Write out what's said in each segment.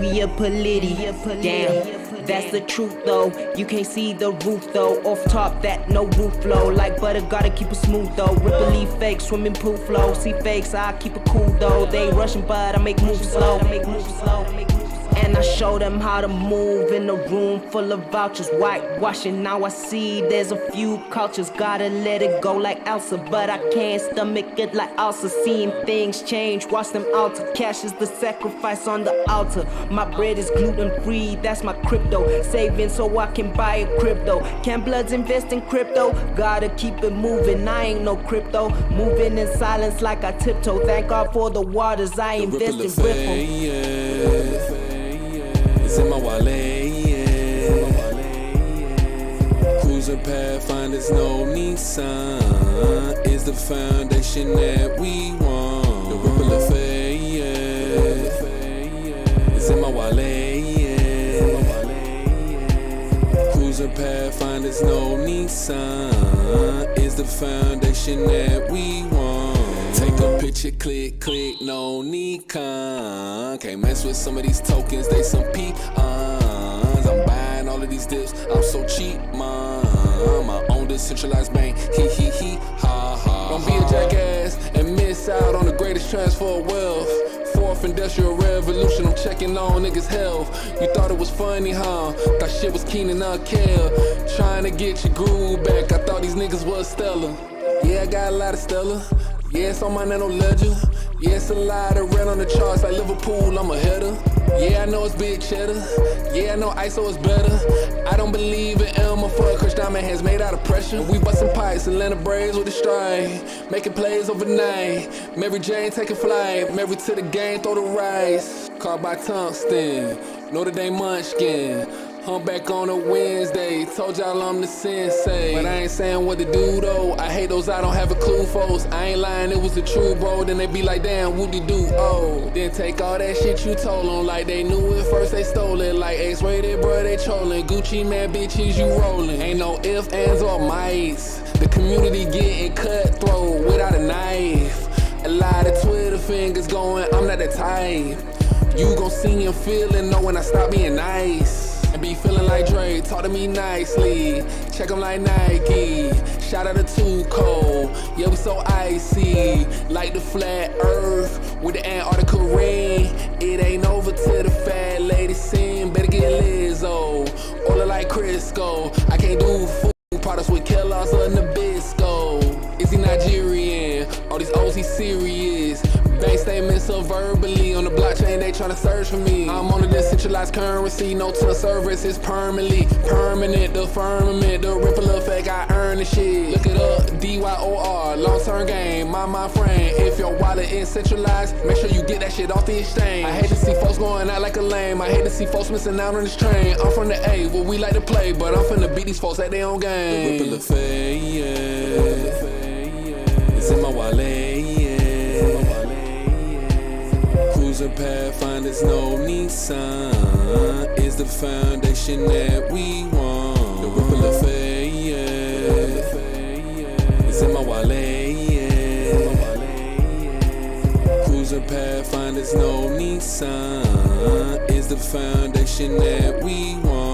we a polity. Damn, that's the truth though. You can't see the roof though. Off top, that no roof flow. Like butter, gotta keep it smooth though. Ripple leaf fake, swimming pool flow. See fakes, I keep it cool though. They rushing, but I make moves slow. And I show them how to move in a room full of vouchers. Whitewashing, now I see there's a few cultures. Gotta let it go like Elsa, but I can't stomach it like Elsa. Seeing things change, watch them alter. Cash is the sacrifice on the altar. My bread is gluten free, that's my crypto. Saving so I can buy a crypto. Can bloods invest in crypto? Gotta keep it moving, I ain't no crypto. Moving in silence like I tiptoe. Thank God for the waters, I invest in ripple. It's in my wallet, yeah. Cruising Pathfinders, no Nissan. Is the foundation that we want. The ripple effect, yeah. It's in my wallet, yeah. Cruising Pathfinders, no Nissan. Is the foundation that we want. Take a picture, click, click, no Nikon. Can't mess with some of these tokens, they some peons. I'm buying all of these dips, I'm so cheap, man. My own decentralized bank, he, ha, ha. Don't be a jackass and miss out on the greatest transfer of wealth. Fourth industrial revolution, I'm checking on niggas' health. You thought it was funny, huh? Thought shit was keen and not care. Trying to get your groove back, I thought these niggas was stellar. Yeah, I got a lot of stellar. Yeah, it's on my nano ledger. Yeah, it's a lot of red on the charts like Liverpool, I'm a header. Yeah, I know it's big cheddar. Yeah, I know ISO is better. I don't believe in Elmer for Crush Diamond hands made out of pressure. We bustin' pipes, Atlanta Braves with a strike. Making plays overnight. Mary Jane taking flight. Married to the game, throw the rice. Caught by tungsten. Notre Dame munchkin. I'm back on a Wednesday, told y'all I'm the sensei. But I ain't saying what to do though, I hate those I don't have a clue folks. I ain't lying, it was the truth bro, then they be like damn, whoop-de-doo, oh. Then take all that shit you told them, like they knew it first, they stole it. Like X-rated bro, they trolling, Gucci man bitches you rolling. Ain't no ifs, ands or mites, the community getting cutthroat without a knife. A lot of Twitter fingers going, I'm not the type. You gon' see and feel and know when I stop being nice. And be feeling like Dre, talk to me nicely. Check 'em like Nike. Shout out to Too Cold. Yeah, we so icy. Like the flat earth with the Antarctica ring. It ain't over till the fat lady sing. Better get Lizzo. Order like Crisco. I can't do food products with Kellogg's or Nabisco. Is he Nigerian? All these O's, he serious. Bank statements so verbally on the blockchain, they tryna search for me. I'm on a decentralized currency, no ton of service, it's permanently permanent. The firmament, the ripple effect, I earn the shit. Look it up, DYOR, long-term game, my mind frame. If your wallet is centralized, make sure you get that shit off the exchange. I hate to see folks going out like a lame. I hate to see folks missing out on this train. I'm from the A, where we like to play, but I'm finna beat these folks at their own game. The ripple effect, yeah. It's in my wallet, yeah. Cruising Pathfinders, no Nissan. Is the foundation that we want. The ripple effect, yeah. It's in my wallet, yeah. Cruising Pathfinders, no Nissan. Is the foundation that we want.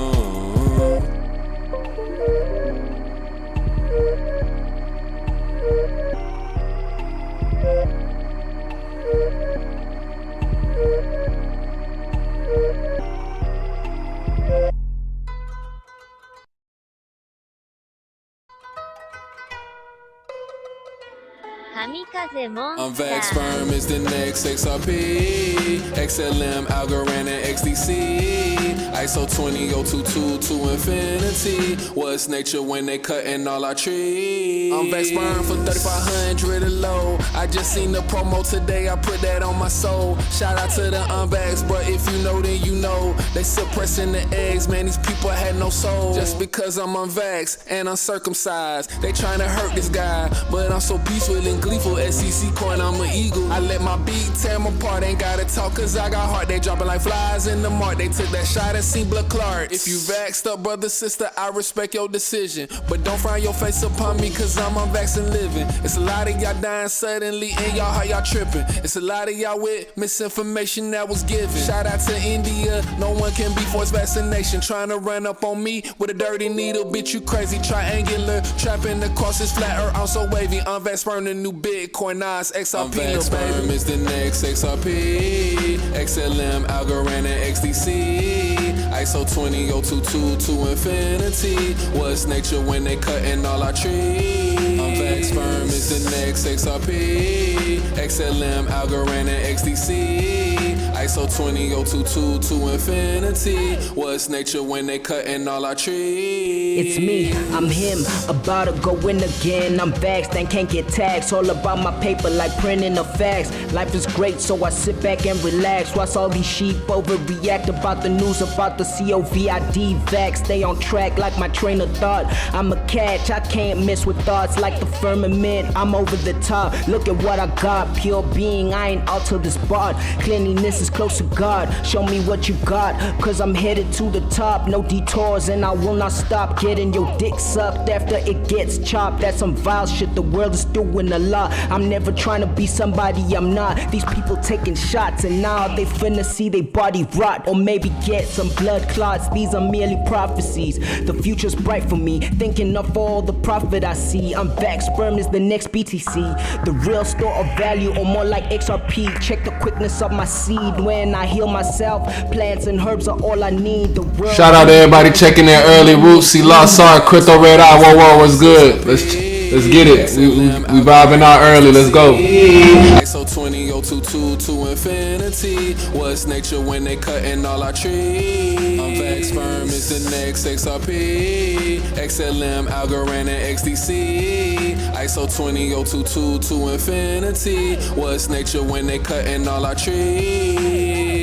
I'm Vax Firm is the next XRP, XLM, Algorand, and XDC. ISO 20022 to infinity. What's nature when they cutting all our trees? I'm Vax Firm for 3500 or low. I just seen the promo today, I put that on my soul. Shout out to the unvax, but if you know then you know. They suppressing the eggs, man, these people had no soul. Just because I'm unvaxxed and uncircumcised, they trying to hurt this guy, but I'm so peaceful and gleeful. SEC coin, I'm an eagle. I let my beat tear them apart, ain't gotta talk cause I got heart. They dropping like flies in the mark. They took that shot at seen blood clot. If you vaxxed up, brother, sister, I respect your decision. But don't frown your face upon me, cause I'm unvaxxed and living. It's a lot of y'all dying suddenly, and y'all how y'all tripping. It's a lot of y'all with misinformation that was given. Shout out to India, no one can be forced vaccination. Trying to run up on me with a dirty needle, bitch, you crazy. Triangular, trapping across this flat earth, I'm so wavy. Unvaxxed sperm, the new Bitcoin, Nas, XRP, Unvaxxed sperm is the next XRP, XLM, Algorand, and XDC. ISO 20022 to infinity. What's nature when they cutting all our trees? Unvaxxed sperm is the next XRP, XLM, Algorand, and XDC. ISO 20022 to infinity. What's nature when they cutting all our trees? It's me, I'm him, about to go in again. I'm vaxxed and can't get taxed. All about my paper like printing the facts. Life is great, so I sit back and relax. Watch all these sheep overreact about the news about the COVID vax. Stay on track like my train of thought. I'm a catch, I can't miss with thoughts like the firmament. I'm over the top, look at what I got. Pure being, I ain't out to this bar. Cleanliness is close to God. Show me what you got, cause I'm headed to the top. No detours and I will not stop. Getting your dick sucked after it gets chopped. That's some vile shit, the world is doing a lot. I'm never trying to be somebody I'm not. These people taking shots and now they finna see they body rot. Or maybe get some blood clots. These are merely prophecies. The future's bright for me, thinking of all the profit I see. I'm vaxxed, sperm is the next BTC. The real store of value, or more like XRP. Check the quickness of my seed when I heal myself. Plants and herbs are all I need. The world. Shout out to everybody checking their early roots. See Lost Star, Crypto Red Eye, whoa, what's good? Let's get it. We vibing out early. Let's go. ISO 20022 to infinity. What's nature when they cutting all our trees? Unvaxxed sperm is the next XRP, XLM, Algorand, and XDC. ISO 20022 to infinity. What's nature when they cutting all our trees?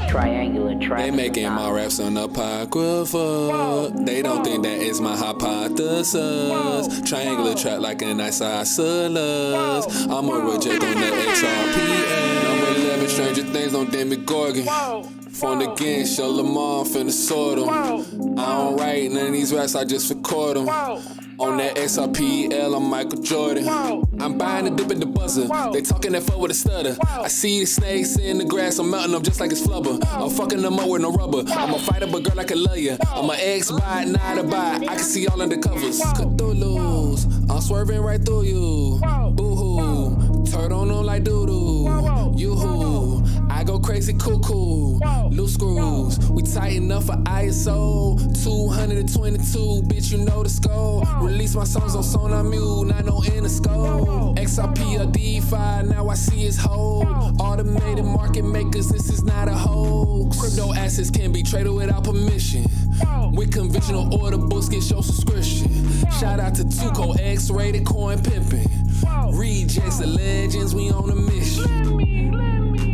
Triangular track. They making my raps an apocrypha. They don't think that is my hypothesis. Triangular track like an isosceles. I'm a reject on the XRP. Number 11, Stranger Things on Demogorgon. Phone again, show them off finna sort them. I don't write none of these raps, I just record them. On that XRPL, I'm Michael Jordan. I'm buying the dip in the buzzer. They talking that fuck with a stutter. I see the snakes in the grass, I'm melting them just like it's flubber. I'm fucking them up with no rubber. I'm a fighter, but girl, I can love ya. I'm an ex-bot, not a bot. I can see all under covers. Cthulhu's, I'm swerving right through you. Boo-hoo, turd on them like doo-doo. You-hoo, I go crazy cuckoo. Loose screws, we tighten up for ISO 222, bitch, you know the score. Release my songs on Sonar Mule, not no Interscope. XRP or DeFi, now I see it's hold. Automated market makers, this is not a hoax. Crypto assets can be traded without permission. With conventional order books, get your subscription. Shout out to Tuco, X-rated coin pimping. Rejects the legends, we on a mission.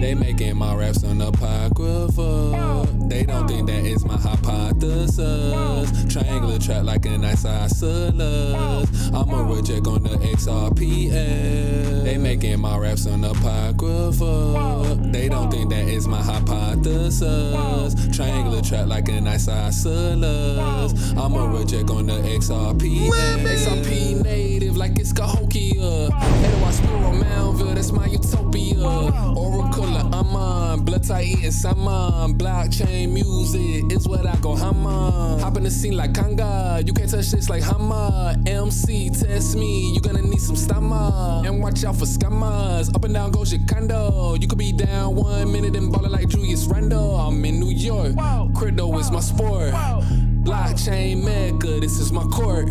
They making my raps an apocrypha. They don't think that is my hypothesis. Triangular track like an isosceles. I'm a reject on the XRPL. They making my raps an apocrypha. They don't think that is my hypothesis. Triangular track like an isosceles. I'm a reject on the XRPL. XRP native like it's Cahokia. Head watch Spiro Moundville, that's my utopia. Oracle, I'm on. Blood tight eating salmon. Blockchain music is what I go hammer. Hop in the scene like Kanga. You can't touch this like hammer. MC, test me. You gonna need some stamina. And watch out for scammers. Up and down goes your condo. You could be down 1 minute and ballin' like Julius Randle. I'm in New York. Crypto is my sport. Blockchain mecca, this is my court.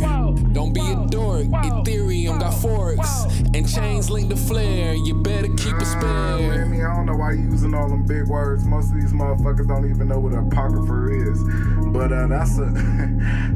Don't be a dork. Ethereum got forks. And chains link to flare. You better keep a spare. Lemi, I don't know why you using all them big words. Most of these motherfuckers don't even know what an apocrypha is. But that's a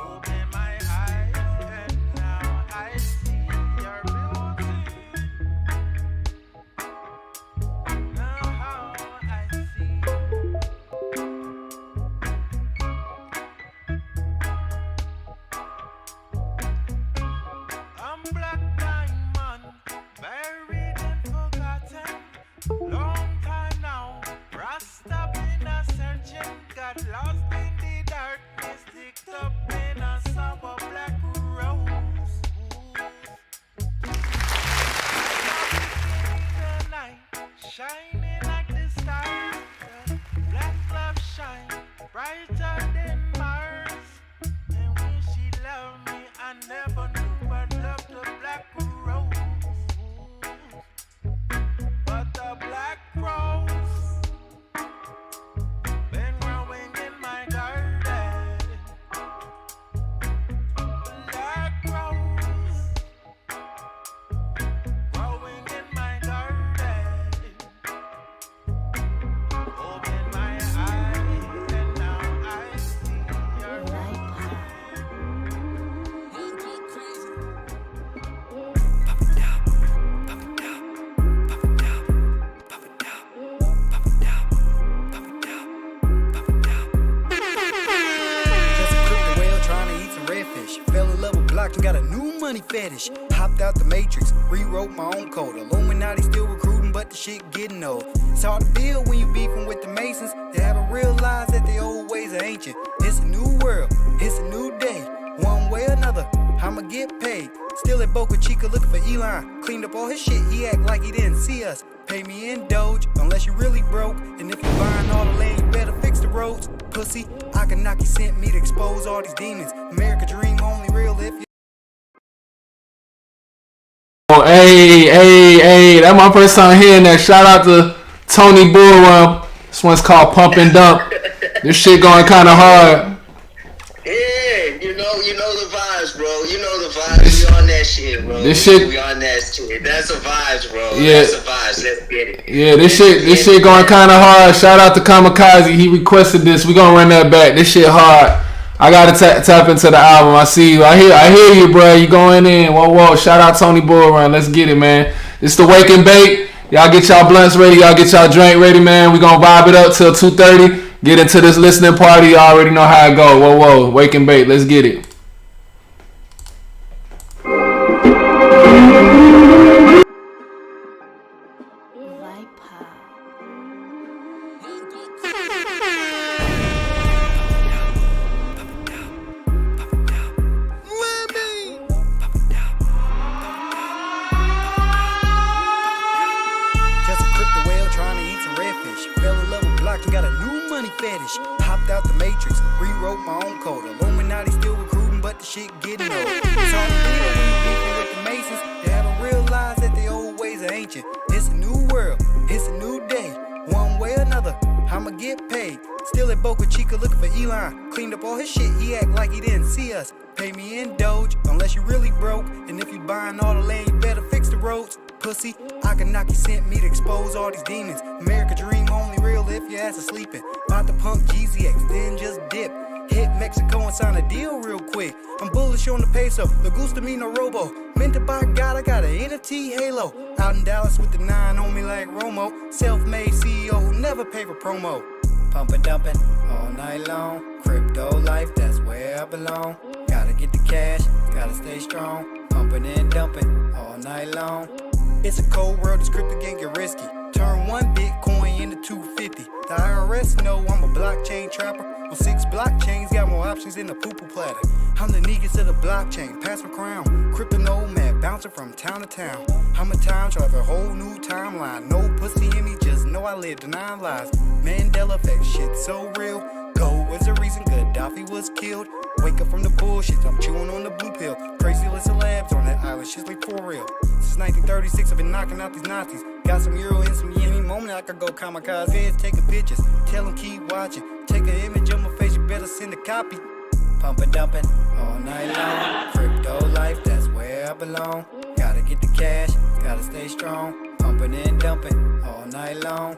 Open my eyes and now I see your beauty. Now I see. I'm black diamond, buried and forgotten. Long time now, Rasta been a searching, got lost in the darkness, sticked up in a sour black rose. The night, shining like the stars, black love shine brighter than Mars. And when she loved me, I never knew I loved the black rose. But the black rose been growing in my garden. Black rose growing in my garden. and got a new money fetish. Hopped out the matrix, rewrote my own code. Illuminati still recruiting, but the shit getting old. It's hard to build when you beefing with the Masons. They haven't realized that the old ways are ancient. It's a new world, it's a new day. One way or another, I'ma get paid. Still at Boca Chica looking for Elon. Cleaned up all his shit, he act like he didn't see us. Pay me in Doge, unless you really broke. And if you're buying all the land, you better fix the roads. Pussy, Akanaki sent me to expose all these demons. America dream only real if you... Oh, hey, that's my first time hearing that. Shout out to Tony Bullrun. This one's called Pump and Dump. This shit going kind of hard. Yeah, you know the vibes, bro. You know the vibes. We on that shit, bro. We on that shit. That's the vibes, bro. Yeah. That's the vibes. Let's get it. Yeah, this shit going kind of hard. Shout out to Kamikaze. He requested this. We gonna run that back. This shit hard. I gotta tap into the album. I see you. I hear you, bro. You going in. Whoa. Shout out Tony Bullrun. Let's get it, man. It's the Wake and Bake. Y'all get y'all blunts ready. Y'all get y'all drink ready, man. We gonna vibe it up till 2:30. Get into this listening party. You already know how it go. Whoa. Wake and Bake. Let's get it. Hopped out the matrix, rewrote my own code. Illuminati still recruiting, but the shit getting old. It's hard to build when you beefing with the Masons. They haven't realized that the old ways are ancient. It's a new world, it's a new day. One way or another, I'ma get paid. Still at Boca Chica looking for Elon. Cleaned up all his shit, he act like he didn't see us. Pay me in Doge, unless you really broke. And if you buying all the land, you better fix the roads. Pussy, Akanaki sent me to expose all these demons. America dream only real if your ass is sleeping. About to pump GZX, then just dip. Hit Mexico and sign a deal real quick. I'm bullish on the peso, the Gusta me no robo. Meant to buy God, I got an NFT halo. Out in Dallas with the 9 on me like Romo. Self-made CEO who never pay for promo. Pumpin' dumpin' all night long. Crypto life, that's where I belong. Gotta get the cash, gotta stay strong. Pumpin' and dumpin' all night long. It's a cold world, this crypto game get risky. Turn 1 Bitcoin into 250. The IRS know I'm a blockchain trapper. On 6 blockchains, got more options than a poo-poo platter. I'm the niggas of the blockchain, pass my crown. Crypto nomad, bouncing from town to town. I'm a time traveler, whole new timeline. No pussy in me, just know I lived 9 lives. Mandela effect, shit so real. Gold was the reason Gaddafi was killed. Wake up from the bullshit, I'm chewing on the blue pill. Crazy list of labs on that island, shit's like for real. Since 1936, I've been knocking out these Nazis. Got some euro in some yen, any moment I could go kamikaze. Heads taking pictures, tell them keep watching. Take an image of my face, you better send a copy. Pumpin' dumpin' all night long. Crypto life, that's where I belong. Gotta get the cash, gotta stay strong. Pumpin' and dumpin' all night long.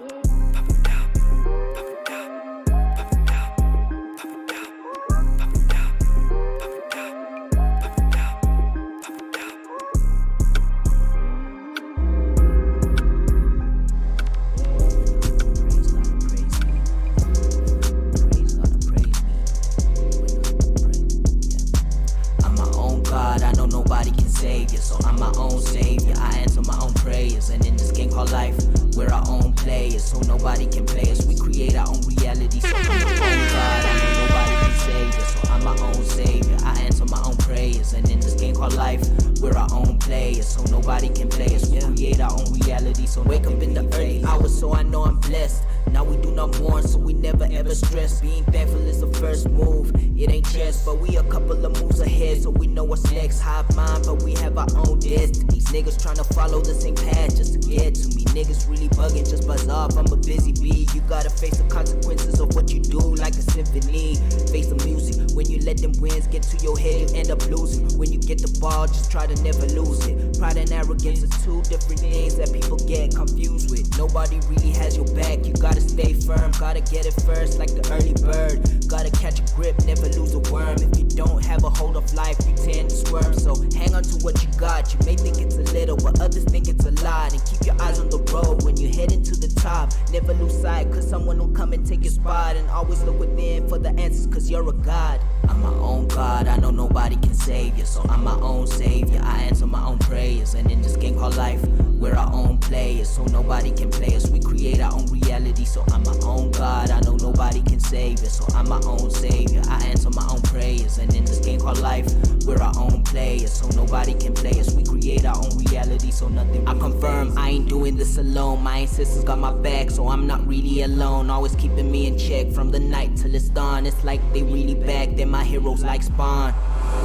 So I'm my own savior, I answer my own prayers. And in this game called life, we're our own players, so nobody can play us. We create our own reality, so I'm my own God, I know nobody can save us. So I'm my own savior, I answer my own prayers. And in this game called life, we're our own players, so nobody can play us. We create our own reality, so wake up in the early hours, so I know I'm blessed. Now we do not mourn, so we never ever stress. Being thankful is the first move. It ain't chess, but we a couple of moves ahead, so we know what's next. Hive mind, but we have our own destinies. Niggas tryna follow the same path just to get to me. Niggas really bugging, just buzz off. I'm a busy bee. You gotta face the consequences of what you do, like a symphony. Face the music. When you let them winds get to your head, you end up losing. When you get the ball, just try to never lose it. Pride and arrogance are 2 different things that people get confused with. Nobody really has your back. You gotta stay firm, gotta get it first, like the early bird. gotta catch a grip, never lose a worm. If you don't have a hold of life, you tend to squirm. So hang on to what you got. You may think it's a little, but others think it's a lot. And keep your eyes on the road when you're heading to the top. Never lose sight, cause someone will come and take your spot. And always look within for the answers, cause you're a god. I'm my own God, I know nobody can save you. So I'm my own savior, I answer my own prayers. And in this game called life, we're our own players. So nobody can play us, we create our own reality. So I'm my own God, I know nobody can save you. So I'm my own savior, I answer my own prayers. And in this game called life, we're our own players. So nobody can play us, we create our own reality. So nothing I confirm, I ain't doing this alone. My ancestors got my back, so I'm not really alone. Always keeping me in check from the night till it's dawn. It's like they really back, they're my heroes like Spawn.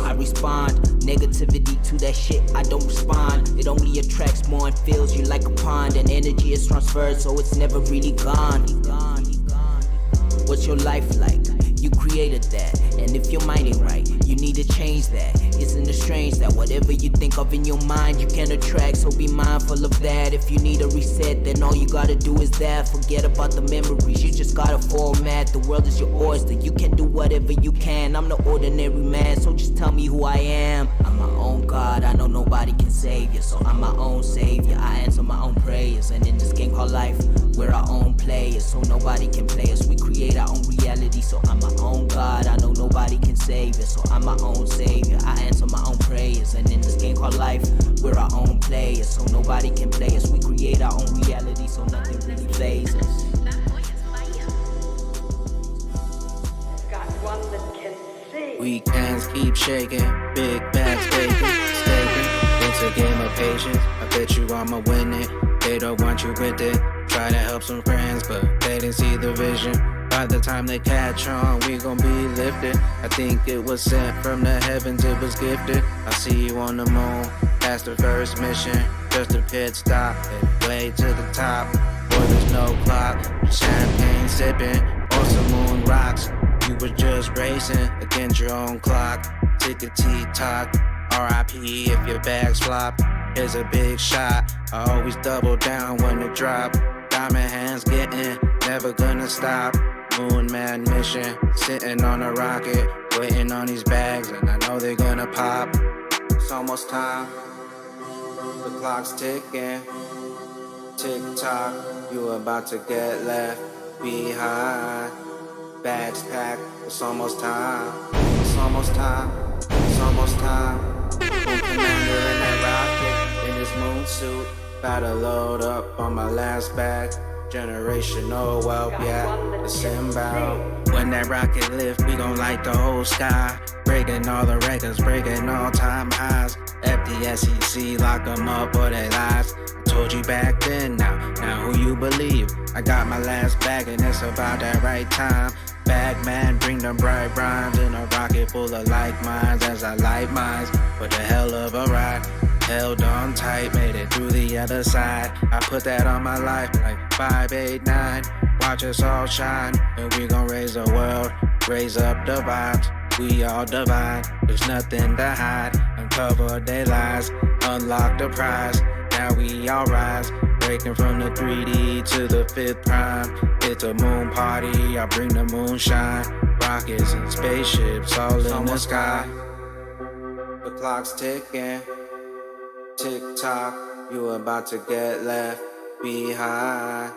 I respond, negativity to that shit, I don't respond. It only attracts more and fills you like a pond. And energy is transferred, so it's never really gone. What's your life like? You created that, and if your mind ain't right, you need to change that. Isn't it strange that whatever you think of in your mind, you can attract, so be mindful of that. If you need a reset, then all you gotta do is that. Forget about the memories, you just gotta format. The world is your oyster, you can do whatever you can. I'm no ordinary man, so just tell me who I am. I'm my own God, I know nobody can save you. So I'm my own savior, I answer my own prayers. And in this game called life, we're our own players. So nobody can play us, we create our own reality. So I'm my own God, I know nobody can save it. So I'm my own savior, I answer my own prayers. And in this game called life, we're our own players. So nobody can play us, we create our own reality. So nothing really phases us. Weekends keep shaking, big bags baking, staking. It's a game of patience, I bet you I'ma win it. They don't want you with it, try to help some friends, but they didn't see the vision. By the time they catch on, we gon' be lifted. I think it was sent from the heavens, it was gifted. I see you on the moon, that's the first mission. Just a pit stop, and way to the top. Boy, there's no clock, champagne sipping, on some moon rocks. You was just racing against your own clock. Tick-a-tick-tock, R.I.P. if your bags flop. Here's a big shot, I always double down when it drop. Diamond hands getting, never gonna stop. Moon man mission, sitting on a rocket, waiting on these bags, and I know they're gonna pop. It's almost time, the clock's ticking. Tick-tock, you about to get left behind. Bags packed, it's almost time. It's almost time, it's almost time. Moon commander in that rocket, in his moon suit. Gotta load up on my last bag. Generational wealth, yeah, it's inbound. When that rocket lift, we gon' light the whole sky. Breaking all the records, breaking all time highs. FDSEC, lock them up or they lies. I told you back then, now who you believe? I got my last bag and it's about that right time. Bag man, bring them bright rhymes in a rocket full of like minds as I light mines. What a hell of a ride. Held on tight, made it through the other side. I put that on my life like 5, 8, 9. Watch us all shine, and we gon' raise the world, raise up the vibes. We all divine, there's nothing to hide. Uncover their lies, unlock the prize. Now we all rise, breaking from the 3D to the 5th prime. It's a moon party, I bring the moonshine. Rockets and spaceships all in the sky. The clock's ticking. Tick-tock, you about to get left behind.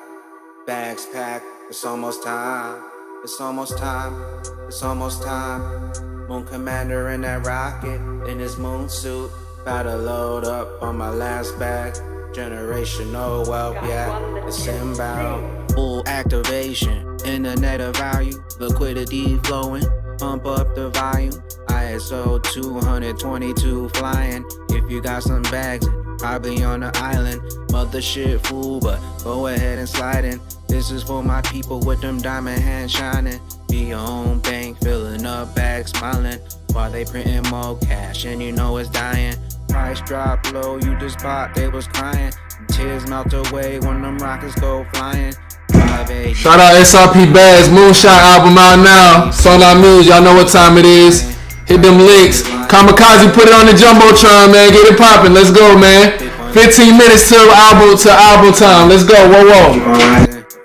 Bags packed, it's almost time. It's almost time, it's almost time. Moon commander in that rocket, in his moon suit. Gotta load up on my last bag. Generational wealth, yeah, it's inbound. Full activation, internet of value. Liquidity flowing, pump up the volume. ISO 222 flying. If you got some bags, probably on the island. Mothership fool, but go ahead and slide in. This is for my people with them diamond hands shining. Be your own bank, filling up bags, smiling. While they printing more cash, and you know it's dying. Price drop low, you just bought, they was crying. Tears melt away when them rockets go flying. Shout out SRP Bags, Moonshot album out now. Sold out news, y'all know what time it is. Hit them licks. Kamikaze put it on the Jumbotron, man. Get it poppin'. Let's go, man. 15 minutes till album time. Let's go. Whoa.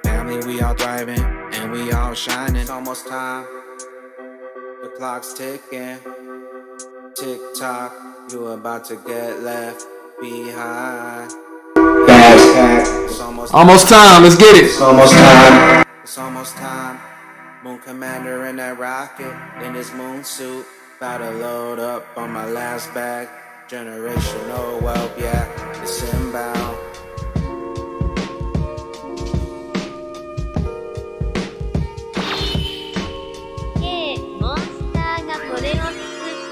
Family, we all thriving and we all shining. It's almost time. The clock's ticking. Tick tock, you about to get left behind. It's Almost time, let's get it. It's almost time. It's almost time. Moon Commander in that rocket, in his moon suit. About to load up on my last bag. Generational wealth, yeah, it's inbound.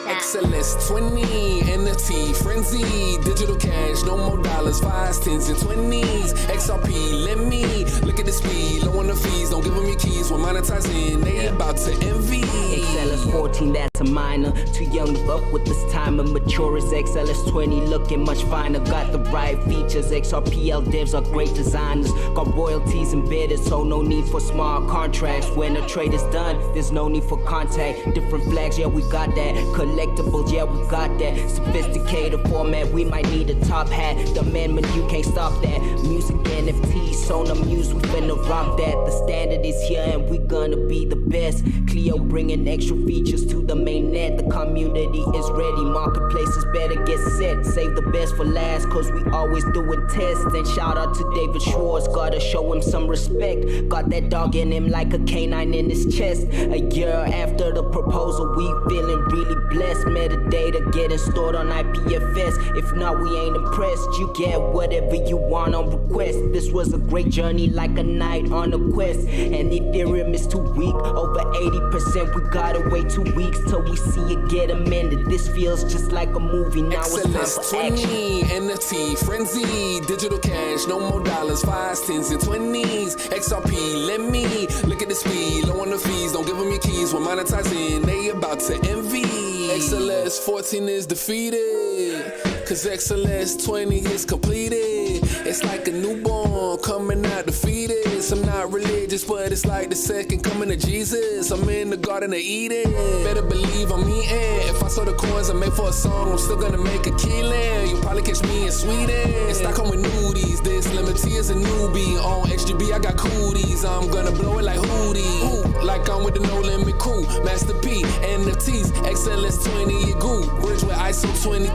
XLS 20, NFT, frenzy, digital cash, no more dollars, 5s, 10s, and 20s. XRP, Lemi, look at the speed, low on the fees, don't give them your keys, we're monetizing, they about to envy. XLS 14, that's a minor, too young to fuck with this time, and mature as XLS 20, looking much finer, got the right features, XRPL devs are great designers, got royalties embedded, so no need for smart contracts, when a trade is done, there's no need for contact, different flags, yeah we got that, collectibles, yeah we got that, sophisticated format, we might need a top hat, the amendment, you can't stop that, music NFTs, Sona Muse, we finna rock that, the standard is here and we gonna be the best, Clio bringing extra features to the main net, the community is ready, marketplaces better get set, save the best for last, cause we always doing tests, and shout out to David Schwartz, gotta show him some respect, got that dog in him like a canine in his chest, a year after the proposal, we feeling really blessed, metadata getting stored on IPFS, if not we ain't impressed, you get whatever you want on request, this was a great journey like a night on a quest, and Ethereum is too weak, over 80%, we gotta wait 2 weeks till we see it get amended, this feels just like a movie, now it's time XLS for 20, action. NFT, frenzy, digital cash, no more dollars, 5s, 10s, and 20s. XRP, Lemi, look at the speed, low on the fees, don't give them your keys, we're monetizing, they about to envy. XLS 14 is defeated, cause XLS 20 is completed. It's like a newborn coming out the fetus. I'm not religious, but it's like the second coming of Jesus. I'm in the Garden of Eden, better believe I'm eating. If I saw the coins I made for a song, I'm still gonna make a killing. You'll probably catch me in Sweden, Stockholm with nudies. This Lemon-T is a newbie. On XGB I got cooties, I'm gonna blow it like Hootie. Ooh, like I'm with the No Limit crew. Master P, NFTs, XLS 20 it grew. Bridge with ISO 22,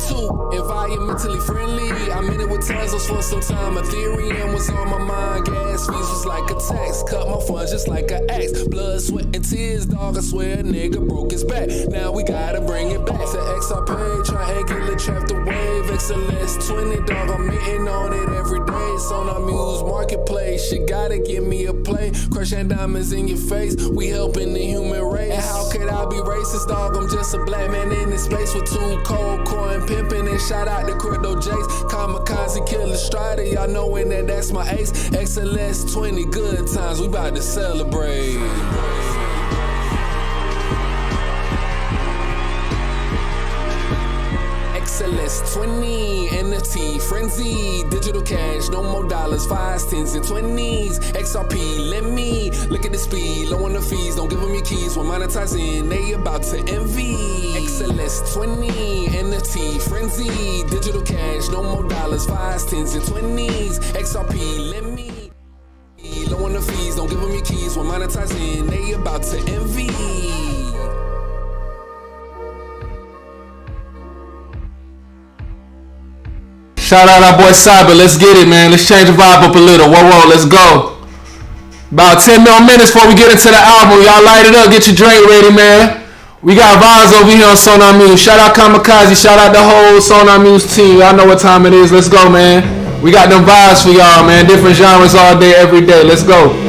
environmentally friendly. I'm in it with Tezos for some time. Ethereum was on my mind. Gas fees was like a tax. Cut my funds just like an axe. Blood, sweat, and tears, dog. I swear a nigga broke his back. Now we gotta bring it back to XRP. Triangular trap the wave. XLS 20, dog. I'm hitting on it every day. It's on our Muse marketplace. You gotta give me a play. Crushing diamonds in your face. We helping the human race. And how could I be racist, dog? I'm just a black man in this space with too cold coin pimping. And shout out to Crypto Jakes, Kamikaze Killa-Stryder. Y'all knowing that that's my ace. XLS 20, good times. We about to celebrate. XLS 20, NFT, frenzy, digital cash, no more dollars, 5s, 10s, and 20s. XRP, Lemi, look at the speed, low on the fees, don't give them your keys, we're monetizing, they about to envy. XLS 20, NFT, frenzy, digital cash, no more dollars, 5s, 10s, and 20s. XRP, Lemi, low on the fees, don't give them your keys, we're monetizing, they about to envy. Shout out our boy Cyber, let's get it, man. Let's change the vibe up a little. Whoa, let's go. About 10 more minutes before we get into the album. Y'all light it up, get your drink ready, man. We got vibes over here on Sonar Muse. Shout out Kamikaze, shout out the whole Sonar Muse team. Y'all know what time it is. Let's go, man. We got them vibes for y'all, man. Different genres all day, every day. Let's go.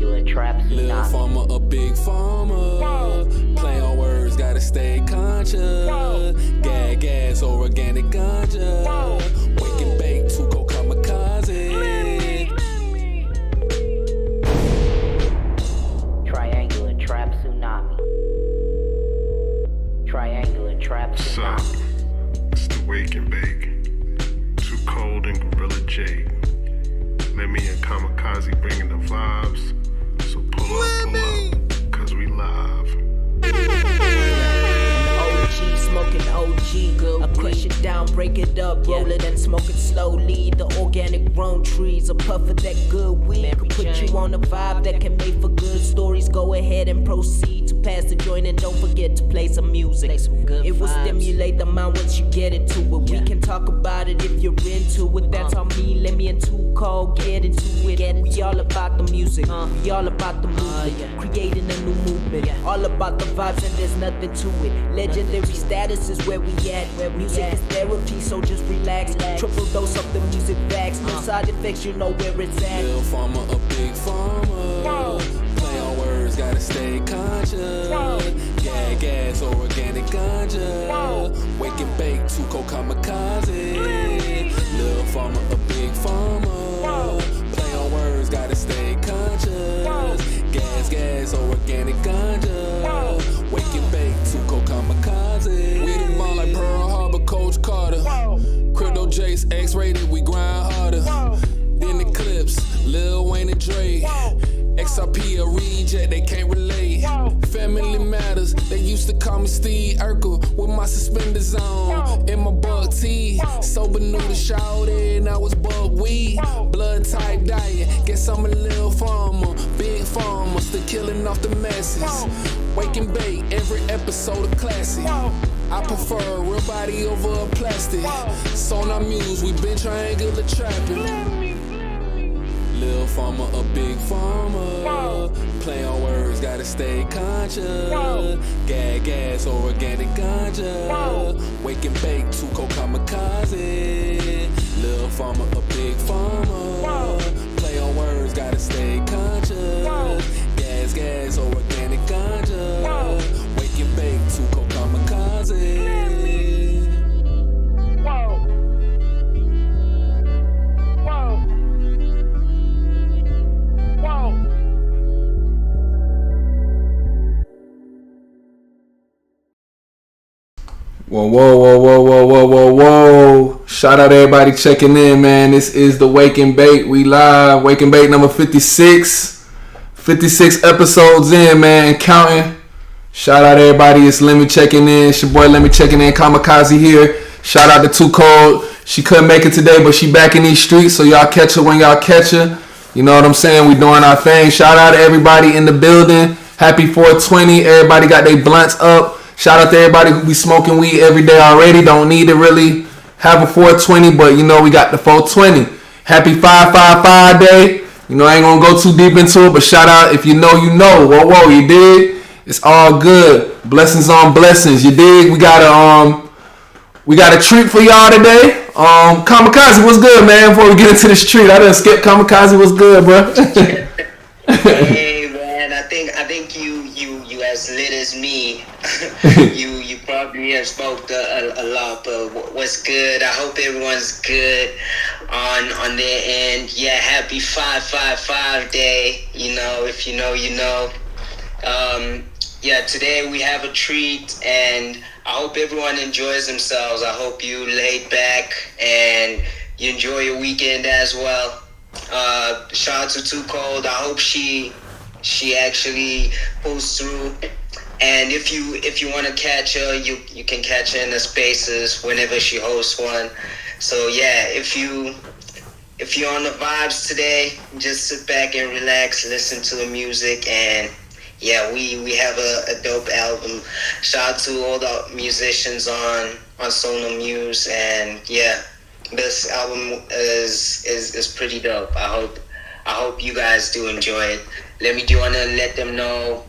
Triangular trap Little tsunami. farmer, a big farmer. Play on words, gotta stay conscious. Gas, or organic ganja. Wake and bake, Tuco kamikaze. Triangular trap tsunami. Triangular trap tsunami. It's the Wake and Bake. Too Cold and Gorilla Jade. Lemi and Kamikaze bringing the vibes. So pull up, cause we live. OG, smoking OG. I crush it down, break it up, roll it and smoke it slowly. The organic grown trees, a puff of that good weed. Could put you on a vibe that can make for good stories. Go ahead and proceed to pass the joint and don't forget to play some music. It will stimulate the mind once you get into it. We can talk about it if you're into it. That's how me, Lemi and Too Cold get into it. We all about the music, we all about the movement, creating a new movement. All about the vibes and there's nothing to it. Legendary status is where we at. Music is therapy, so just relax. Triple dose of the music facts. No side effects, you know where it's at. Little farmer, a big farmer. Play on words, gotta stay conscious. Gas, or organic ganja. Wake and bake, Tuco kamikaze. Little farmer, a big farmer. Play on words, gotta stay conscious. Gas, or organic ganja. Wake and bake, Tuco kamikaze. We the ball like Pearl Harbor, Coach Carter. Crypto Jace, X-rated, we grind harder. Then the clips, Lil Wayne and Dre. XRP a reject, they can't relate. Family matters, they used to call me Steve Urkel with my suspenders on. In my bug tee, sober new to shout it, I was bug weed. Blood type diet, guess I'm a little farmer. Big farmer, still killing off the masses. Wake and bake, every episode a classic. I prefer real body over a plastic. Sonar Muse, we been triangular trapping. Little farmer, a big farmer. Play on words, gotta stay conscious. Gas, or organic ganja. Wake and bake, Tuco kamikaze. Little farmer, a big farmer. Play on words, gotta stay conscious. Gas, or organic ganja. Wake and bake, Tuco kamikaze. Whoa. Shout out everybody checking in, man. This is the Wake and Bake. We live. Wake and Bake number 56. 56 episodes in, man. Counting. Shout out everybody. It's Lemi checking in. It's your boy Lemi checking in. Kamikaze here. Shout out to Too Cold. She couldn't make it today, but she back in these streets, so y'all catch her when y'all catch her. You know what I'm saying? We doing our thing. Shout out to everybody in the building. Happy 420. Everybody got their blunts up. Shout out to everybody who be smoking weed every day already. Don't need to really have a 420, but you know we got the 420. Happy 555 day. You know I ain't gonna go too deep into it, but shout out if you know, you know. Whoa, you dig? It's all good. Blessings on blessings. You dig? We got a treat for y'all today. Kamikaze, what's good, man? Before we get into this treat, I done skip Kamikaze. What's good, bro? Hey, man. I think you as lit as me. you probably have spoke a lot, but what's good? I hope everyone's good on their end. Yeah, happy 555 day. You know, if you know, you know. Yeah, today we have a treat, and I hope everyone enjoys themselves. I hope you laid back and you enjoy your weekend as well. Shout out to Too Cold. I hope she actually pulls through. And if you want to catch her, you can catch her in the spaces whenever she hosts one. So yeah, if you're on the vibes today, just sit back and relax, listen to the music, and yeah, we have a dope album. Shout out to all the musicians on Sonar Muse, and yeah, this album is pretty dope. I hope you guys do enjoy it. Do you want to let them know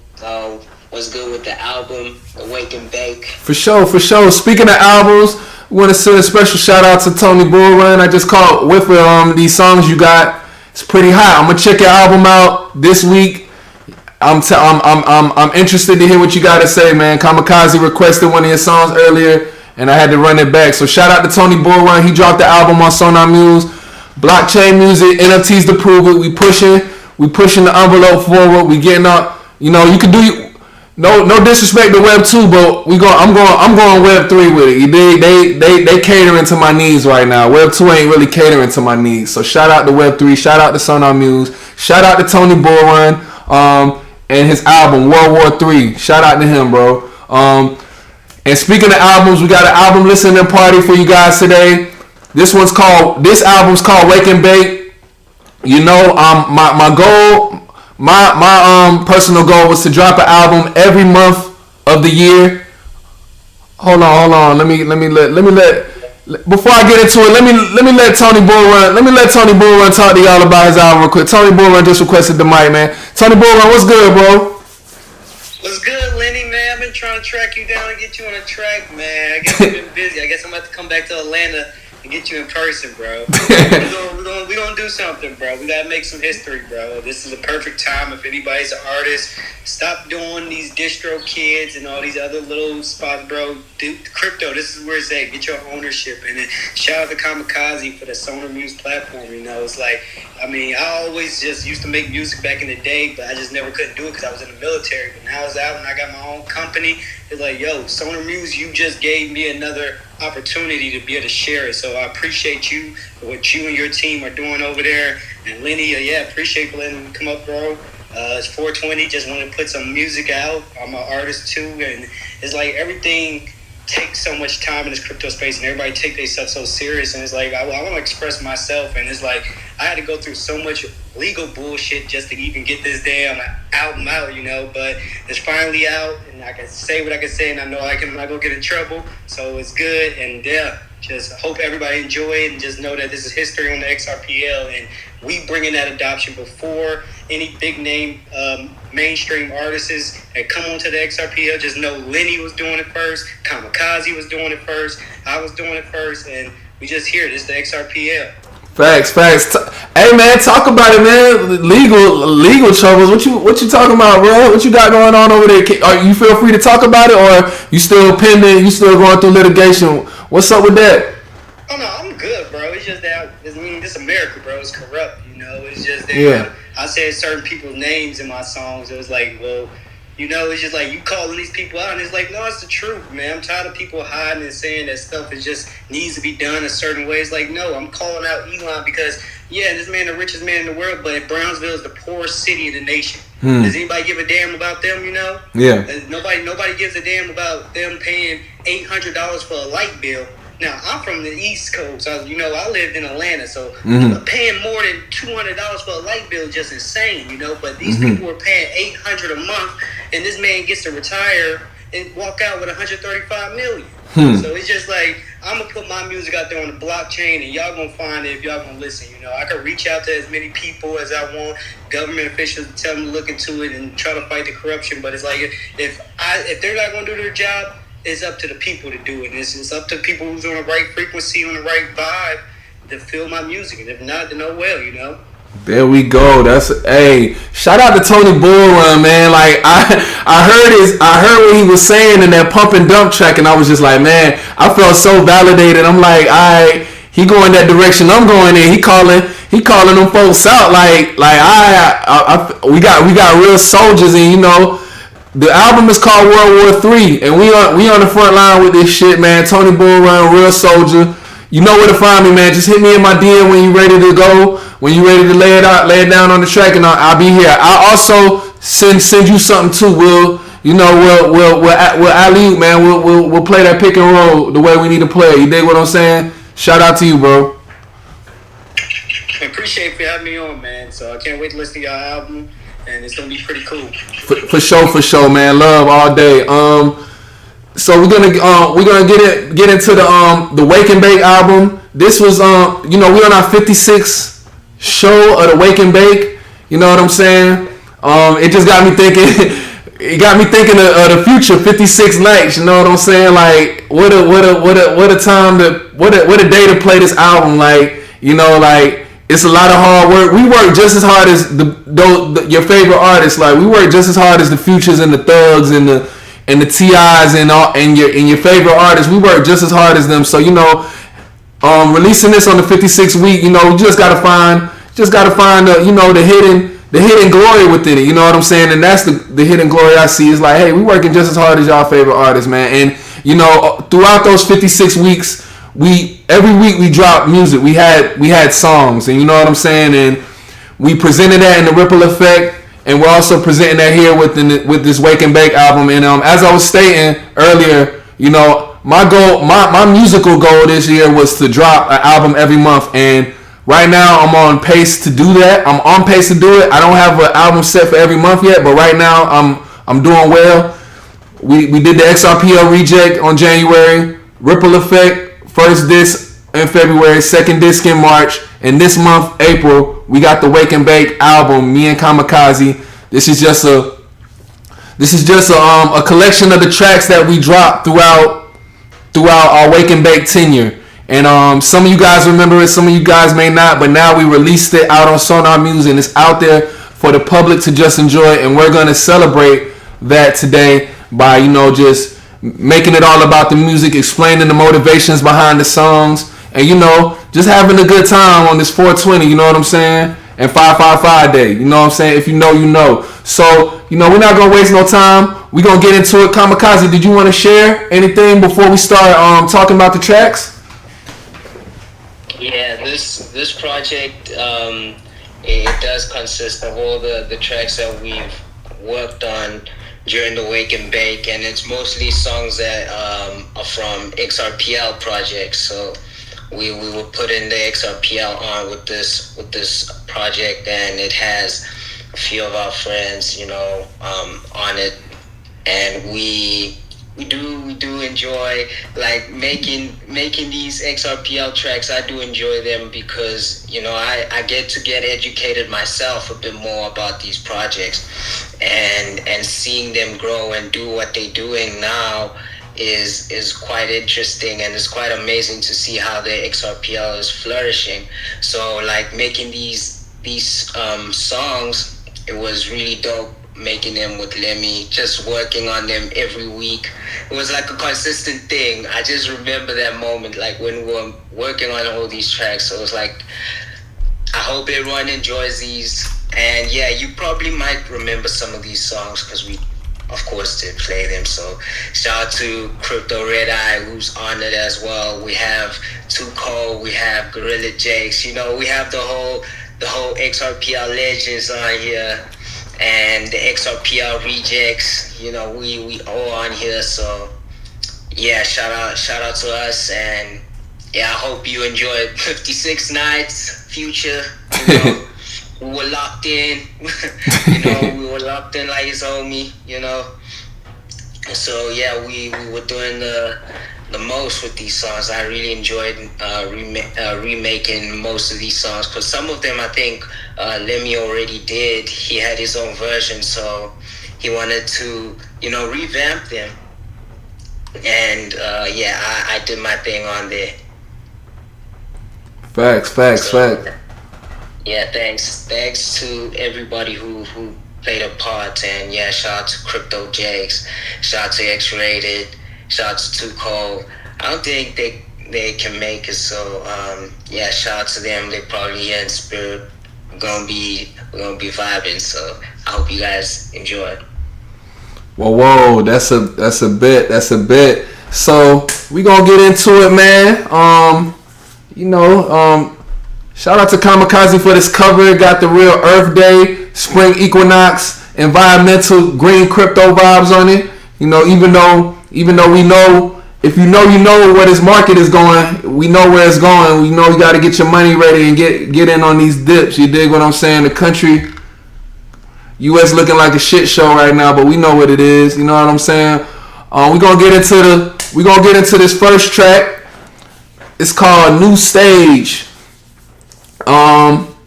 what's good with the album, Awake and Bake? For sure. Speaking of albums, we want to send a special shout out to Tony Bullrun. I just caught whiff of these songs you got. It's pretty hot. I'm gonna check your album out this week. I'm interested to hear what you got to say, man. Kamikaze requested one of your songs earlier, and I had to run it back. So shout out to Tony Bull Run. He dropped the album on Sonar Muse. Blockchain music, NFTs to prove it. We pushing the envelope forward. We getting up. You know, you can do. No disrespect to Web 2, but I'm going Web 3 with it. They catering to my needs right now. Web 2 ain't really catering to my needs. So shout out to Web 3, shout out to Sonar Muse, shout out to Tony Bull Run, and his album World War 3. Shout out to him, bro. And speaking of albums, we got an album listening party for you guys today. This album's called Wake and Bake. You know, my goal. My personal goal was to drop an album every month of the year. Hold on. Let me let before I get into it, let me let Tony Bull Run. Let me let Tony Bull Run talk to y'all about his album real quick. Tony Bull Run just requested the mic, man. Tony Bull Run, what's good, bro? What's good, Lenny, man? I've been trying to track you down and get you on a track, man. I guess I've been busy. I guess I'm about to come back to Atlanta and get you in person, bro. We're gonna do something, bro. We gotta make some history, bro. This is a perfect time if anybody's an artist. Stop doing these distro kids and all these other little spots, bro. Dude, crypto, this is where it's at. Get your ownership. And then shout out to Kamikaze for the Sonar Muse platform, you know. It's like, I mean, I always just used to make music back in the day, but I just never couldn't do it because I was in the military. But now it's out and I got my own company. It's like, yo, Sonar Muse, you just gave me another opportunity to be able to share it. So I appreciate you for what you and your team are doing over there. And Lenny, appreciate you letting me come up, bro. It's 420, just want to put some music out. I'm an artist too, and it's like everything takes so much time in this crypto space, and everybody take themselves so serious, and it's like I want to express myself, and it's like I had to go through so much legal bullshit just to even get this damn album out, you know, but it's finally out, and I can say what I can say, and I know I'm not gonna get in trouble, so it's good, and just hope everybody enjoy it, and just know that this is history on the XRPL, and we bringing that adoption before any big name mainstream artists that come onto the XRPL. Just know Lenny was doing it first, Kamikaze was doing it first, I was doing it first, and we just here. This is the XRPL. Facts. Hey man, talk about it, man. Legal troubles. What you talking about, bro? What you got going on over there? You feel free to talk about it, or you still pending? You still going through litigation? What's up with that? Oh no, I'm good, bro. It's just that this America, bro, is corrupt. You know, it's just that I said certain people's names in my songs. It was like, well, you know, it's just like you calling these people out, and it's like, no, it's the truth, man. I'm tired of people hiding and saying that stuff is just needs to be done a certain way. It's like, no, I'm calling out Elon because this man the richest man in the world, but Brownsville is the poorest city in the nation. Does anybody give a damn about them? You know? Yeah. Nobody gives a damn about them paying $800 for a light bill. Now, I'm from the East Coast. I lived in Atlanta, so paying more than $200 for a light bill is just insane, you know? But these people are paying $800 a month, and this man gets to retire and walk out with $135 million. So it's just like, I'm going to put my music out there on the blockchain, and y'all going to find it if y'all going to listen, you know? I can reach out to as many people as I want, government officials, tell them to look into it and try to fight the corruption, but it's like, if they're not going to do their job, it's up to the people to do it. It's up to people who's on the right frequency, on the right vibe to feel my music. And if not, then oh well, you know. There we go. Shout out to Tony Bull Run, man. Like I heard what he was saying in that pump and dump track, and I was just like, man, I felt so validated. I'm like, he going that direction I'm going in. He calling them folks out. We got real soldiers, and you know. The album is called World War 3, and we on the front line with this shit, man. Tony Bull Run, real soldier. You know where to find me, man. Just hit me in my DM when you ready to go, when you ready to lay it down on the track, and I'll be here. I'll also send you something too. We'll alley-oop, man. We'll play that pick and roll the way we need to play. You dig what I'm saying? Shout out to you, bro. I appreciate you for having me on, man. So I can't wait to listen to your album. And it's gonna be pretty cool. For sure, man. Love all day. So we're gonna get into the Wake and Bake album. This was we on our 56th show of the Wake and Bake. You know what I'm saying? It just got me thinking. It got me thinking of the future. 56 nights. You know what I'm saying? Like what a time what a day to play this album. Like, you know, like it's a lot of hard work. We work just as hard as your favorite artists. Like we work just as hard as the Futures and the Thugs and the T.I.s and your favorite artists. We work just as hard as them. So releasing this on the 56th week, you just gotta find the hidden glory within it. You know what I'm saying? And that's the hidden glory I see. Is like, hey, we working just as hard as y'all favorite artists, man. And throughout those 56 weeks. Every week we dropped music. We had songs, and you know what I'm saying. And we presented that in the Ripple Effect, and we're also presenting that here with this Wake and Bake album. And as I was stating earlier, my musical goal this year was to drop an album every month, and right now I'm on pace to do that. I'm on pace to do it. I don't have an album set for every month yet, but right now I'm doing well. We did the XRPL Reject on January, Ripple Effect. First disc in February, second disc in March, and this month, April, we got the Wake and Bake album, Me and Kamikaze. This is just a collection of the tracks that we dropped throughout our Wake and Bake tenure. And some of you guys remember it, some of you guys may not, but now we released it out on Sonar Music, and it's out there for the public to just enjoy. And we're gonna celebrate that today by just making it all about the music, explaining the motivations behind the songs, and just having a good time on this 420, you know what I'm saying, and 555 day, you know what I'm saying. If you know, you know. So we're not gonna waste no time. We're gonna get into it. Kamikaze, did you want to share anything before we start talking about the tracks? Yeah, this project it does consist of all the tracks that we've worked on during the Wake and Bake, and it's mostly songs that are from XRPL projects. So we were putting the XRPL on with this project, and it has a few of our friends, on it, and we do enjoy like making these XRPL tracks. I do enjoy them because I get to get educated myself a bit more about these projects, and seeing them grow and do what they're doing now is quite interesting, and it's quite amazing to see how the XRPL is flourishing. So like making these songs, it was really dope making them with Lemi, just working on them every week. It was like a consistent thing. I just remember that moment, like when we were working on all these tracks. So it was like, I hope everyone enjoys these. And yeah, you probably might remember some of these songs because we, of course, did play them. So shout out to Crypto Red Eye, who's on it as well. We have Too Cold, we have Gorilla Jakes. We have the whole XRPL legends on here. And the XRPL rejects, we all on here. So yeah, shout out to us, and yeah, I hope you enjoyed 56 nights, Future. We were locked in, we were locked in like his homie, So yeah, we were doing the most with these songs. I really enjoyed remaking most of these songs, because some of them I think Lemi already did. He had his own version, so he wanted to revamp them, and I did my thing on there. Facts. Yeah, thanks to everybody who played a part, and yeah, shout out to Crypto Jakes, shout out to X-Rated, shout out to Too Cold. I don't think they can make it, so shout out to them. They probably here in spirit. We're gonna be vibing, so I hope you guys enjoy. Whoa, that's a bit. So we gonna get into it, man. Shout out to Kamikaze for this cover. Got the real Earth Day, Spring Equinox, environmental green crypto vibes on it. Even though we know, if you know where this market is going, we know where it's going. You got to get your money ready and get in on these dips. You dig what I'm saying? The country, U.S. looking like a shit show right now, but we know what it is. You know what I'm saying? We're gonna get into this first track. It's called New Stage.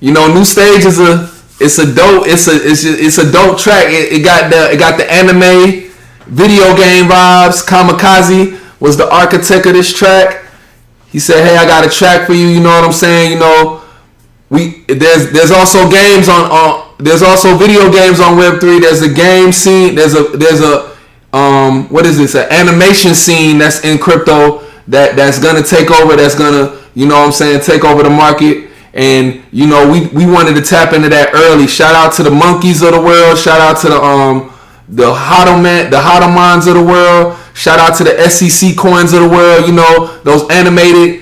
New Stage is a dope track. It got the anime video game vibes. Kamikaze was the architect of this track. He said, hey, I got a track for you, you know what I'm saying? there's also games on there's also video games on Web3. There's a game scene. There's a what is this? An animation scene that's in crypto that's gonna take over. That's gonna, you know what I'm saying, take over the market. And you know, we wanted to tap into that early. Shout out to the monkeys of the world. Shout out to the Hodamans of the world. Shout out to the SEC coins of the world. You know, those animated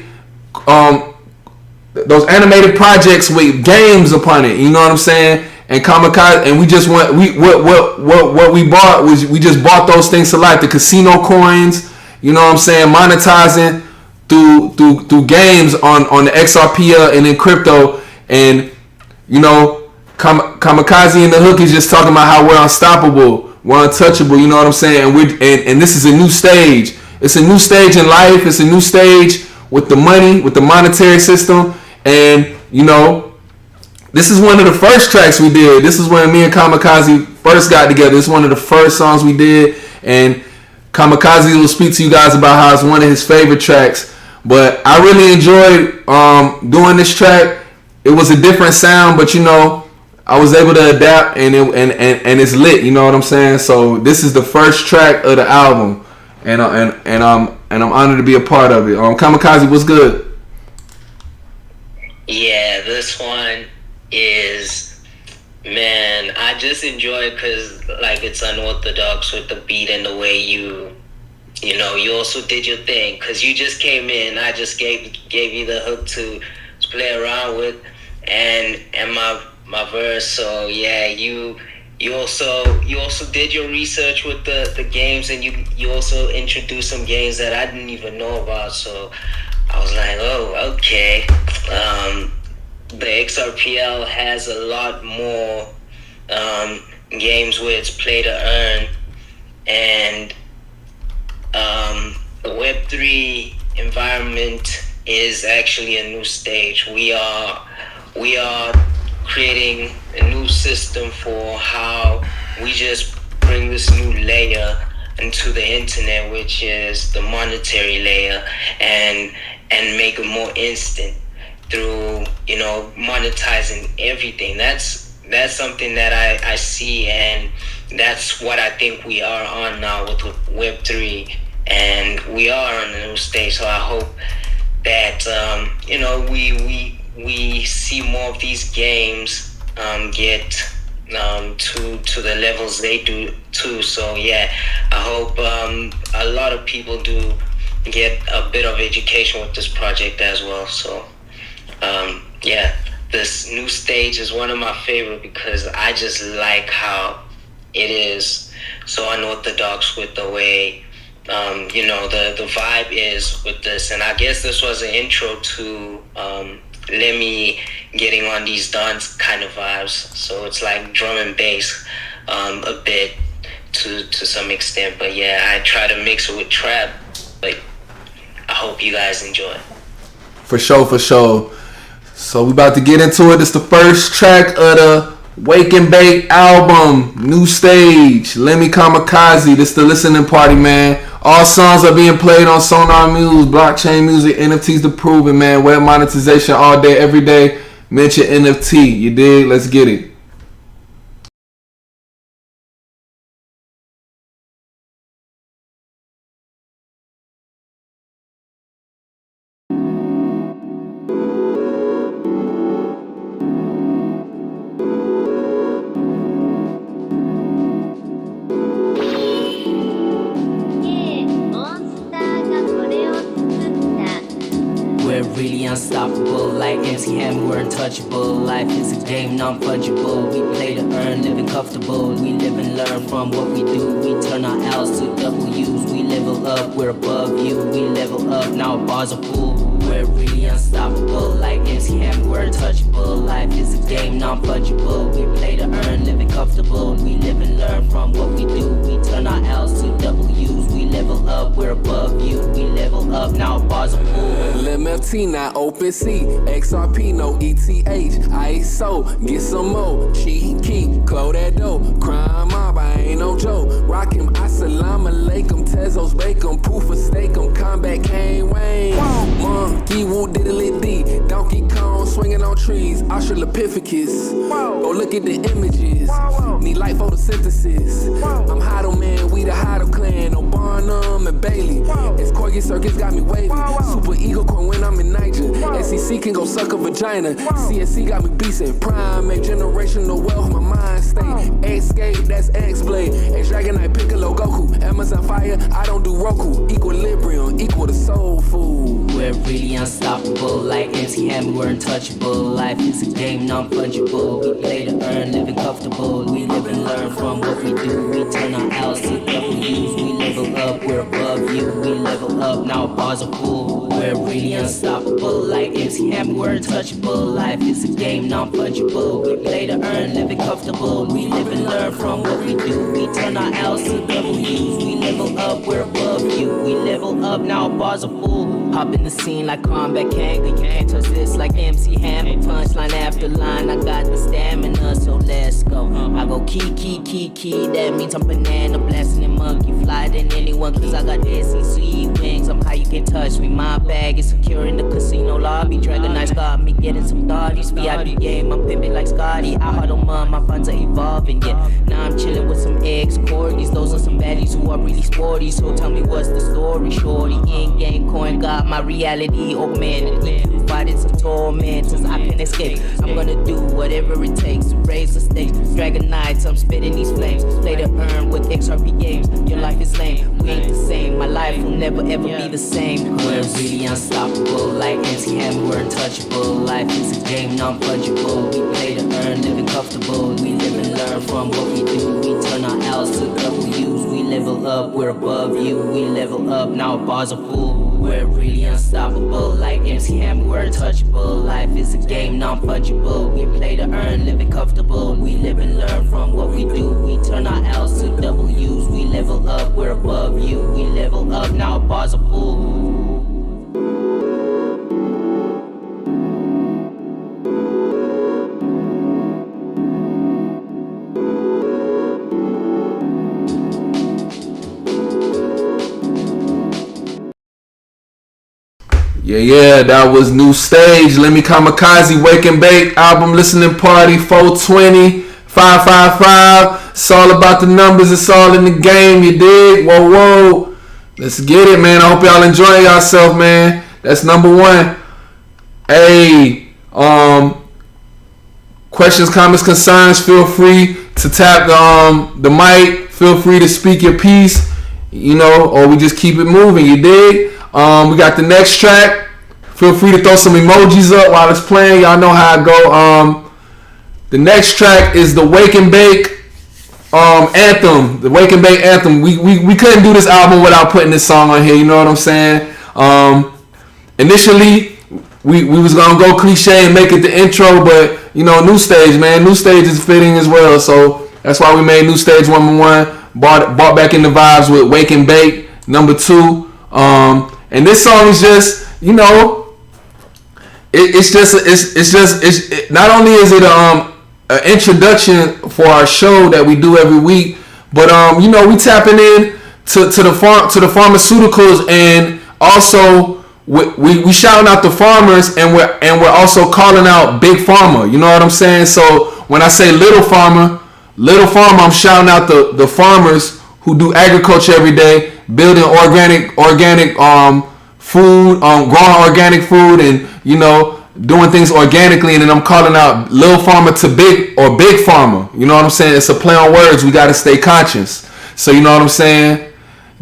projects with games upon it. You know what I'm saying? And Kamikaze, and we just want what we bought was, we just bought those things to life. The casino coins. You know what I'm saying? Monetizing through games on the XRP and in crypto. And you know, Kamikaze in the hook is just talking about how we're unstoppable, we're untouchable. You know what I'm saying? And this is a new stage. It's a new stage in life. It's a new stage with the money, with the monetary system. And you know, this is one of the first tracks we did. This is when me and Kamikaze first got together. This is one of the first songs we did. And Kamikaze will speak to you guys about how it's one of his favorite tracks. But I really enjoyed doing this track. It was a different sound, but you know, I was able to adapt, and it's lit. You know what I'm saying? So this is the first track of the album, and I'm honored to be a part of it. Kamikaze, what's good? Yeah, this one is, man, I just enjoy it because like it's unorthodox with the beat and the way you know, you also did your thing, because you just came in. I just gave you the hook to play around with, and my verse. So yeah, you also did your research with the games, and you also introduced some games that I didn't even know about. So I was like, oh, okay. The XRPL has a lot more games where it's play to earn, and the Web3 environment is actually a new stage. We are creating a new system for how we just bring this new layer into the internet, which is the monetary layer, and make it more instant through, you know, monetizing everything. That's something that I see, and that's what I think we are on now with Web3, and we are on a new stage. So I hope that you know, we see more of these games get to the levels they do too. So yeah, I hope a lot of people do get a bit of education with this project as well. So yeah, this new stage is one of my favorite because I just like how it is so unorthodox with the way you know, the vibe is with this. And I guess this was an intro to Lemi getting on these dance kind of vibes. So it's like drum and bass a bit to some extent. But yeah, I try to mix it with trap. But I hope you guys enjoy. For sure. So we about to get into it. It's the first track of the Wake and Bake album, New Stage, Lemi Kamikaze. This the listening party, man. All songs are being played on Sonar Muse, blockchain music, NFTs to prove it, man. Web monetization all day, every day. Mention NFT, you dig? Let's get it. Really unstoppable, like MC Hammer, we're untouchable. Life is a game, non-fungible. We play to earn, living comfortable. We live and learn from what we do. We turn our L's to W's. We level up, we're above you. We level up, now our bars are full. We're really unstoppable, like MC Hammer, we're untouchable. Life is a game, non-fungible. We play to earn, living comfortable. We live and learn from what we do. We turn our L's to W's. We level up, we're above you. We level up, now bars are full. LMFT, not open C. XRP, no ETH. ISO, get some more. Cheat key, close that door. Crime mob, I ain't no joke. Rock him, assalamu alaikum. Tezos, bake 'em, proof of stake 'em. Combat Kane Wayne. Monkey, woo diddly D. Donkey Kong, swinging on trees. Australopithecus. Go look at the images. Need light photosynthesis. I'm Hotto Man, we the Hotto clan. No Barnum and Bailey. It's Corgi Circus got me wavy. Super Eagle Coin when I'm in Niger. SEC can go suck a vagina. CSC got me beastin'. Prime, make generational wealth. My mind state. Escape, that's X-Blade. X-Dragonite, Piccolo, Goku. Amazon Fire, I don't do Roku. Equilibrium, equal to soul food. We're really unstoppable, like MC Hammer, we're untouchable. Life is a game, non-fungible. We play to earn, living comfortable. We live and learn from what we do. We turn our L's to W's. We level up, we're above you. We level up, now bars are full. We're really unstoppable, like MC Hammer, we're untouchable. Life is a game, non-fungible. We play to earn, living comfortable. We live and learn from what we do. We turn our L's to W's. We level up, we're above you. We level up, now bars are full. Hop in the scene like Combat Kang. You can't touch this like MC Hammer. Punchline after line, I got the stamina, so let's go. I go key, that means I'm banana blasting and monkey fly than anyone, cause I got SEC wings. I'm high, you can't touch me. My bag is secure in the casino lobby. Dragon Knights got me getting some thotties. VIP game, I'm pimping like Scotty. I hard on my funds are evolving, yeah. Now I'm chilling with some ex-corgis. Those are some baddies who are really sporty. So tell me what's the story, shorty. In-game coin got my reality augmented. Fighting some tormentors, I can escape. I'm gonna do whatever it takes to raise the stakes. Dragon Knights, I'm spitting these flames. Play to earn with XRP games. Your life is lame, we ain't the same. My life will never ever be the same. We're really unstoppable, like MC Hammer, we're untouchable. Life is a game, non-fungible. We play to earn, living comfortable. We live and learn from what we do. We turn our L's to W's. We level up, we're above you. We level up, now our bars are full. We're really unstoppable, like MC Hammer, we're untouchable. Life is a game, non-fungible. We play to earn, living comfortable. We live and learn from what we do. We turn our L's to W's. We level up, we're above you. We level up, now our bars are full. Yeah, that was New Stage, Lemi Kamikaze, Wake and Bake, album listening party, 420, 555. It's all about the numbers, it's all in the game, you dig? Whoa. Let's get it, man. I hope y'all enjoying yourself, man. That's number one. Hey, questions, comments, concerns, feel free to tap the mic. Feel free to speak your piece, you know, or we just keep it moving, you dig? We got the next track. Feel free to throw some emojis up while it's playing. Y'all know how I go. The next track is the Wake and Bake anthem. The Wake and Bake anthem. We couldn't do this album without putting this song on here. You know what I'm saying? Initially, we was gonna go cliche and make it the intro, but you know, New Stage, man. New Stage is fitting as well. So that's why we made New Stage 1-1. Brought back in the vibes with Wake and Bake number 2. And this song is just, you know, it's not only is it an introduction for our show that we do every week, but you know, we tapping in to the pharmaceuticals, and also we shouting out the farmers, and we're also calling out Big Pharma. You know what I'm saying? So when I say Little Pharma, I'm shouting out the farmers who do agriculture every day, building organic food, growing organic food, and you know, doing things organically. And then I'm calling out Lil Pharma to Big Pharma. You know what I'm saying? It's a play on words. We gotta stay conscious. So you know what I'm saying?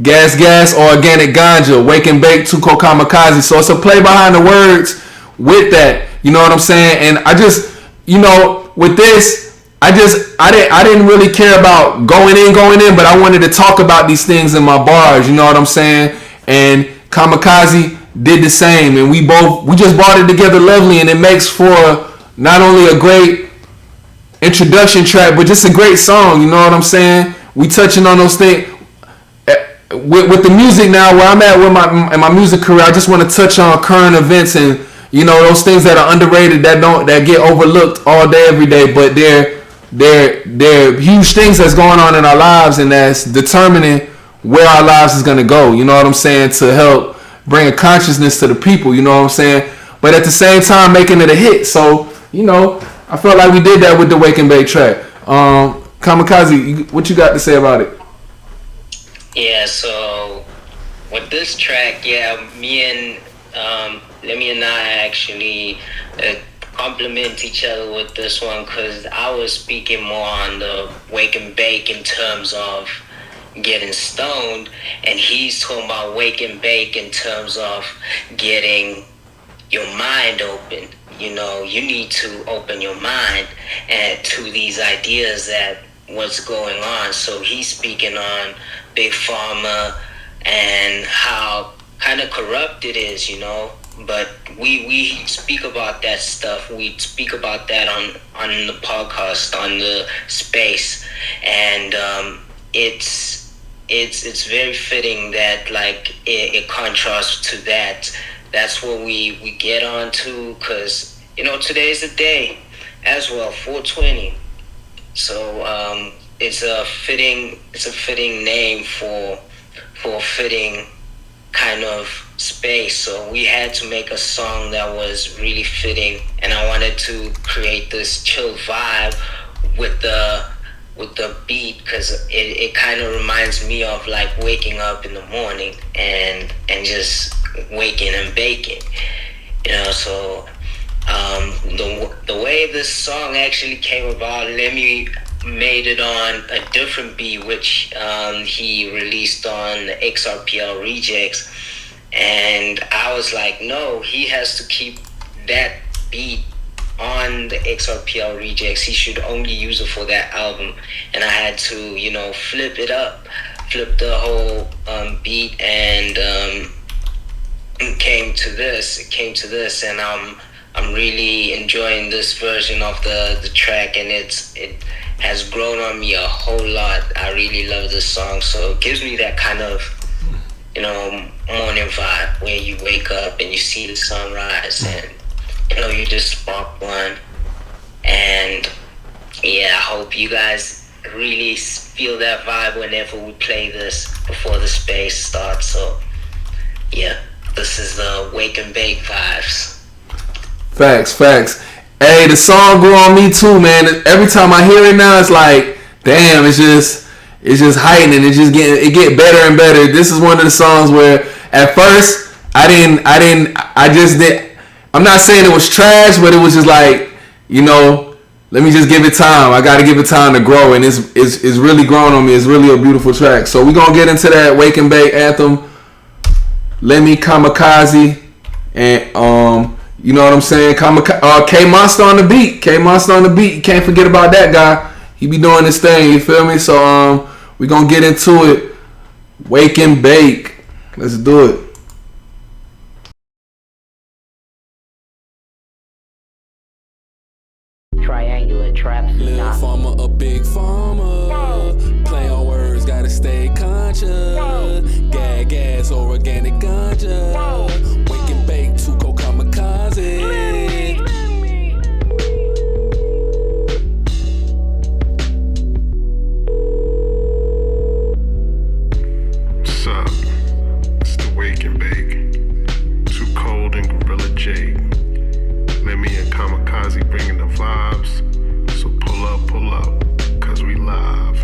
Gas, organic ganja, Wake and Bake, Tuco Kamikaze. So it's a play behind the words with that. You know what I'm saying? And I just, you know, with this, I didn't really care about going in, but I wanted to talk about these things in my bars. You know what I'm saying? And Kamikaze did the same, and we just brought it together lovely, and it makes for not only a great introduction track, but just a great song. You know what I'm saying? We touching on those things. with the music now, where I'm at with my music career, I just want to touch on current events and those things that are underrated that get overlooked all day every day, but they're huge things that's going on in our lives and that's determining where our lives is gonna go. You know what I'm saying? To help bring a consciousness to the people. You know what I'm saying? But at the same time, making it a hit. So I felt like we did that with the Wake and Bake track. Kamikaze, what you got to say about it? Yeah, so with this track, me and Lemi and I actually complement each other with this one, because I was speaking more on the Wake and Bake in terms of getting stoned, and he's talking about Wake and Bake in terms of getting your mind open. You need to open your mind to these ideas that what's going on. So he's speaking on Big Pharma and how kind of corrupt it is, but we speak about that stuff. We speak about that on the podcast, on the space, and it's very fitting that it contrasts to that. That's what we get on to, because today's the day as well, 420. So it's a fitting name for a fitting kind of space. So we had to make a song that was really fitting, and I wanted to create this chill vibe with the beat, because it kind of reminds me of waking up in the morning and just waking and baking, so the way this song actually came about, Lemi made it on a different beat, which he released on the XRPL Rejects, and I was like, no, he has to keep that beat on the XRPL Rejects. He should only use it for that album, and I had to flip the whole beat, and it came to this, and I'm really enjoying this version of the track, and it has grown on me a whole lot. I really love this song, so it gives me that kind of morning vibe where you wake up and you see the sunrise, and you just spark one. And I hope you guys really feel that vibe whenever we play this before the space starts. So this is the Wake and Bake vibes. Facts. Hey, the song grew on me too, man. Every time I hear it now, it's like, damn, it's just heightening. It get better and better. This is one of the songs where at first I'm not saying it was trash, but it was just like, let me just give it time. I got to give it time to grow, and it's really growing on me. It's really a beautiful track. So we're going to get into that Wake and Bake anthem. Lemi, Kamikaze, and you know what I'm saying? K-Monster on the beat. You can't forget about that guy. He be doing his thing, you feel me? So we're going to get into it. Wake and Bake. Let's do it. Triangular traps. Little farmer, a big farmer. Play on words, gotta stay conscious. Gas or organic ganja. Wake and Bake, Tuco Kamikaze. What's up? It's the Wake and Bake. Too Cold and Gorilla Jade. Lemi and Kamikaze bringing the vibes. So pull up, cause we live.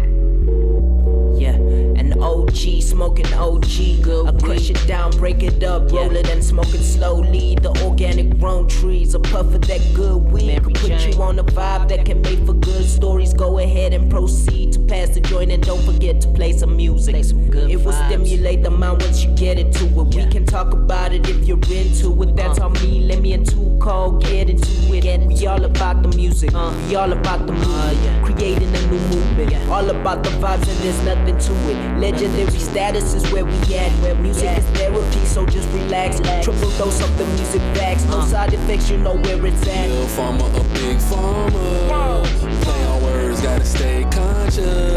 Yeah, an OG, smoking OG. I crush it down, break it up, roll it and smoke it slowly. The organic grown trees, a puff of that good weed. Can put you on a vibe that can make for good stories. Go ahead and proceed to pass the joint, and don't forget to play some music. It will stimulate the mind once you get into it. We can talk about it if you're into it. That's how me, Lemi and Tuco get into it. We all about the music, we all about the movement, creating a new movement. All about the vibes and there's nothing to it. Legendary status is where we at. Where music is therapy, so just relax. Triple dose of the music facts. No side effects, you know where it's at. Little farmer, a big farmer. Play on words, gotta stay conscious.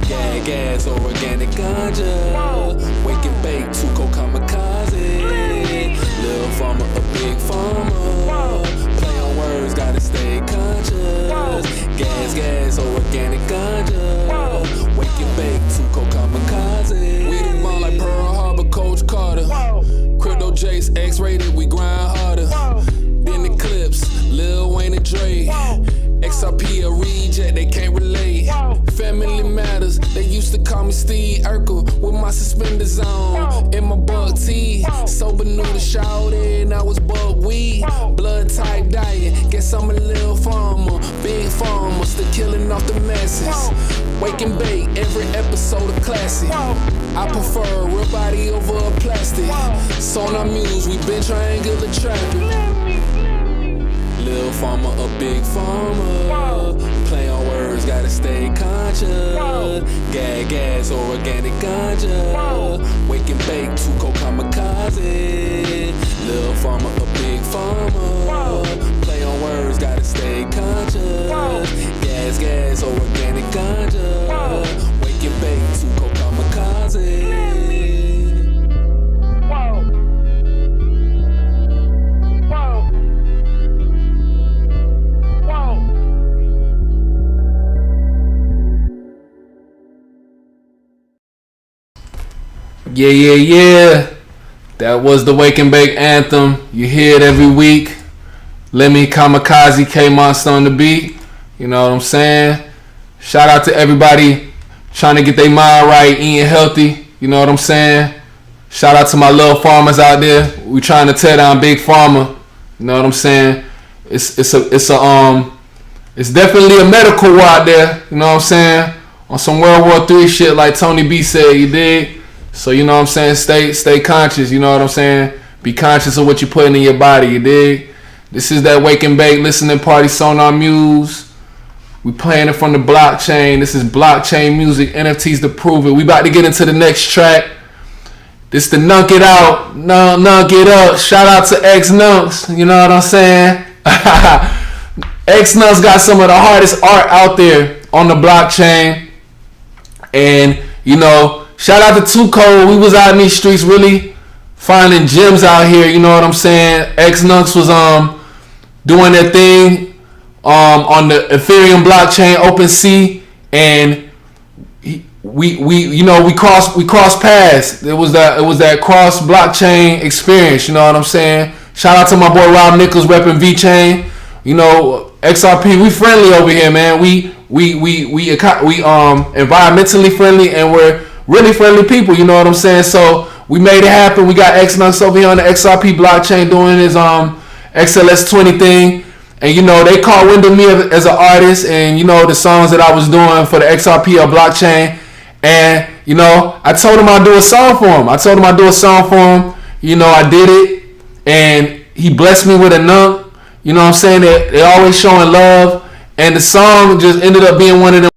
Gas or organic ganja. X-rated, we grind harder. Then the clips, Lil Wayne and Dre. XRP a reject, they can't relate. Family matters, they used to call me Steve Urkel with my suspenders on. In my buck tee, sober new to shout in, I was buck weed. Blood type diet, guess I'm a little farmer. Big farmer, still killing off the masses. Wake and bake, every episode a classic. I prefer real body over a plastic. Sonar Muse, we been triangular trapping. Lil farmer, a big farmer. Play on words, gotta stay conscious. Gag gas or organic ganja. Wake and bake, Tuco kamikaze. Lil farmer, a big farmer. Play on words, gotta stay conscious. Gas or organic ganja. Wake and bake, Tuco kamikaze. Yeah. That was the Wake and Bake anthem. You hear it every week. Lemi Kamikaze, K-Monster on the beat. You know what I'm saying? Shout out to everybody trying to get their mind right, eating healthy. You know what I'm saying? Shout out to my little farmers out there. We trying to tear down Big Pharma. You know what I'm saying? It's definitely a medical war out there. You know what I'm saying? On some World War III shit, like Tony B said. You dig? So you know what I'm saying? Stay conscious. You know what I'm saying? Be conscious of what you're putting in your body. You dig? This is that Wake and Bake listening party, Sonar Muse. We playing it from the blockchain. This is blockchain music. NFTs to prove it. We about to get into the next track. This the Nunk It Out. Nunk It Up. Shout out to X Nunks. You know what I'm saying? X Nunks got some of the hardest art out there on the blockchain. And you know, shout out to Too Cold. We was out in these streets really finding gems out here. You know what I'm saying? X Nunks was doing their thing on the Ethereum blockchain, OpenSea, and we crossed paths. It was that cross blockchain experience. You know what I'm saying? Shout out to my boy Rob Nichols repping VeChain. You know, XRP, we friendly over here, man. We environmentally friendly, and we're really friendly people. You know what I'm saying? So we made it happen. We got X Nunks over here on the XRP blockchain doing his XLS20 thing. And you know, they caught wind of me as an artist, and you know, the songs that I was doing for the XRP blockchain. And you know, I told him I'd do a song for him. You know, I did it, and he blessed me with a nunk. You know what I'm saying? They always showing love, and the song just ended up being one of them.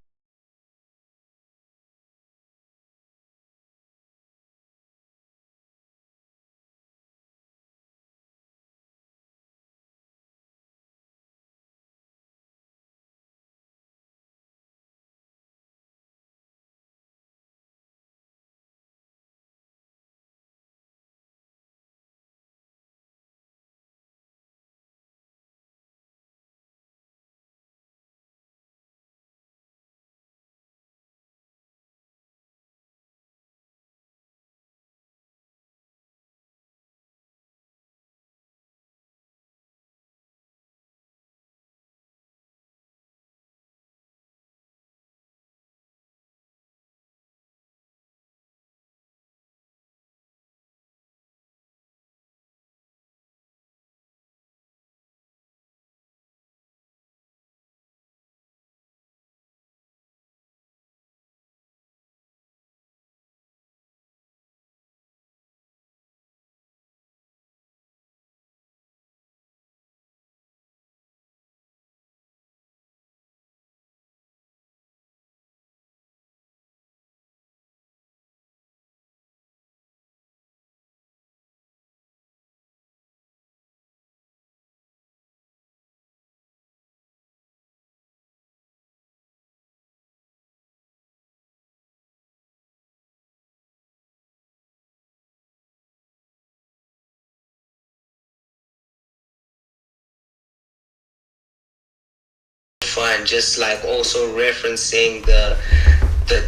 Fun, just like also referencing the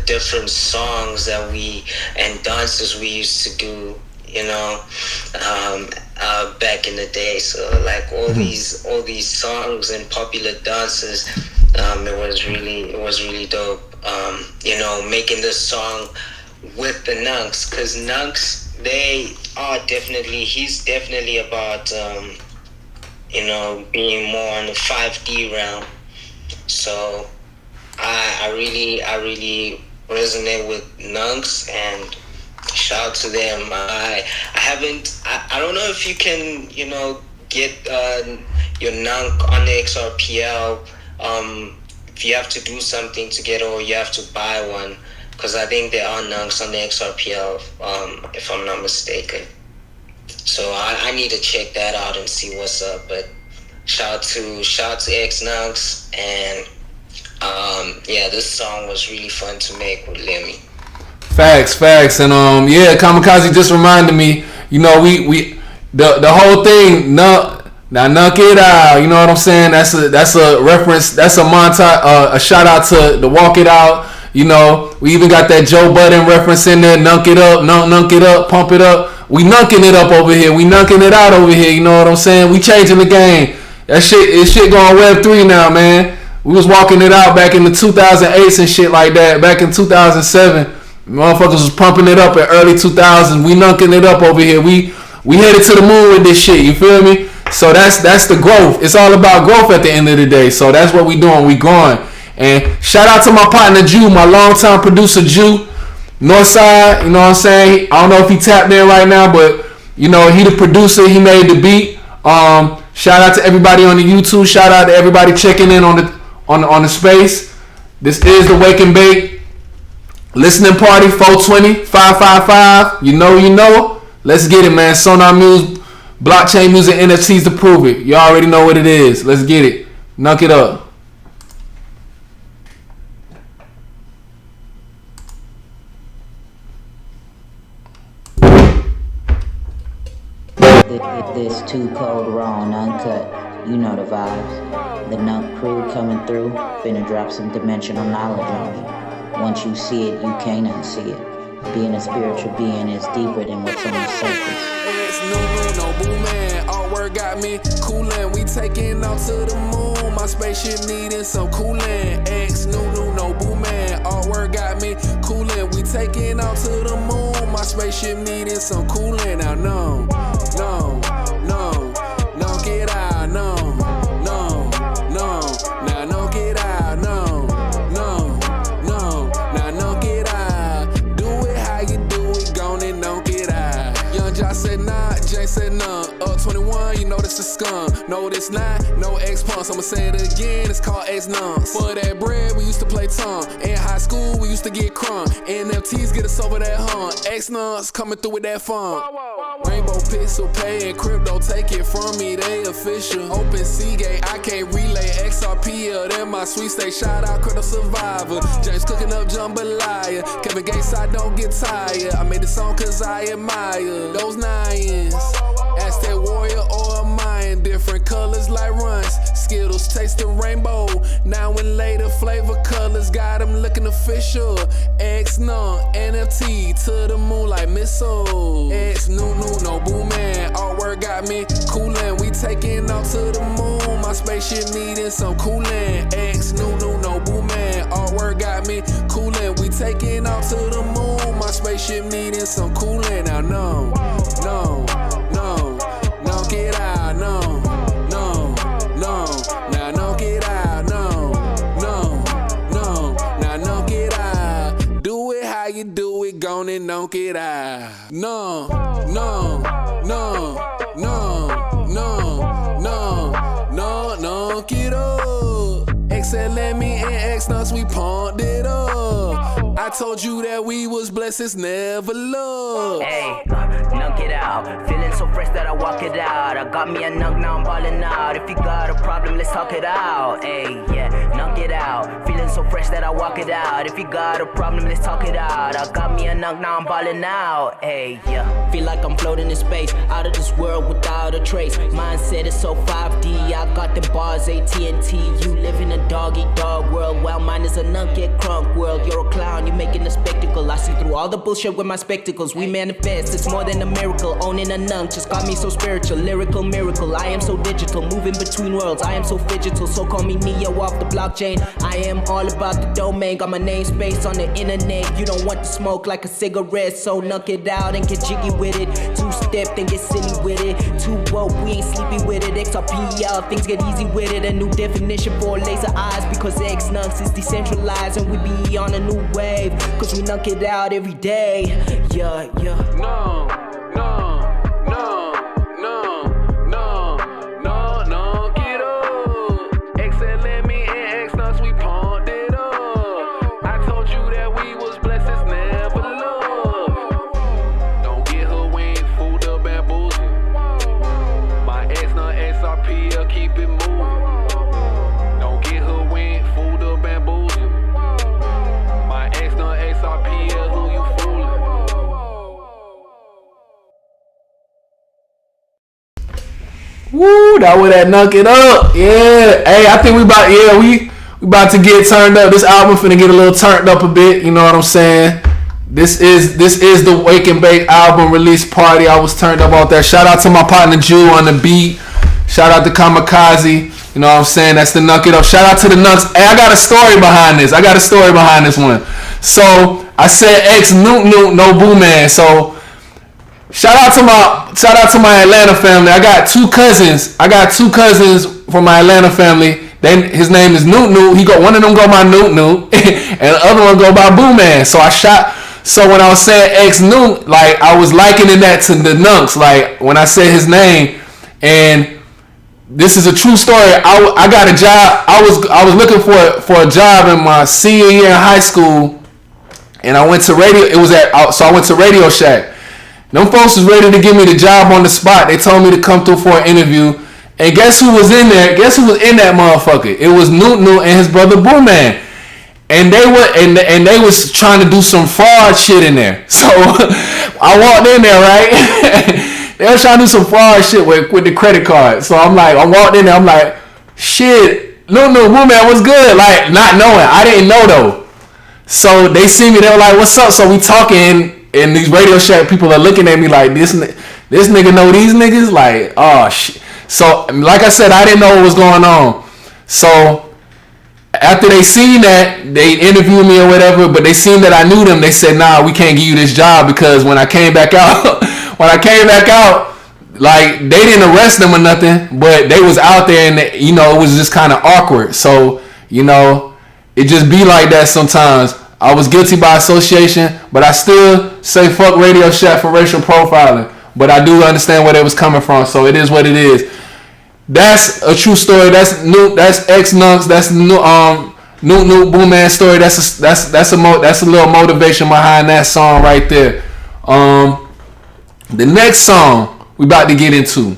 different songs that we and dances we used to do, you know, back in the day. So like all these songs and popular dances, it was really dope. You know, making this song with the Nunks, because Nunks, he's definitely about you know, being more on the 5D realm. So I really resonate with Nunks, and shout out to them. I don't know if you can, you know, get your Nunk on the XRPL, if you have to do something to get, or you have to buy one, because I think there are Nunks on the XRPL, if I'm not mistaken. So I need to check that out and see what's up. But shout out to X Nunks, and yeah, this song was really fun to make with Lemi. Facts, and yeah, Kamikaze just reminded me, you know, we the whole thing, Nunk It Out, you know what I'm saying? That's a reference, that's a montage, a shout out to the Walk It Out. You know, we even got that Joe Budden reference in there, Nunk It Up, Nunk It Up, pump it up. We nunking it up over here, we nunking it out over here, you know what I'm saying? We changing the game. That shit going Web 3 now, man. We was walking it out back in the 2008s and shit like that. Back in 2007, motherfuckers was pumping it up in early 2000s. We nunking it up over here. We headed to the moon with this shit. You feel me? So that's the growth. It's all about growth at the end of the day. So that's what we doing. We growing. And shout out to my partner Jew, my longtime producer Jew, Northside. You know what I'm saying? I don't know if he tapped in right now, but you know he the producer. He made the beat. Shout out to everybody on the YouTube. Shout out to everybody checking in on the space. This is the Wake and Bake listening party, 420-555. You know. Let's get it, man. Sonar Music, blockchain music, NFTs to prove it. You already know what it is. Let's get it. Knock it up. This too cold, raw and uncut. You know the vibes. The Nunk crew coming through, finna drop some dimensional knowledge on you. Once you see it, you can't unsee it. Being a spiritual being is deeper than what's on the surface. It's no boo man. All work got me coolin'. We taking off to the moon. My spaceship needing some coolin'. X no boo man. All work got me coolin'. We taking off to the moon. My spaceship needing some coolin'. Now no, get out, no. Now no, get out, no. Now no, get out. Do it how you do it, gone and don't get out. Young Josh said nah, Jay said none. Up 21, you know this is scum. No, this not, no X-Punks. I'ma say it again, it's called X-Nunks. For that bread, we used to play tongue. In high school, we used to get crunk. NFTs get us over that hunt. X-Nunks coming through with that fun. Rainbow Pixel Pay and crypto, take it from me, they official. Open Seagate, I can't relay XRP, then my sweet state. Shout out Crypto Survivor. James cooking up jambalaya. Kevin Gates, I don't get tired. I made this song cause I admire those nines. Aztec warrior or a Mayan, different colors like runs. Skittles taste the rainbow. Now and later flavor colors got them looking official. X-Nunk, NFT to the moon like missile. X no boo man. Artwork got me coolin'. We taking off to the moon. My spaceship needing some coolin'. X no boo man. Artwork got me coolin'. We taking off to the moon. My spaceship needing some coolin'. Now no, get out, no. Now no, get out, no. Now no, get out. Do it how you do it, gone and don't get out. No, get up. Lemi and X-Nunks, we pumped it up. I told you that we was blessed, it's never love. Hey, Nunk it out. Feeling so fresh that I walk it out. I got me a Nunk, now I'm ballin' out. If you got a problem, let's talk it out. Hey, yeah, Nunk it out. Feeling so fresh that I walk it out. If you got a problem, let's talk it out. I got me a Nunk, now I'm ballin' out. Hey, yeah. Feel like I'm floating in space, out of this world without a trace. Mindset is so 5D. I got the bars, AT&T. You live in a dog-eat-dog dog world, while mine is a nunk get crunk world. You're a clown, you're making a spectacle. I see through all the bullshit with my spectacles. We manifest, it's more than a miracle. Owning a nunk just got me so spiritual. Lyrical miracle, I am so digital. Moving between worlds, I am so fidgetal. So call me Neo off the blockchain. I am all about the domain. Got my name space on the internet. You don't want to smoke like a cigarette, so knock it out and get jiggy with it. Two-step, then get silly with it. Too woke, we ain't sleepy with it. XRP out, things get easy with it. A new definition for laser eyes, because X-Nunks is decentralized and we be on a new wave, cause we knock it out every day. Yeah. No, get up. X and Lemi and X-Nuts, we pumped it up. I told you that we was blessed, it's never love. Don't get her wings, fooled up, bamboozled. My X-Nut XRP, will keep it moving. Don't get her wings, fooled up, bamboozled. My X-Nut XRP, who you fooling? Woo, that would that knock it up. Yeah. Hey, I think we about to get turned up. This album finna get a little turned up a bit, you know what I'm saying? This is the Wake and Bake album release party. I was turned up out there. Shout out to my partner Jew on the beat. Shout out to Kamikaze. You know what I'm saying? That's the knock it up. Shout out to the Nucks. Hey, I got a story behind this. One. So I said X Noot no Boo Man. So shout out to my Atlanta family. I got two cousins from my Atlanta family. Then his name is Noot. One of them go by Noot, and the other one go by Boo Man. So when I was saying X Noot, like I was likening that to the Nucks. Like when I said his name, and this is a true story. I got a job. I was looking for a job in my senior year in high school, and I went to radio. So I went to Radio Shack. Them folks was ready to give me the job on the spot. They told me to come through for an interview. And guess who was in there? Guess who was in that motherfucker? It was Noot and his brother Boo Man. And they was trying to do some fraud shit in there. So I walked in there, right? They was trying to do some fraud shit with the credit card. So I walked in there, I'm like, shit, Noot, Boo Man, what's good? Like, not knowing. I didn't know though. So they see me, they were like, what's up? So we talking. And these Radio Shack people are looking at me like, this nigga know these niggas? Like, oh, shit. So, like I said, I didn't know what was going on. So, after they seen that, they interviewed me or whatever, but they seen that I knew them. They said, nah, we can't give you this job, because when I came back out, like, they didn't arrest them or nothing, but they was out there and, it was just kind of awkward. So, it just be like that sometimes. I was guilty by association, but I still say fuck Radio Shack for racial profiling. But I do understand where they was coming from, so it is what it is. That's a true story. That's X-Nunks. That's Noot Boo Man story. That's a little motivation behind that song right there. The next song we about to get into,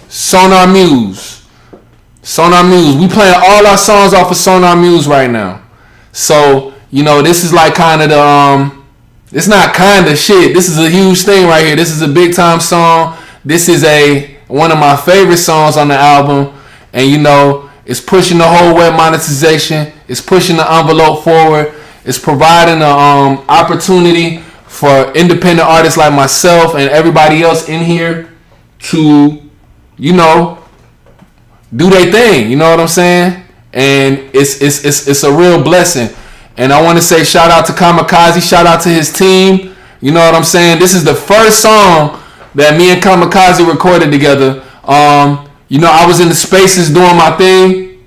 Sonar Muse. We playing all our songs off of Sonar Muse right now. So, this is like kind of the, it's not kind of shit. This is a huge thing right here. This is a big time song. This is one of my favorite songs on the album. And, it's pushing the whole web monetization. It's pushing the envelope forward. It's providing an opportunity for independent artists like myself and everybody else in here to, do their thing. You know what I'm saying? And it's a real blessing. And I want to say shout out to Kamikaze, shout out to his team. You know what I'm saying? This is the first song that me and Kamikaze recorded together. I was in the spaces doing my thing.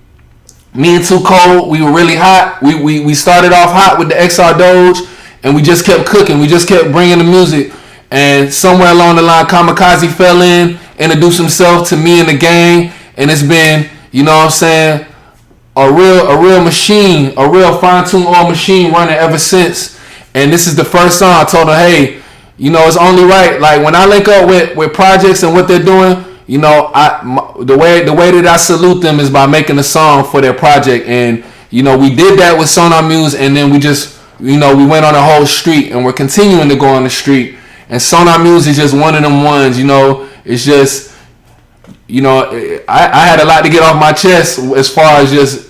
Me and Too Cold, we were really hot. We started off hot with the XR Doge, and we just kept cooking. We just kept bringing the music. And somewhere along the line, Kamikaze fell in, introduced himself to me and the gang. And it's been, a real machine, a real fine-tuned oil machine running ever since. And this is the first song. I told her, hey, it's only right. Like when I link up with projects and what they're doing, the way that I salute them is by making a song for their project. And we did that with Sonar Muse, and then we just we went on a whole street, and we're continuing to go on the street. And Sonar Muse is just one of them ones. It's just I had a lot to get off my chest as far as just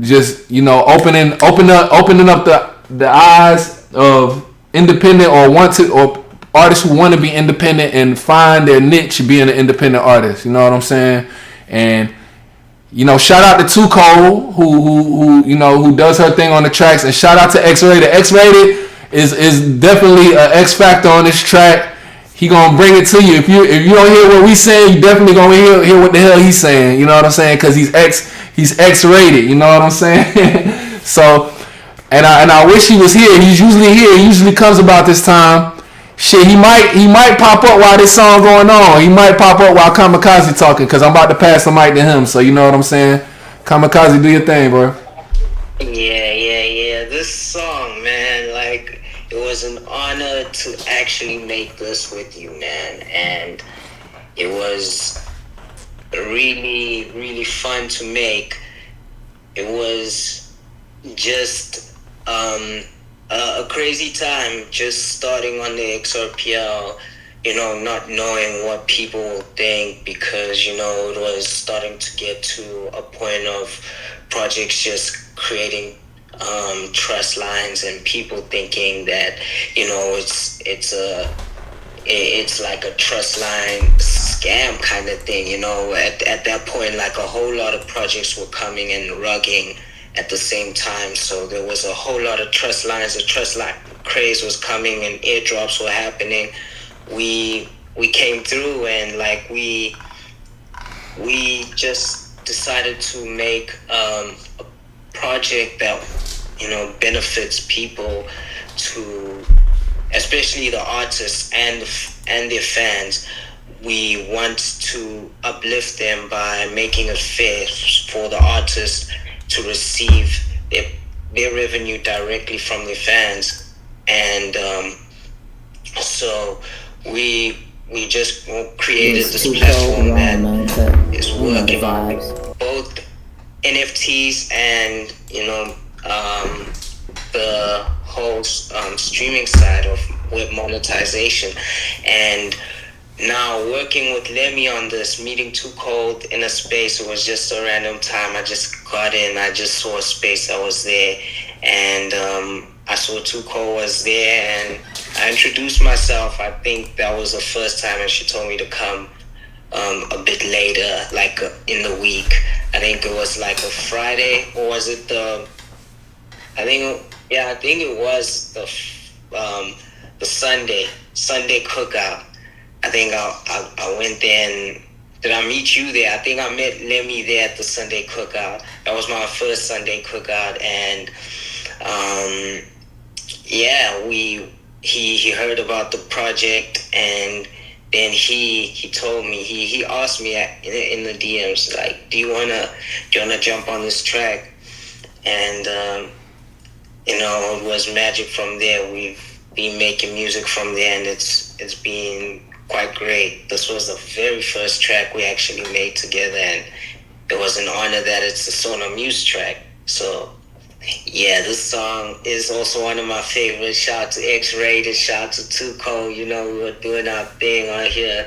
just, you know, opening up the eyes of independent or artists who want to be independent and find their niche being an independent artist. You know what I'm saying? And you know, shout out to Too Cold who you know, who does her thing on the tracks, and shout out to X-Rated. X-Rated is definitely an X factor on this track. He gonna bring it to you. If you don't hear what we saying, you definitely gonna hear what the hell he's saying. You know what I'm saying? Because he's X-rated. You know what I'm saying? So, and I wish he was here. He's usually here. He usually comes about this time. Shit, he might pop up while this song going on. He might pop up while Kamikaze talking, because I'm about to pass the mic to him. So you know what I'm saying? Kamikaze, do your thing, bro. Yeah. This song, man, like, it was an honor to actually make this with you, man. And it was really, really fun to make. It was just a crazy time just starting on the XRPL, you know, not knowing what people will think, because, you know, it was starting to get to a point of projects just creating trust lines and people thinking that, you know, it's like a trust line scam kind of thing, you know. At that point, like, a whole lot of projects were coming and rugging at the same time, so there was a whole lot of trust lines. The trust line craze was coming and airdrops were happening. We came through, and like we just decided to make a project that, you know, benefits people, to especially the artists and their fans. We want to uplift them by making it fair for the artists to receive their revenue directly from their fans. And so we just created this platform that is working on both NFTs and, you know, the whole streaming side of web monetization. And now working with Lemi on this, meeting Too Cold in a space, it was just a random time. I just got in, I just saw a space that was there, and I saw Too Cold was there, and I introduced myself. I think that was the first time, and she told me to come a bit later, like in the week. I think it was like a Friday, or was it I think it was the Sunday cookout. I think I went there, and did I meet you there? I think I met Lemi there at the Sunday cookout. That was my first Sunday cookout, and he heard about the project, and then he told me, he asked me in the DMs, like, do you wanna jump on this track? And you know, it was magic from there. We've been making music from there, and it's been quite great. This was the very first track we actually made together, and it was an honor that it's a Sonar Muse track. So yeah, this song is also one of my favorites. Shout out to X-Rated, shout out to Too Cold. You know, we were doing our thing on here.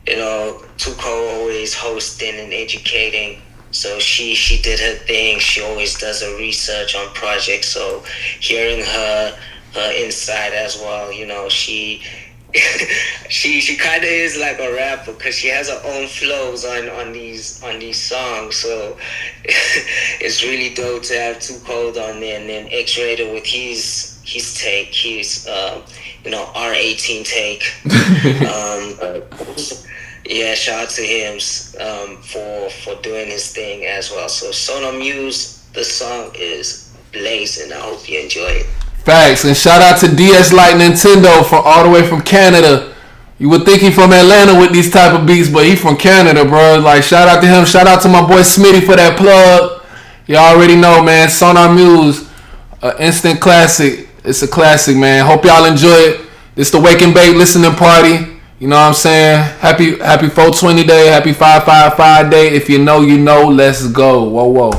You know, Too Cold always hosting and educating. So she did her thing. She always does her research on projects. So hearing her insight as well, you know, she kind of is like a rapper, because she has her own flows on these songs. So it's really dope to have Too Cold on there, and then X-Rated with his take, his you know, R18 take. Yeah, shout out to him for doing his thing as well. So Sonar Muse, the song is blazing. I hope you enjoy it. Facts, and shout out to DS Light Nintendo from all the way from Canada. You would think he from Atlanta with these type of beats, but he from Canada, bro. Like, shout out to him. Shout out to my boy Smitty for that plug. Y'all already know, man. Sonar Muse, instant classic. It's a classic, man. Hope y'all enjoy it. It's the Wake and Bake listening party. You know what I'm saying? Happy 420 day, happy 555 day. If you know, you know. Let's go. Whoa.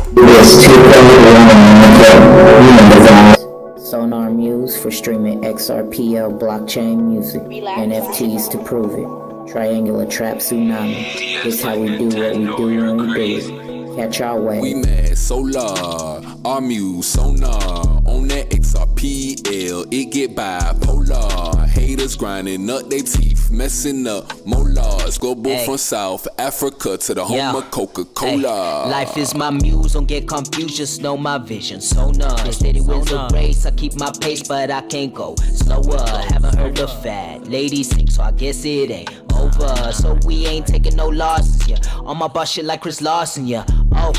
Sonar Muse for streaming XRPL blockchain music. NFTs to prove it. Triangular Trap Tsunami. This how we do what we do when we do it. Catch our way. We mad solar, our muse sonar on that XRPL. It get bipolar. Haters grinding up they teeth, messing up molars. Global from South Africa to the home of Coca-Cola. Life is my muse, don't get confused, just know my vision. Sonar, steady wins a race. I keep my pace, but I can't go slower. Haven't heard the fat ladies sing, so I guess it ain't over. So we ain't taking no losses, yeah. On my boss shit like Chris Lawson, yeah. Oh,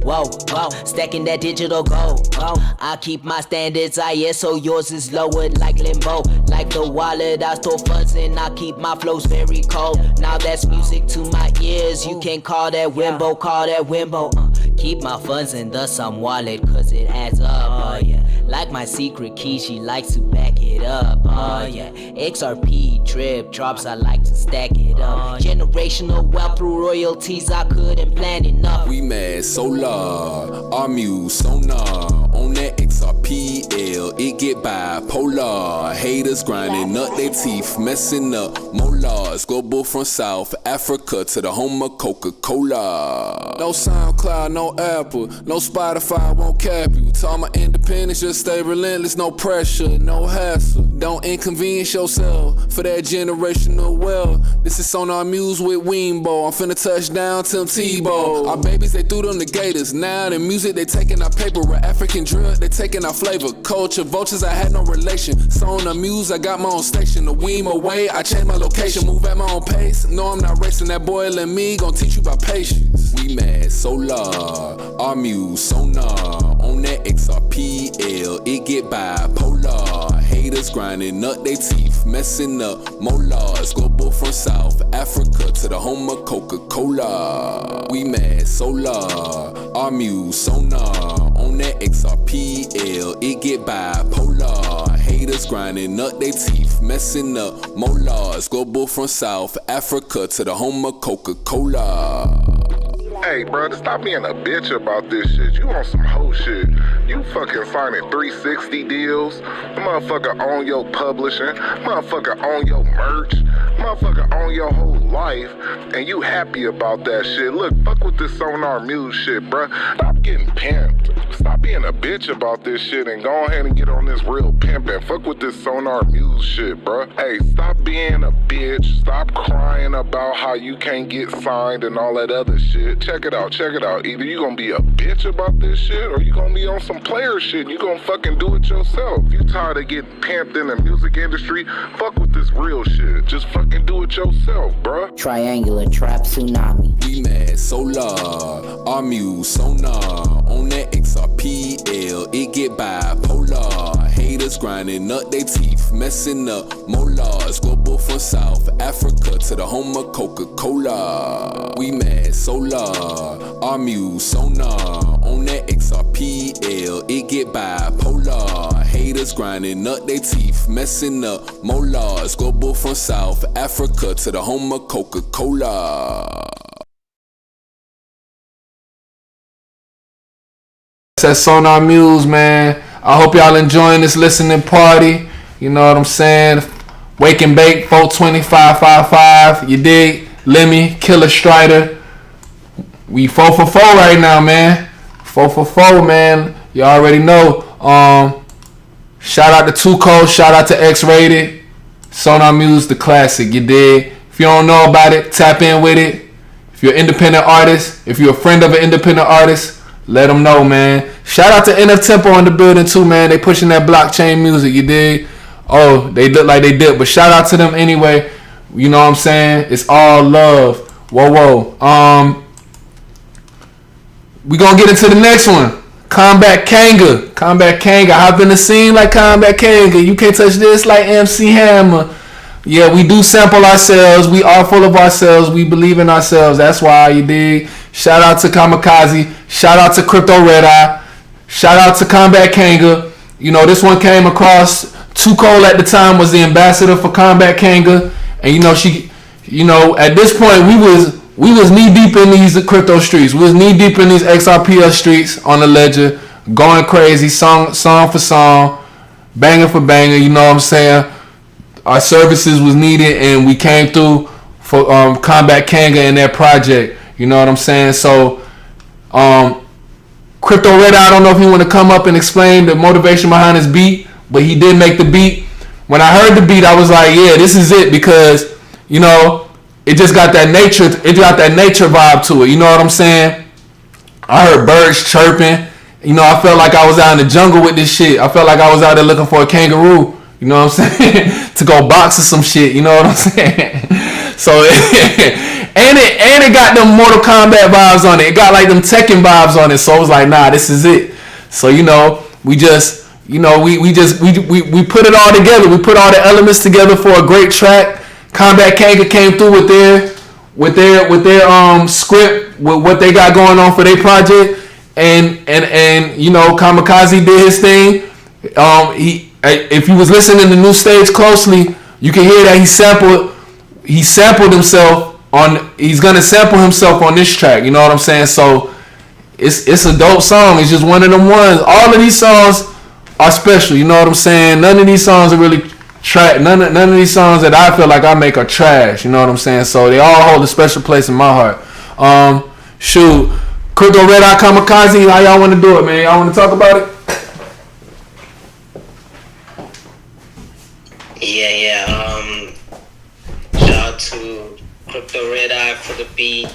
whoa, whoa, stacking that digital gold. I keep my standards higher, so yours is lowered like limbo. Like the wallet I store funds in, I keep my flows very cold. Now that's music to my ears. You can't call that Wimbo, call that Wimbo. Keep my funds in the some wallet, cause it adds up, yeah. Like my secret key, she likes to back it up, yeah. XRP trip drops, I like to stack it up. Generational wealth through royalties, I couldn't plan enough. We mad solar, our muse sonar on that XRPL. It get bipolar. Haters grinding up their teeth, messing up molars. Global from South Africa to the home of Coca-Cola. No SoundCloud, no Apple, no Spotify, won't cap you. Tell my independence, just stay relentless, no pressure, no hassle. Don't inconvenience yourself for that generational wealth. This is on our muse with Weembo. I'm finna touch down Tim Tebow. Our babies, they threw them the gators. Now the music, they taking our paper. We're African drill, they taking our flavor. Culture, vultures, I had no relation. So on the muse, I got my own station. The Weem away, I changed my location. Move at my own pace. No, I'm not racing. That boy and me gon' teach you about patience. We mad solar, our muse sonar on that XRPL. It get bipolar. Haters grinding up they teeth, messing up molars. Global from South Africa to the home of Coca-Cola. We mad solar, our muse sonar on that XRPL. It get bipolar. Haters grinding up they teeth, messing up molars. Global from South Africa to the home of Coca-Cola. Hey, bro, stop being a bitch about this shit. You on some hoe shit. You fucking signing 360 deals. Motherfucker own your publishing. Motherfucker own your merch. Motherfucker own your whole life. And you happy about that shit. Look, fuck with this Sonar Muse shit, bro. Stop getting pimped. Stop being a bitch about this shit and go ahead and get on this real pimping. Fuck with this Sonar Muse shit, bro. Hey, stop being a bitch. Stop crying about how you can't get signed and all that other shit. Check it out, check it out. Either you gonna be a bitch about this shit or you gonna be on some player shit and you gonna fucking do it yourself. If you tired of getting pimped in the music industry, fuck with this real shit. Just fucking do it yourself, bruh. Triangular trap tsunami. We mad solar, our muse sonar on that XRPL. It get bipolar. Haters grinding up they teeth, messing up molars. Global from South Africa to the home of Coca-Cola. We mad solar, our muse sonar on that XRPL. It get bipolar. Haters grinding up they teeth, messing up molars. Global from South Africa to the home of Coca-Cola. That's Sonar Muse, man. I hope y'all enjoying this listening party. You know what I'm saying? Wake and Bake 42555. You dig? Lemi, Killa-Stryder. We 4 for 4 right now, man. 4 for 4, man. You already know. Shout out to Too Cold. Shout out to X-Rated. Sonar Muse, the classic. You dig? If you don't know about it, tap in with it. If you're an independent artist, if you're a friend of an independent artist, let them know, man. Shout out to NF Tempo in the building too, man. They pushing that blockchain music, you dig? Oh, they look like they did, but shout out to them anyway. You know what I'm saying? It's all love. Whoa. We gonna get into the next one. Combat Kanga. Hop in the scene like Combat Kanga. You can't touch this like MC Hammer. Yeah, we do sample ourselves. We are full of ourselves. We believe in ourselves. That's why, you dig? Shout out to Kamikaze. Shout out to Crypto Red Eye. Shout out to Combat Kanga. You know, this one came across. Too Cold at the time was the ambassador for Combat Kanga. And at this point we was knee deep in these crypto streets. We was knee deep in these XRPL streets on the ledger, going crazy, song for song, banger for banger, you know what I'm saying? Our services was needed and we came through for Combat Kanga and their project. You know what I'm saying? So Crypto Red Eye, I don't know if he want to come up and explain the motivation behind his beat, but he did make the beat. When I heard the beat, I was like, yeah, this is it, because, you know, it just got that nature. It got that nature vibe to it. You know what I'm saying? I heard birds chirping. You know, I felt like I was out in the jungle with this shit. I felt like I was out there looking for a kangaroo. You know what I'm saying? To go box or some shit. You know what I'm saying? So, and it got them Mortal Kombat vibes on it. It got like them Tekken vibes on it. So I was like, nah, this is it. So, you know, we just, you know, we put it all together. We put all the elements together for a great track. Combat Kanga came through with their script, with what they got going on for their project. And you know, Kamikaze did his thing. If you was listening to the new stage closely, you can hear that he sampled himself on. He's gonna sample himself on this track. You know what I'm saying? So it's a dope song. It's just one of them ones. All of these songs are special. You know what I'm saying? None of these songs are really trash. None of these songs that I feel like I make are trash. You know what I'm saying? So they all hold a special place in my heart. Shoot. Crypto Red Eye Kamikaze, how y'all want to do it, man? Y'all want to talk about it? Yeah. Shout out to Crypto Red Eye for the beat.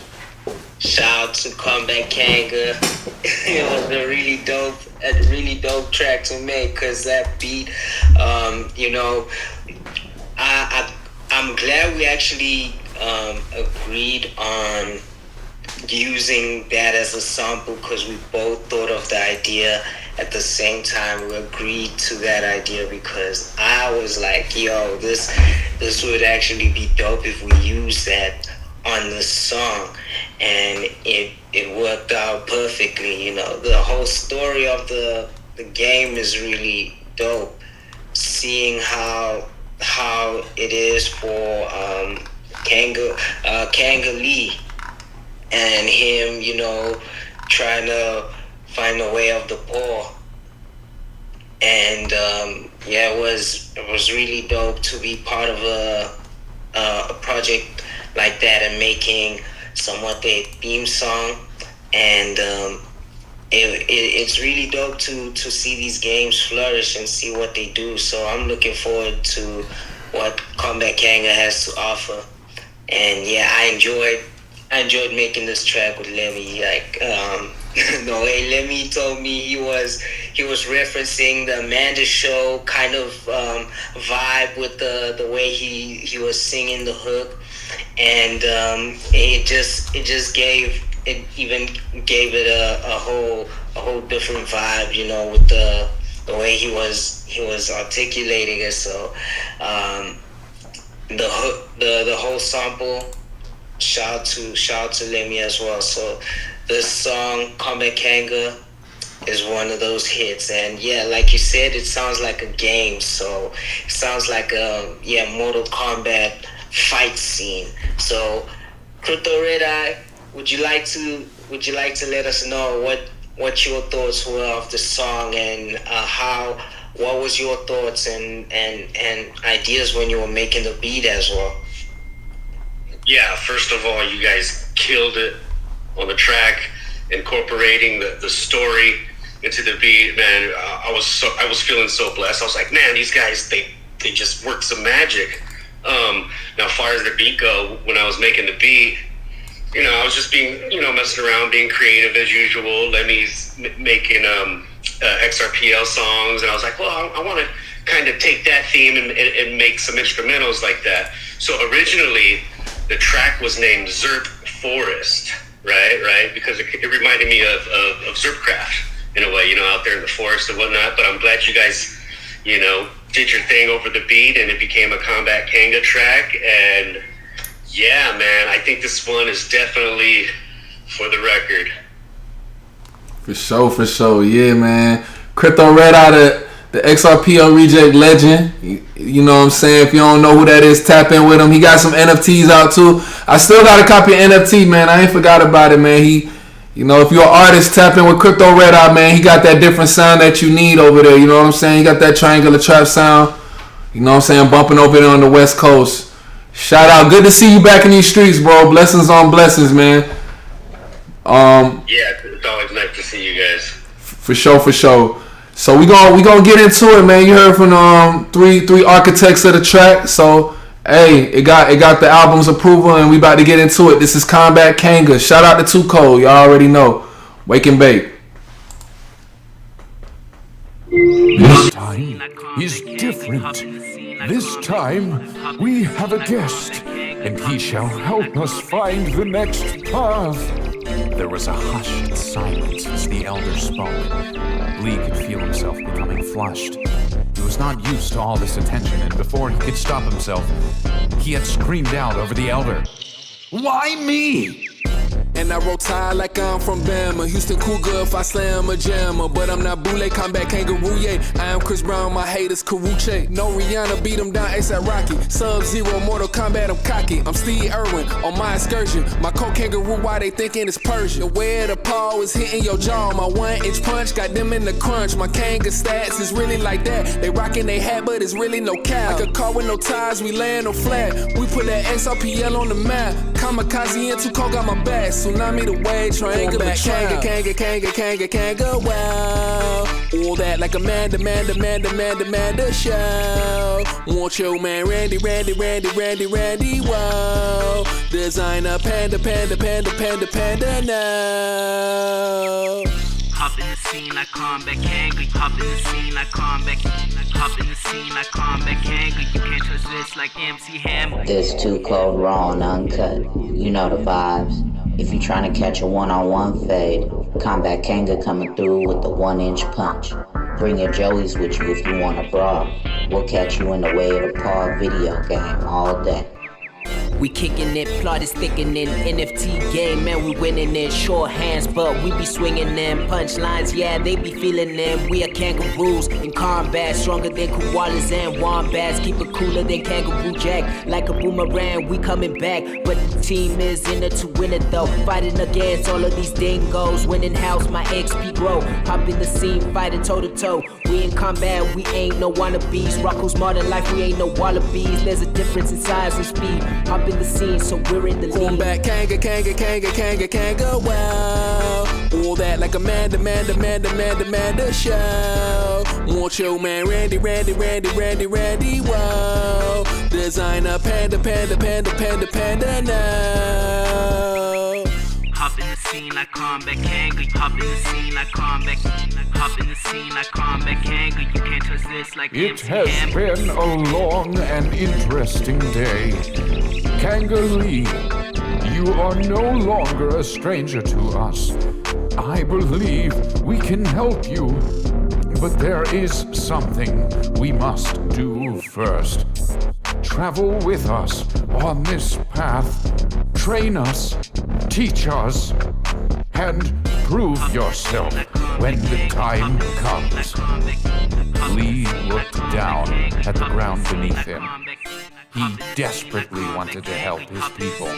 Shout out to Combat Kanga. It was a really dope track to make, cause that beat, you know, I'm glad we actually agreed on using that as a sample, because we both thought of the idea at the same time. We agreed to that idea because I was like, yo, this would actually be dope if we use that on the song, and it worked out perfectly. You know, the whole story of the game is really dope. Seeing how it is for Kanga Lee, and him, you know, trying to find a way of the poor. And yeah, it was really dope to be part of a project like that and making somewhat a theme song. And it's really dope to see these games flourish and see what they do. So I'm looking forward to what Combat Kanga has to offer. And yeah, I enjoyed making this track with Lemi. Like, the way Lemi told me he was referencing the Amanda Show kind of vibe with the way he was singing the hook, and it just gave it a whole different vibe, you know, with the way he was articulating it. So the hook, the whole sample. Shout out to Lemi as well. So this song, Combat Kanga, is one of those hits. And yeah, like you said, it sounds like a game. So it sounds like a Mortal Kombat fight scene. So Crypto Red Eye, would you like to let us know what your thoughts were of the song, and what was your thoughts and ideas when you were making the beat as well? Yeah, first of all, you guys killed it on the track, incorporating the story into the beat. Man, I was feeling so blessed. I was like, man, these guys, they just worked some magic. Now, as far as the beat go, when I was making the beat, you know, I was just being, you know, messing around, being creative as usual. Lemi's making XRPL songs, and I was like, well, I want to kind of take that theme and make some instrumentals like that. So originally, the track was named Zerp Forest, right? Because it reminded me of Zerpcraft in a way, you know, out there in the forest and whatnot. But I'm glad you guys, you know, did your thing over the beat, and it became a Combat Kanga track. And yeah, man, I think this one is definitely for the record. For sure. Yeah, man. Crypto Red Eye, the XRPO Reject legend. You know what I'm saying? If you don't know who that is, tap in with him. He got some NFTs out too. I still got a copy of NFT, man. I ain't forgot about it, man. You know, if you're an artist, tap in with Crypto Red Eye, man. He got that different sound that you need over there. You know what I'm saying? He got that triangular trap sound. You know what I'm saying? Bumping over there on the West Coast. Shout out. Good to see you back in these streets, bro. Blessings on blessings, man. Yeah, it's always nice to see you guys. For sure. So we gonna get into it, man. You heard from three architects of the track. So hey, it got the album's approval, and we about to get into it. This is Combat Kanga. Shout out to Too Cold. Y'all already know. Wake and bake. This time is different. This time we have a guest, and he shall help us find the next path. There was a hushed silence as the elder spoke. Lee could feel himself becoming flushed. He was not used to all this attention, and before he could stop himself, he had screamed out over the elder. Why me? And I roll tide like I'm from Bama. Houston Cougar if I slam a jammer. But I'm not Boule, combat kangaroo, yeah. I am Chris Brown, my haters Karuche. No Rihanna, beat him down, ASAP Rocky. Sub-Zero, Mortal Kombat, I'm cocky. I'm Steve Irwin on my excursion. My cold kangaroo, why they thinking it's Persian? Where the paw is hitting your jaw. My 1-inch punch got them in the crunch. My Kanga stats is really like that. They rocking they hat, but it's really no cow. Like a car with no tires, we land on flat. We put that XRPL on the map. Kamikaze and Too Cold got my back. Tsunami the wave, triangular Kanga, wow. All that like Amanda show. Want your man Randy, wow. Designer panda now. Hop in the scene like Combat Kanga. Hop in the scene like Combat. Hop in the scene like Combat Kanga. You can't touch this like MC Hammer. This Too Cold, raw and uncut. You know the vibes. If you're trying to catch a one-on-one fade, Combat Kanga coming through with the 1-inch punch. Bring your Joeys with you if you want a bra. We'll catch you in the way of the paw video game all day. We kicking it, plot is thickening. NFT game, man, we winning it. Short hands, but we be swinging them. Punchlines, yeah, they be feeling them. We are kangaroos in combat, stronger than koalas and wombats. Keep it cooler than Kangaroo Jack. Like a boomerang, we coming back. But the team is in it to win it though. Fighting against all of these dingoes. Winning house, my XP grow. Hop in the scene, fighting toe to toe. We in combat, we ain't no wannabes. Rocco's modern life, we ain't no wallabies. There's a difference in size and speed. Hop in the scene, so we're in the lead. Going back, Kanga, wow. All that like Amanda show. Want your man Randy, wow. Designer panda now. Hop in the scene like Combat Kanga. Hop in the scene like Combat. Hop in the scene like Combat Kanga. You can't touch this like It MC has Hammer. been a long and interesting day. Kanga Lee, you are no longer a stranger to us. I believe we can help you, but there is something we must do first. Travel with us on this path. Train us, teach us, and prove yourself when the time comes. Lee looked down at the ground beneath him. He desperately wanted to help his people,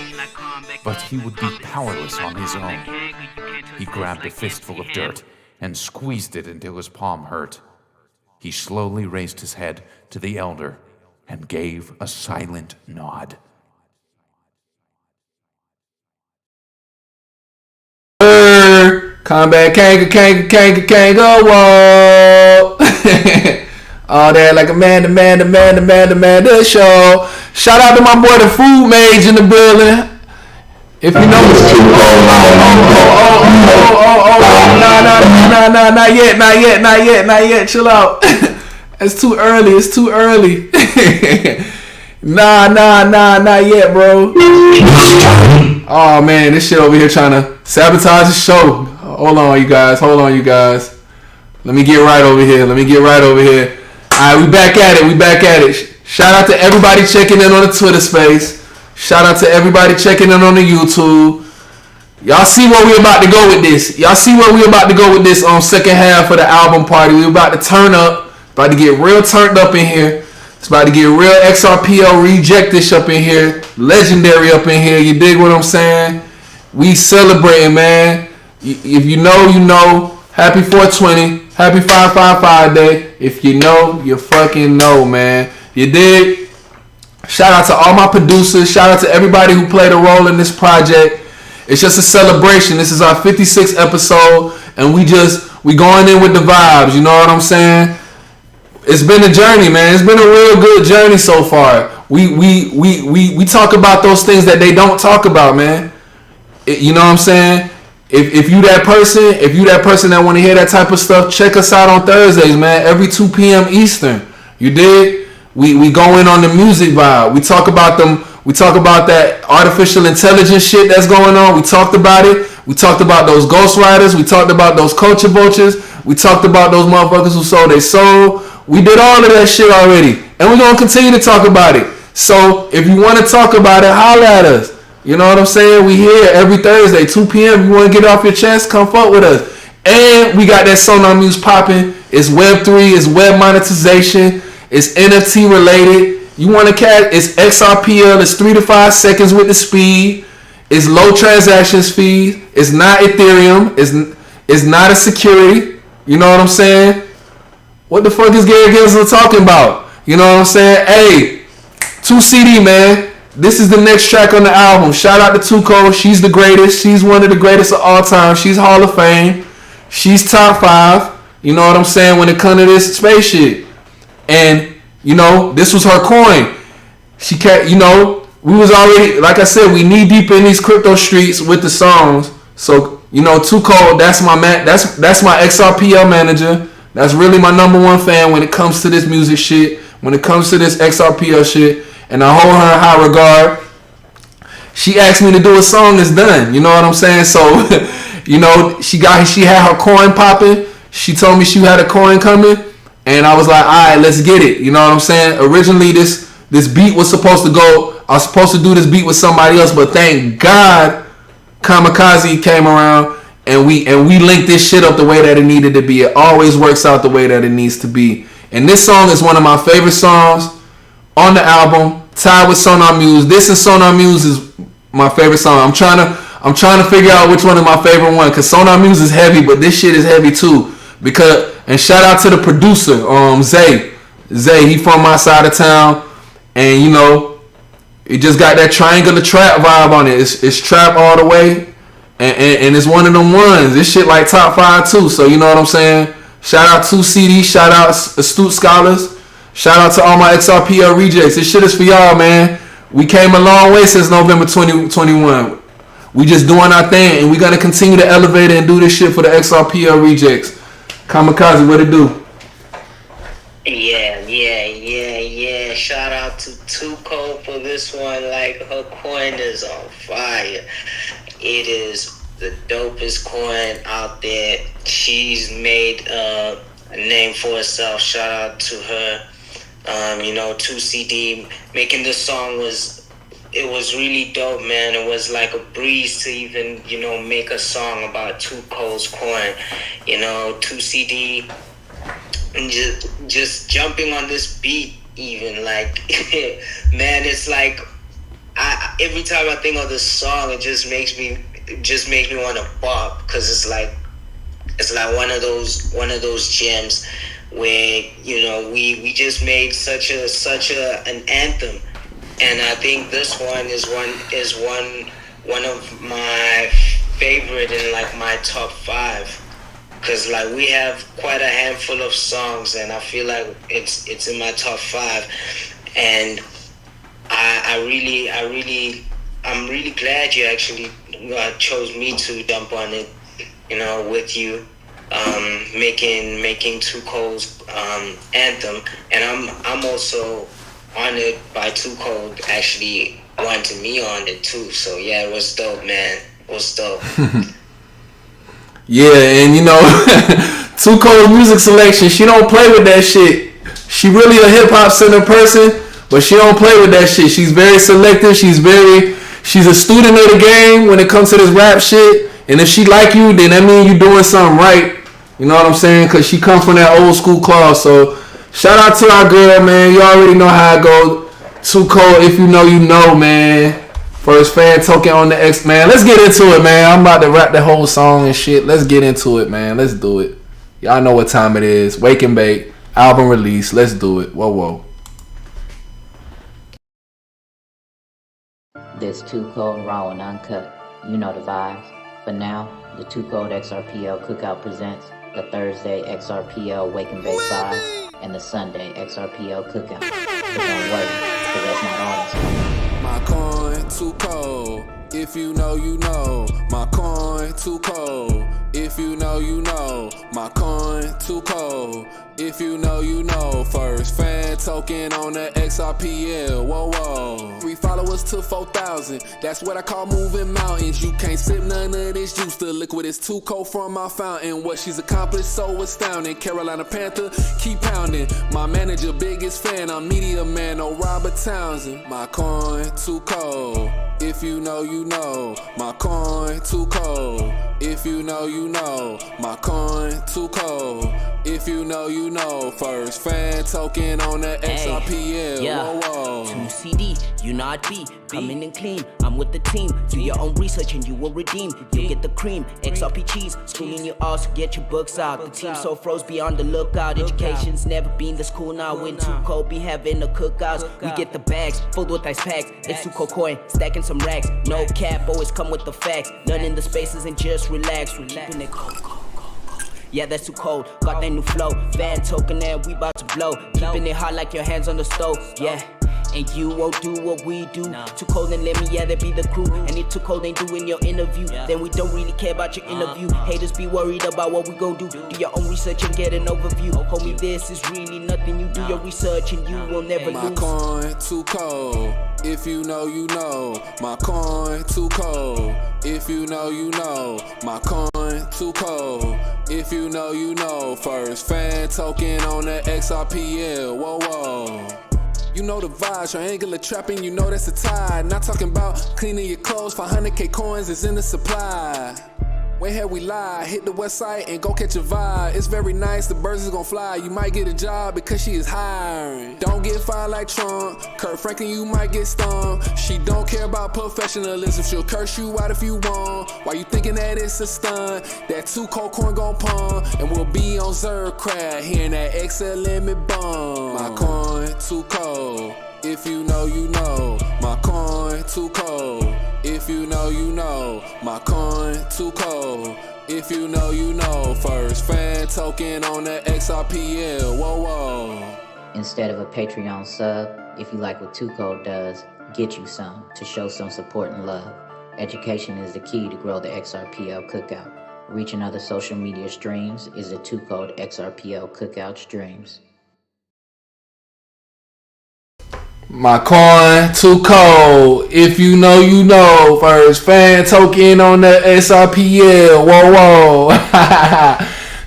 but he would be powerless on his own. He grabbed a fistful of dirt and squeezed it until his palm hurt. He slowly raised his head to the elder and gave a silent nod. Combat Kanga, whoa. All that like Amanda show. Shout out to my boy the Food Mage in the building. If you know it's too not yet. Chill out. It's too early. Not yet, bro. Oh man, this shit over here trying to sabotage the show. Hold on, you guys. Let me get right over here. Alright, we back at it. Shout out to everybody checking in on the Twitter space. Shout out to everybody checking in on the YouTube. Y'all see where we about to go with this. On second half of the album party. We about to turn up. About to get real turned up in here. It's about to get real XRPL rejectish up in here. Legendary up in here. You dig what I'm saying? We celebrating, man. If you know, you know. Happy 420. Happy 555 day. If you know, you fucking know, man. You dig? Shout out to all my producers. Shout out to everybody who played a role in this project. It's just a celebration. This is our 56th episode, and we just We going in with the vibes. You know what I'm saying? It's been a journey, man. It's been a real good journey so far. We talk about those things that they don't talk about, man. You know what I'm saying? If you that person that want to hear that type of stuff, check us out on Thursdays, man. Every 2 p.m. Eastern. You dig? We go in on the music vibe. We talk about them. We talk about that artificial intelligence shit that's going on. We talked about it. We talked about those ghostwriters. We talked about those culture vultures. We talked about those motherfuckers who sold their soul. We did all of that shit already. And we're going to continue to talk about it. So if you want to talk about it, holler at us. You know what I'm saying? We here every Thursday, 2 p.m. If you want to get it off your chest, come fuck with us. And we got that Sonar Muse popping. It's Web3. It's web monetization. It's NFT related. You want to catch? It's XRPL. It's 3 to 5 seconds with the speed. It's low transactions fees. It's not Ethereum. It's not a security. You know what I'm saying? What the fuck is Gary Gensler talking about? You know what I'm saying? Hey, 2 CD, man. This is the next track on the album. Shout out to Tuco. She's the greatest. She's one of the greatest of all time. She's Hall of Fame. She's top 5. You know what I'm saying? When it comes to this space shit. And, you know, this was her coin. She can't, you know, we was already, like I said, we knee deep in these crypto streets with the songs. So, you know, Tuco, that's my man. That's my XRPL manager. That's really my number one fan when it comes to this music shit. When it comes to this XRPL shit. And I hold her in high regard. She asked me to do a song that's done. You know what I'm saying? So, you know, she had her coin popping. She told me she had a coin coming. And I was like, all right, let's get it. You know what I'm saying? Originally, this beat was supposed to go. I was supposed to do this beat with somebody else. But thank God, Kamikaze came around. And we linked this shit up the way that it needed to be. It always works out the way that it needs to be. And this song is one of my favorite songs on the album, tied with Sonar Muse. This and Sonar Muse is my favorite song. I'm trying to figure out which one is my favorite one, because Sonar Muse is heavy, but this shit is heavy too. And shout out to the producer, Zay. Zay, he from my side of town, and you know, it just got that triangular trap vibe on it. It's trap all the way, and it's one of them ones. This shit like top 5 too. So you know what I'm saying? Shout out 2 CD. Shout out Astute Scholars. Shout out to all my XRPL rejects. This shit is for y'all, man. We came a long way since November 2021. We just doing our thing, and we're going to continue to elevate it and do this shit for the XRPL rejects. Kamikaze, what it do? Yeah. Shout out to Tuco for this one. Like, her coin is on fire. It is the dopest coin out there. She's made a name for herself. Shout out to her. You know, 2 CD making this song was really dope, man. It was like a breeze to even, you know, make a song about Tuco's coin. You know, 2 CD and just jumping on this beat, even like, man, it's like every time I think of this song, it just makes me want to bop, because it's like one of those gems where, you know, we just made such an anthem. And I think this one is one of my favorite in like my top 5, because like we have quite a handful of songs, and I feel like it's in my top 5. And I'm really glad you actually chose me to dump on it, you know, with you, making Tuco's anthem. And I'm also honored by Tuco actually wanting me on it too. So yeah, it was dope, man. It was dope. Yeah, and you know, Tuco's music selection, she don't play with that shit. She really a hip hop centered person, but she don't play with that shit. She's very selective. She's a student of the game when it comes to this rap shit. And if she like you, then that means you doing something right. You know what I'm saying? Because she come from that old school class. So shout out to our girl, man. You already know how it goes. Tuco, if you know, you know, man. First fan token on the X, man. Let's get into it, man. I'm about to rap the whole song and shit. Let's get into it, man. Let's do it. Y'all know what time it is. Wake and Bake. Album release. Let's do it. Whoa. This 2 Code Raw and Uncut. You know the vibes. For now, the 2 Code XRPL Cookout presents the Thursday XRPL Wake and Bake Vibes, and the Sunday XRPL Cookout. But don't worry, because that's not all that's coming. My coin too cold. If you know, you know. My coin too cold. If you know, you know. My coin too cold. If you know, you know. First fan token on the XRPL. Whoa, whoa. 3 followers to 4,000. That's what I call moving mountains. You can't sip none of this juice. The liquid is too cold from my fountain. What she's accomplished so astounding. Carolina Panther, keep pounding. My manager, biggest fan. I'm media man, no Robert Townsend. My coin too cold. If you know, you know. My coin too cold. If you know, you know. My coin too cold. If you know, you know. First fan token on the XRPL. Yeah. Whoa, whoa. 2 CD, you not B. Coming in clean, I'm with the team. Do your own research and you will redeem. You'll get the cream, XRP cheese. Schooling you all, so get your books out. The team so froze, be on the lookout. Education's never been this cool now. When too cold, be having the cookouts. We get the bags, filled with ice packs. It's too cold coin, stacking some racks. No cap, always come with the facts. None in the spaces and just relax. We're keeping it cold. Yeah, that's too cold. Got that new flow. Van token and we about to blow. Keeping it hot like your hands on the stove. Yeah. And you won't do what we do. Too cold and let me, yeah, that be the crew. And if too cold ain't doing your interview, then we don't really care about your interview. Haters be worried about what we gon' do. Do your own research and get an overview. Homie, this is really nothing. You do your research and you will never lose. My coin too cold. If you know, you know. My coin too cold. If you know, you know. My coin too cold. If you know, you know. First fan token on the XRPL. Whoa, whoa. You know the vibes, triangular trapping, you know that's a tie. Not talking about cleaning your clothes, 500K coins is in the supply. Where have we lie? Hit the website and go catch a vibe. It's very nice, the birds is gon' fly. You might get a job because she is hiring. Don't get fired like Trump. Kurt Franklin, you might get stung. She don't care about professionalism. She'll curse you out if you want. Why you thinking that it's a stunt? That 2 cold corn gon' pump. And we'll be on Zercraft, hearing that XLM bum. My coin too cold. If you know, you know. My coin too cold. If you know, you know. My coin too cold. If you know, you know. First fan token on the XRPL. Whoa, whoa. Instead of a Patreon sub, if you like what Too Cold does, get you some to show some support and love. Education is the key to grow the XRPL Cookout. Reaching other social media streams is the Too Cold XRPL Cookout streams. My coin too cold. If you know, you know. First fan token on the SRPL. Whoa, whoa.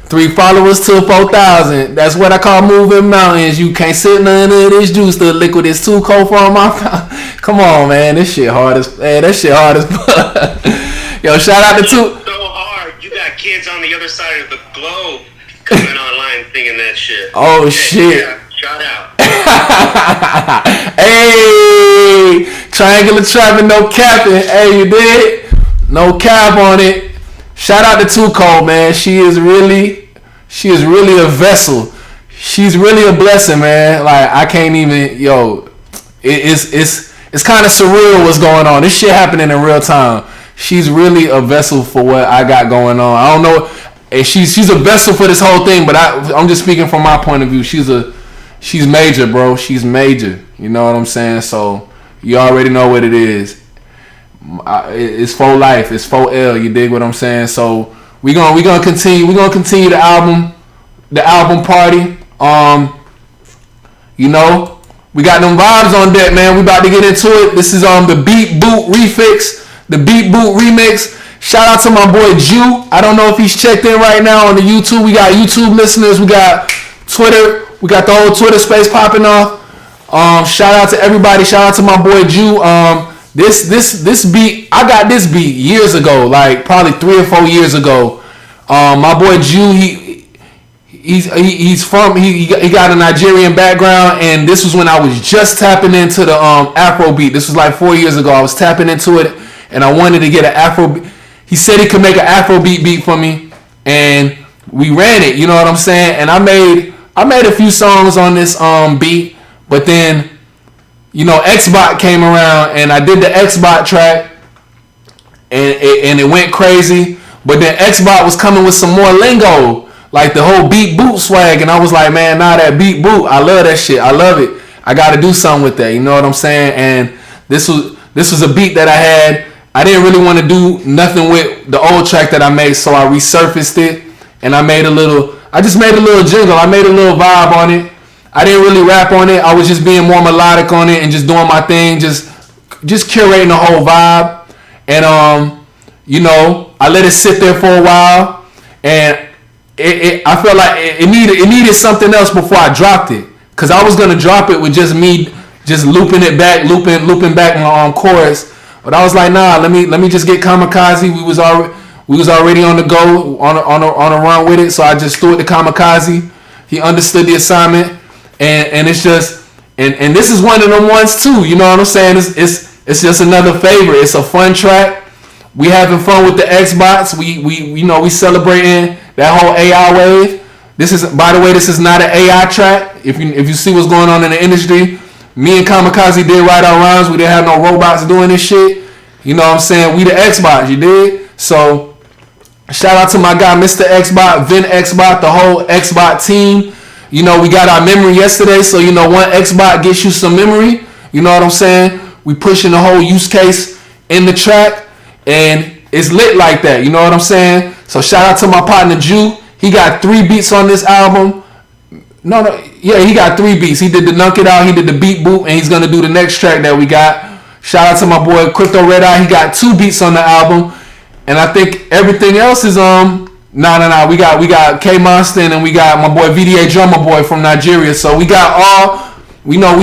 3 followers to 4,000. That's what I call moving mountains. You can't sip none of this juice. The liquid is too cold for my mouth. Come on, man. This shit hard as fuck. Yo, shout out to Two. So hard. You got kids on the other side of the globe coming online thinking that shit. Oh, okay, shit. Yeah, shout out. Hey, triangular trapping, no capping. Hey, you did? No cap on it. Shout out to Too Cold, man. She is really a vessel. She's really a blessing, man. Like I can't even, it's kind of surreal what's going on. This shit happening in real time. She's really a vessel for what I got going on. I don't know, and she's a vessel for this whole thing, but I'm just speaking from my point of view. She's major, bro. She's major. You know what I'm saying? So you already know what it is. It's for life. It's for L. You dig what I'm saying? So we gonna continue. We gonna continue the album party. We got them vibes on deck, man. We about to get into it. This is the Beat Boot Refix, the Beat Boot Remix. Shout out to my boy Jew. I don't know if he's checked in right now on the YouTube. We got YouTube listeners. We got Twitter. We got the whole Twitter space popping off. Shout out to everybody. Shout out to my boy Jew. This beat, I got this beat years ago, like probably 3 or 4 years ago. My boy Jew, he got a Nigerian background, and this was when I was just tapping into the Afro beat. This was like 4 years ago. I was tapping into it, and I wanted to get an Afro beat. He said he could make an Afro beat for me, and we ran it. You know what I'm saying? And I made a few songs on this beat, but then Xbot came around and I did the Xbot track, and it went crazy. But then Xbot was coming with some more lingo. like the whole beat boot swag, and I was like, man, nah, that beat boot, I love that shit. I love it. I got to do something with that. You know what I'm saying? And this was a beat that I had. I didn't really want to do nothing with the old track that I made, so I resurfaced it, and I just made a little jingle. I made a little vibe on it. I didn't really rap on it. I was just being more melodic on it and just doing my thing, just curating the whole vibe. And you know, I let it sit there for a while, and I felt like it needed something else before I dropped it, cause I was gonna drop it with just me just looping it back, looping back my chorus. But I was like, nah, let me just get Kamikaze. We was already on the go, on a run with it. So I just threw it to Kamikaze. He understood the assignment, and it's just and this is one of them ones too. You know what I'm saying? It's just another favorite. It's a fun track. We having fun with the Xbox. We celebrating that whole AI wave. This is, by the way, this is not an AI track. If you see what's going on in the industry, me and Kamikaze did write our rhymes. We didn't have no robots doing this shit. You know what I'm saying? We the Xbox, you dig? So shout out to my guy, Mr. Xbox, Vin Xbox, the whole Xbox team. You know, we got our memory yesterday, so you know, one Xbox gets you some memory. You know what I'm saying? We pushing the whole use case in the track, and it's lit like that. You know what I'm saying? So shout out to my partner Jew. He got 3 beats on this album. Yeah, he got 3 beats. He did the Nunk It Out, he did the Beat Boop, and he's gonna do the next track that we got. Shout out to my boy Crypto Red Eye. He got 2 beats on the album, and I think everything else is We got K Monster, and we got my boy VDA Drummer Boy from Nigeria. So we got all. We got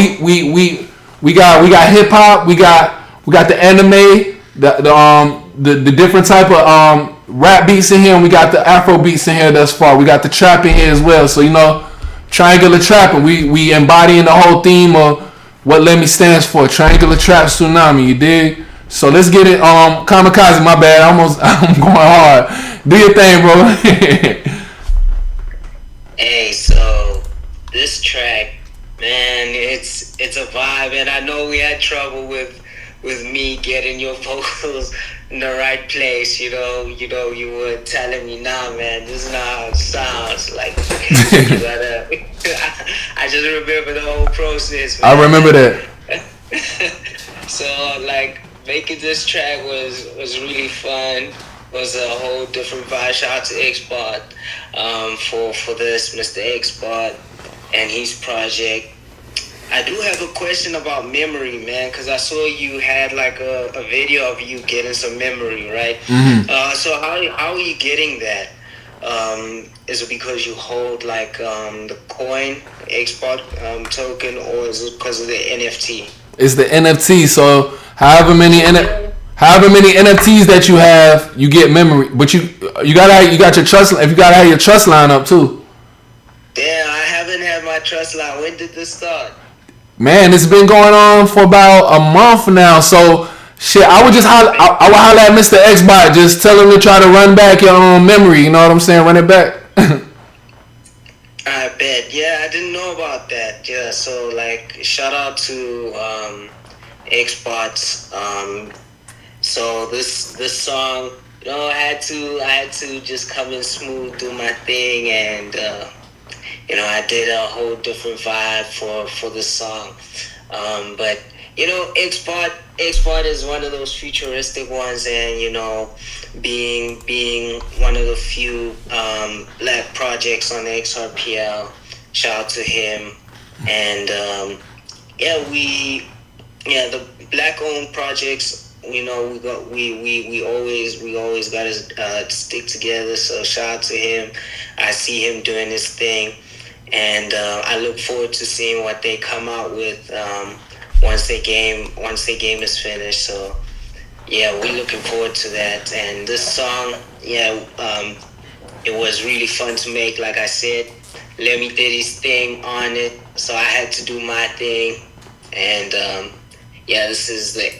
hip hop. We got the anime, the different type of rap beats in here, and we got the Afro beats in here thus far. We got the trap in here as well. So you know, triangular trapping. We embodying the whole theme of what Lemi stands for. Triangular trap tsunami. You dig? So let's get it. Kamikaze, my bad. I'm going hard. Do your thing, bro. Hey, so this track, man, it's a vibe, and I know we had trouble with me getting your vocals in the right place. You were telling me, nah, man, this is not how it sounds. Like, you gotta. I just remember the whole process, man. I remember that. So, like, making this track was really fun. Was a whole different vibe. Shout out to Xbot for this, Mr. Xbot and his project. I do have a question about memory, man, because I saw you had like a video of you getting some memory, right? Mm-hmm. So how are you getting that? Is it because you hold like the coin Xbot token, or is it because of the NFT? It's the NFT. So however many NFTs that you have, you get memory. But you got your trust. If you gotta have your trust line up too. Damn, I haven't had my trust line. When did this start? Man, it's been going on for about a month now. So shit, I would holler at Mr. Xbot. Just tell him to try to run back your own memory. You know what I'm saying? Run it back. I bet. Yeah, I didn't know about that. Yeah, so like shout out to Xbots. So this song, you know, I had to just come in smooth, do my thing, and you know, I did a whole different vibe for this song. But you know, Xbot is one of those futuristic ones, and you know, being one of the few black projects on the XRPL, shout out to him. And the black owned projects, you know, we always gotta stick together. So shout out to him. I see him doing his thing, and I look forward to seeing what they come out with once the game is finished. So yeah, we're looking forward to that. And this song, it was really fun to make. Like I said, Lemi did his thing on it, so I had to do my thing. And this is the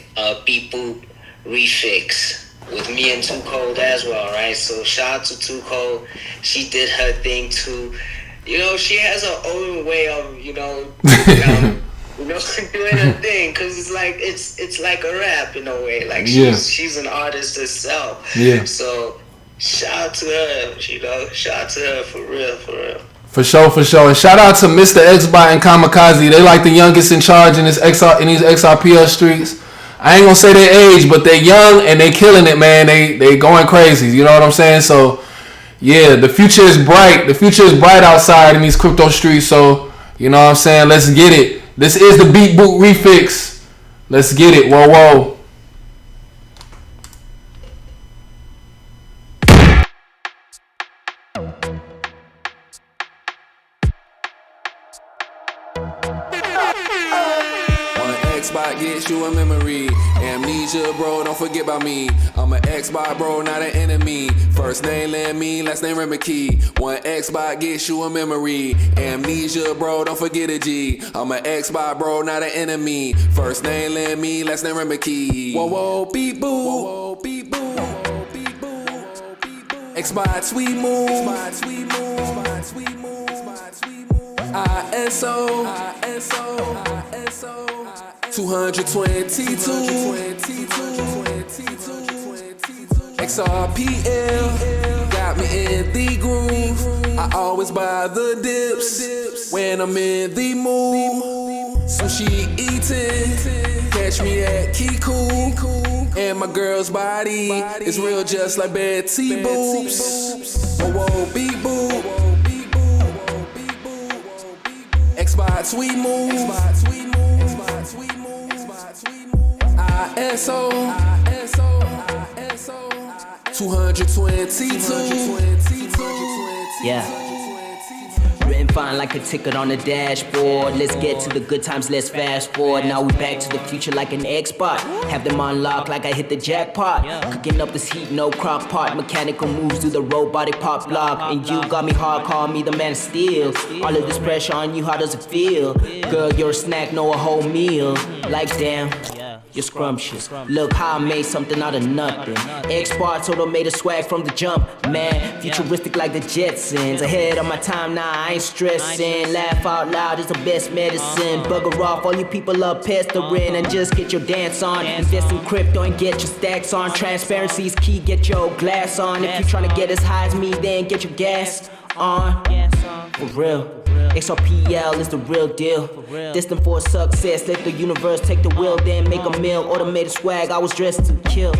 Beat Boop refix with me and Too Cold as well, right? So shout out to Too Cold. She did her thing too. You know, she has her own way of, you know, doing her thing, because it's like a rap in a way. Like she's an artist herself. Yeah. So Shout out to her, shout out to her for real. For sure. And shout out to Mr. Xbot and Kamikaze. They like the youngest in charge in these XRPL streets. I ain't gonna say their age, but they young and they killing it, man. They going crazy. You know what I'm saying? So yeah, the future is bright. The future is bright outside in these crypto streets. So you know what I'm saying? Let's get it. This is the Beat Boot Refix. Let's get it. Whoa. Xbox gets you a memory. Amnesia, bro, don't forget about me. I'm an Xbox, bro, not an enemy. First name Lemi, last name Key. One Xbox gets you a memory. Amnesia, bro, don't forget a G. I'm an Xbox, bro, not an enemy. First name Lemi, last name Key. Whoa, beep boo. Xbox, sweet move. ISO 222 XRPL got me in the groove. I always buy the dips when I'm in the mood. Sushi eating, catch me at Kiku. And my girl's body is real just like Betty Boops. Whoa, beep boop. Xbox sweet move. ISO 222. Yeah. Written fine like a ticket on the dashboard. Let's get to the good times, let's fast forward. Now we back to the future like an Xbox. Have them unlocked like I hit the jackpot. Cooking up this heat, no crock pot. Mechanical moves do the robotic pop block. And you got me hard, call me the man of steel. All of this pressure on you, how does it feel? Girl, you're a snack, no a whole meal. Like damn, you're scrumptious. Look how I made something out of nothing. Xbox automated swag from the jump. Man, futuristic like the Jetsons. Ahead of my time, nah, I ain't stressing. Laugh out loud is the best medicine. Bugger off, all you people are pestering. And just get your dance on. Invest in crypto and get your stacks on. Transparency is key, get your glass on. If you tryna get as high as me, then get your gas on. For real. XRPL is the real deal. Destined for success, let the universe take the wheel, then make a meal. Automated swag, I was dressed to kill.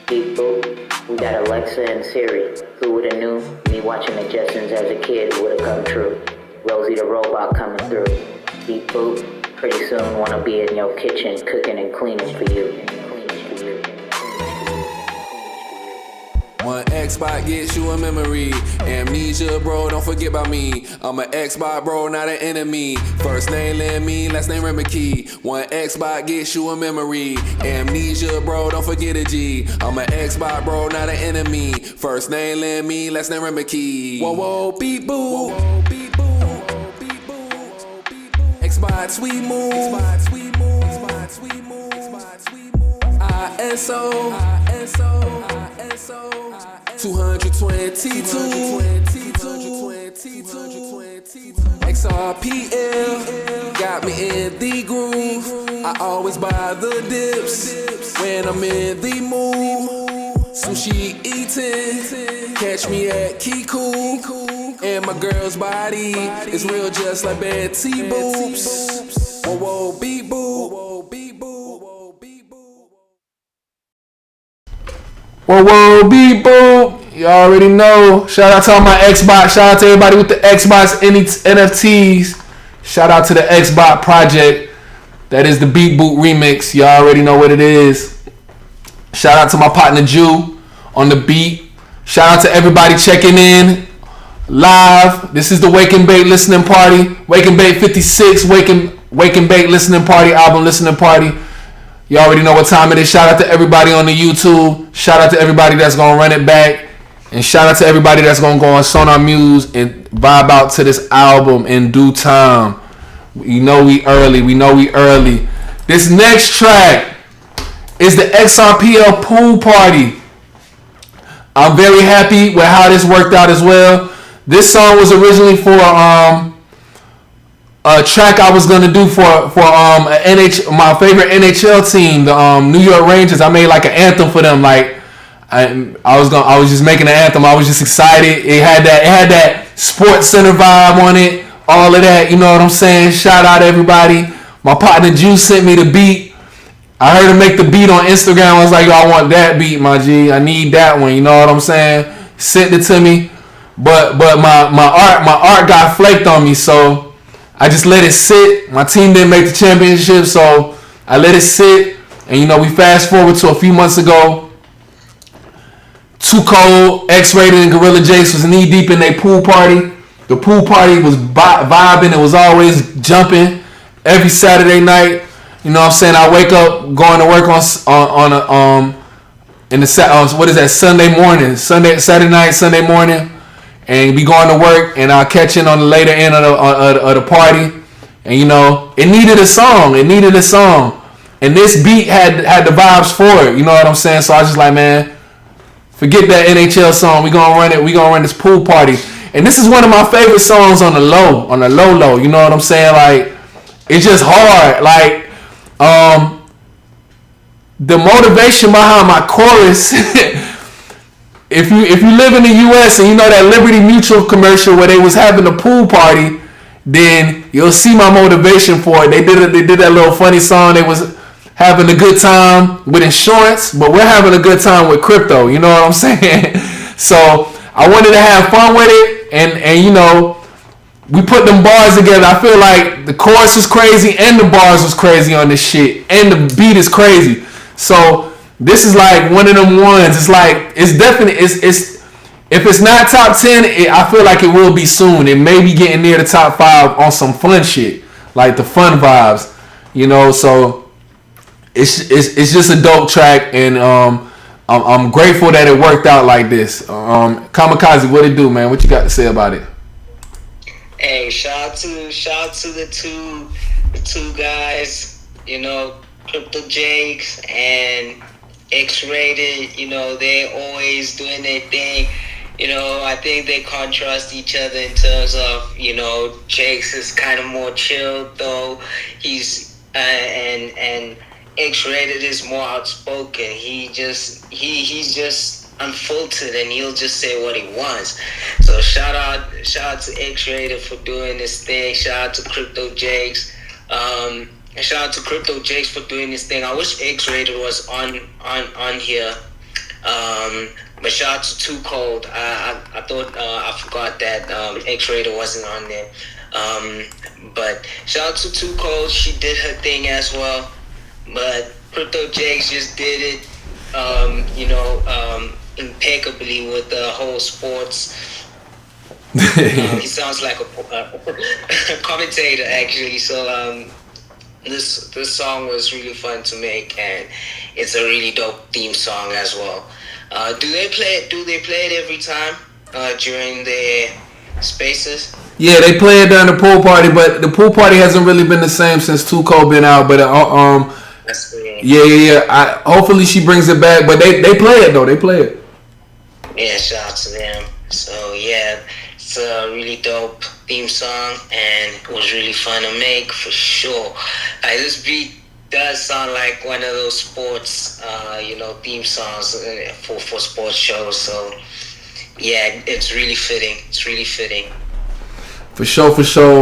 Beep boop, we got Alexa and Siri. Who would've knew? Me watching the Jetsons as a kid would've come true. Rosie the robot coming through. Beep boop, pretty soon wanna be in your kitchen cooking and cleaning for you. One Xbox gets you a memory. Amnesia, bro, don't forget about me. I'm an Xbox, bro, not an enemy. First name Lemi, last name Key. One Xbox gets you a memory. Amnesia, bro, don't forget a G. I'm an Xbox, bro, not an enemy. First name Lemi, last name Key. Whoa, beep boo. Xbox sweet move. ISO 222 XRPL got me in the groove. I always buy the dips when I'm in the mood. Sushi eating, catch me at Kiku. And my girl's body is real just like Betty Boops. Whoa, beep boo. Whoa, beep boop. You already know. Shout out to all my Xbox. Shout out to everybody with the Xbox NFTs. Shout out to the Xbox project. That is the Beat Boot remix. You already know what it is. Shout out to my partner Jew on the beat. Shout out to everybody checking in live. This is the Wake and Bake listening party. Wake and Bake 56. Wake and Bake listening party. Album listening party. You already know what time it is. Shout out to everybody on the YouTube. Shout out to everybody that's going to run it back. And shout out to everybody that's going to go on Sonar Muse and vibe out to this album in due time. We know we early. This next track is the XRPL Pool Party. I'm very happy with how this worked out as well. This song was originally for a track I was gonna do for my favorite NHL team, the New York Rangers. I made like an anthem for them. Like I was just making the anthem. I was just excited. It had that Sports Center vibe on it. All of that, you know what I'm saying? Shout out everybody. My partner Juice sent me the beat. I heard him make the beat on Instagram. I was like, yo, I want that beat, my G. I need that one. You know what I'm saying? Sent it to me. But my art got flaked on me, so I just let it sit. My team didn't make the championship, so I let it sit. And you know, we fast forward to a few months ago. Too Cold, X-Rated, and Gorilla Jakes was knee deep in their pool party. The pool party was vibing. It was always jumping every Saturday night. You know what I'm saying? I wake up going to work Saturday night, Sunday morning, and be going to work, and I'll catch in on the later end of the party. And you know, it needed a song. And this beat had the vibes for it. You know what I'm saying? So I was just like, man, forget that NHL song. We gonna run it. We gonna run this pool party. And this is one of my favorite songs on the low. You know what I'm saying? Like, it's just hard. Like, the motivation behind my chorus. if you live in the U.S. and you know that Liberty Mutual commercial where they was having a pool party, then you'll see my motivation for it. They did that little funny song. They was having a good time with insurance, but we're having a good time with crypto. You know what I'm saying? So I wanted to have fun with it, and you know, we put them bars together. I feel like the chorus was crazy and the bars was crazy on this shit, and the beat is crazy. So this is like one of them ones. It's like, it's definitely, it's if it's not top 10, I feel like it will be soon. It may be getting near the top 5 on some fun shit, like the fun vibes, you know. So it's just a dope track, and I'm grateful that it worked out like this. Kamikaze, what it do, man? What you got to say about it? Hey, shout out to the two guys, you know, Crypto Jakes and X-Rated. You know, they're always doing their thing. You know, I think they contrast each other in terms of, you know, Jakes is kind of more chill, though. He's and X-Rated is more outspoken. He's just unfiltered, and he'll just say what he wants. So shout out to X-Rated for doing this thing. Shout out to Crypto Jakes. And shout out to Crypto Jakes for doing this thing. I wish X-Rated was on here. But shout out to Too Cold. I thought I forgot that X-Rated wasn't on there. But shout out to Too Cold. She did her thing as well. But Crypto Jakes just did it, impeccably with the whole sports. He sounds like a commentator, actually. So this song was really fun to make, and it's a really dope theme song as well. Do they play it every time during their spaces? Yeah, they play it during the pool party, but the pool party hasn't really been the same since Too Cold been out. But That's great. Yeah. Hopefully she brings it back, but they play it though. They play it. Yeah, shout out to them. So yeah, it's a really dope theme song, and it was really fun to make for sure. This beat does sound like one of those sports, theme songs for sports shows. So yeah, it's really fitting. It's really fitting. For sure.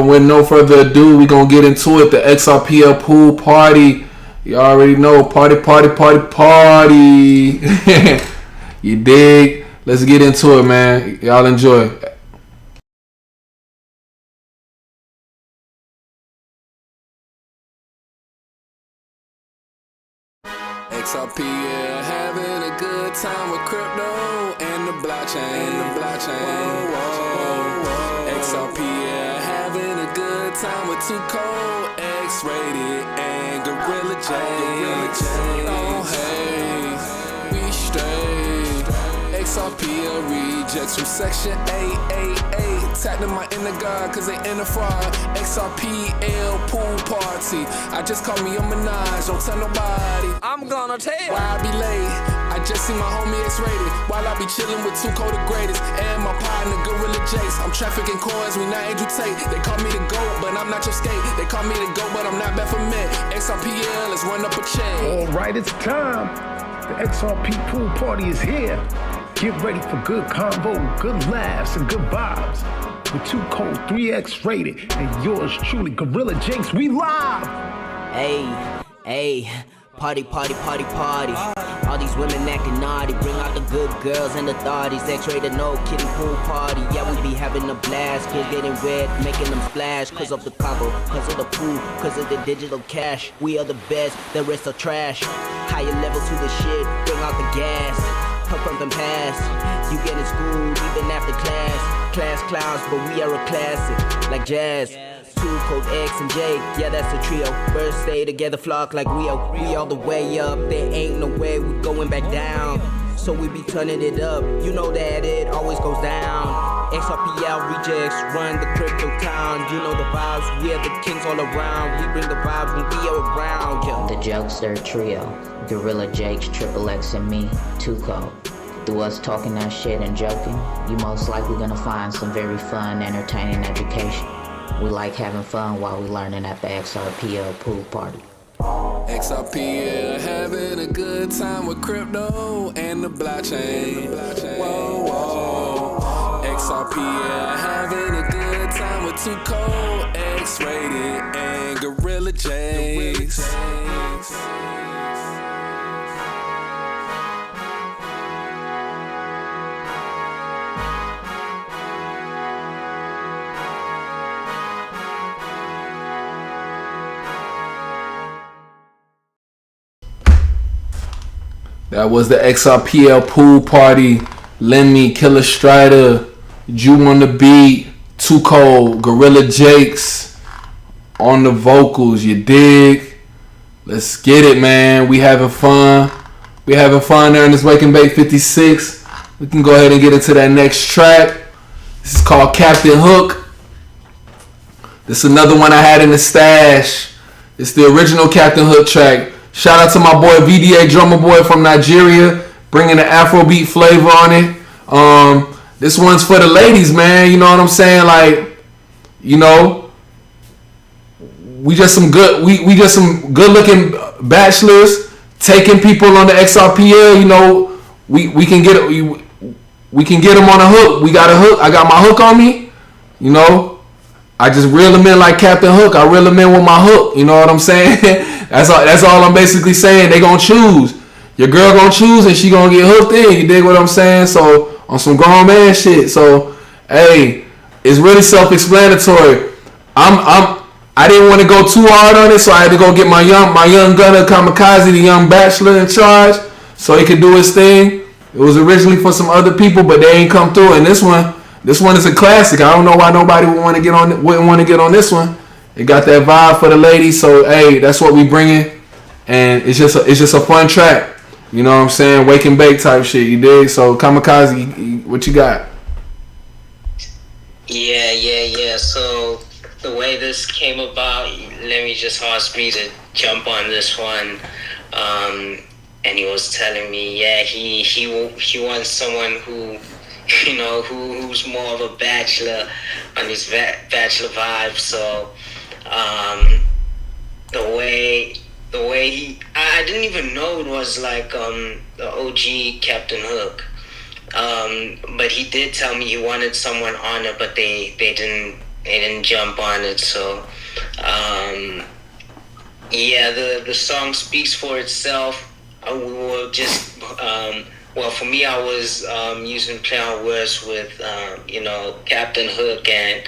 With no further ado, we gonna get into it. The XRPL pool party. You already know, party. You dig? Let's get into it, man. Y'all enjoy. XRPL having a good time with crypto and the blockchain. XRPL having a good time with Too Cold, X-Rated, and Gorilla Jakes. Oh hey, we straight. XRPL rejects from section 888. Tag them my inner god cause they in the fraud. XRPL pool party. I just call me a Minaj, don't tell nobody. I'm gonna tell you why I be late. I just see my homie X-Rated while I be chillin' with Too Cold the greatest and my partner Gorilla Jakes. I'm trafficking coins, we not Andrew Tate. They call me the GOAT, but I'm not your skate. They call me the GOAT, but I'm not Baphomet. XRPL, let's run up a check. Alright, it's time. The XRP pool party is here. Get ready for good convo, good laughs, and good vibes. With Too Cold, 3X rated, and yours truly, Gorilla Jinx. We live! Hey, party, party, party, party. All these women acting naughty. Bring out the good girls and the thotties. X-rated, no kidding, pool party. Yeah, we be having a blast. Kids getting red, making them splash. Cause of the combo, cause of the pool, cause of the digital cash. We are the best, the rest are trash. Higher levels to the shit, bring out the gas. Pump and pass. You getting schooled even after class. Class clowns, but we are a classic. Like jazz. Too Cold, X and Jake, yeah, that's the trio. Birds stay together, flock like Rio. We all the way up, there ain't no way we going back down. So we be turning it up, you know that it always goes down. XRPL rejects, run the crypto town. You know the vibes, we are the kings all around. We bring the vibes when we are around, yo. The Jokester Trio, Gorilla Jakes, Triple X and me, Too Cold. Through us talking that shit and joking, you most likely gonna find some very fun, entertaining education. We like having fun while we learning at the XRPL pool party. XRPL having a good time with crypto and the blockchain. Whoa, whoa. XRPL having a good time with Too Cold, X-rated, and Gorilla Jakes. That was the XRPL pool party. Lemi, Killa-Stryder, Jew on the beat, Too Cold, Gorilla Jakes on the vocals. You dig? Let's get it, man. We having fun. We having fun there in this Wake and Bake 56. We can go ahead and get into that next track. This is called Captain Hook. This is another one I had in the stash. It's the original Captain Hook track. Shout out to my boy VDA Drummer Boy from Nigeria, bringing the Afrobeat flavor on it. This one's for the ladies, man. You know what I'm saying? Like, you know, we just some good looking bachelors taking people on the XRPL. You know, we can get them on a hook. We got a hook. I got my hook on me. You know, I just reel them in like Captain Hook. I reel them in with my hook. You know what I'm saying? That's all I'm basically saying. They gonna choose. Your girl gonna choose and she gonna get hooked in. You dig what I'm saying? So on some grown man shit. So hey, it's really self-explanatory. I didn't want to go too hard on it, so I had to go get my young gunner Kamikaze, the young bachelor in charge, so he could do his thing. It was originally for some other people, but they ain't come through. And this one is a classic. I don't know why nobody wouldn't want to get on this one. It got that vibe for the ladies, so hey, that's what we bringing, and it's just a fun track. You know what I'm saying? Wake and bake type shit. You dig? So Kamikaze, what you got? Yeah. So the way this came about, Lemi just asked me to jump on this one, and he was telling me, yeah, he wants someone who, you know, who's more of a bachelor on his bachelor vibe. So the way I didn't even know it was like the OG Captain Hook, but he did tell me he wanted someone on it, but they didn't jump on it. So yeah, the song speaks for itself. We were just well, for me, I was using play on words with you know, Captain Hook and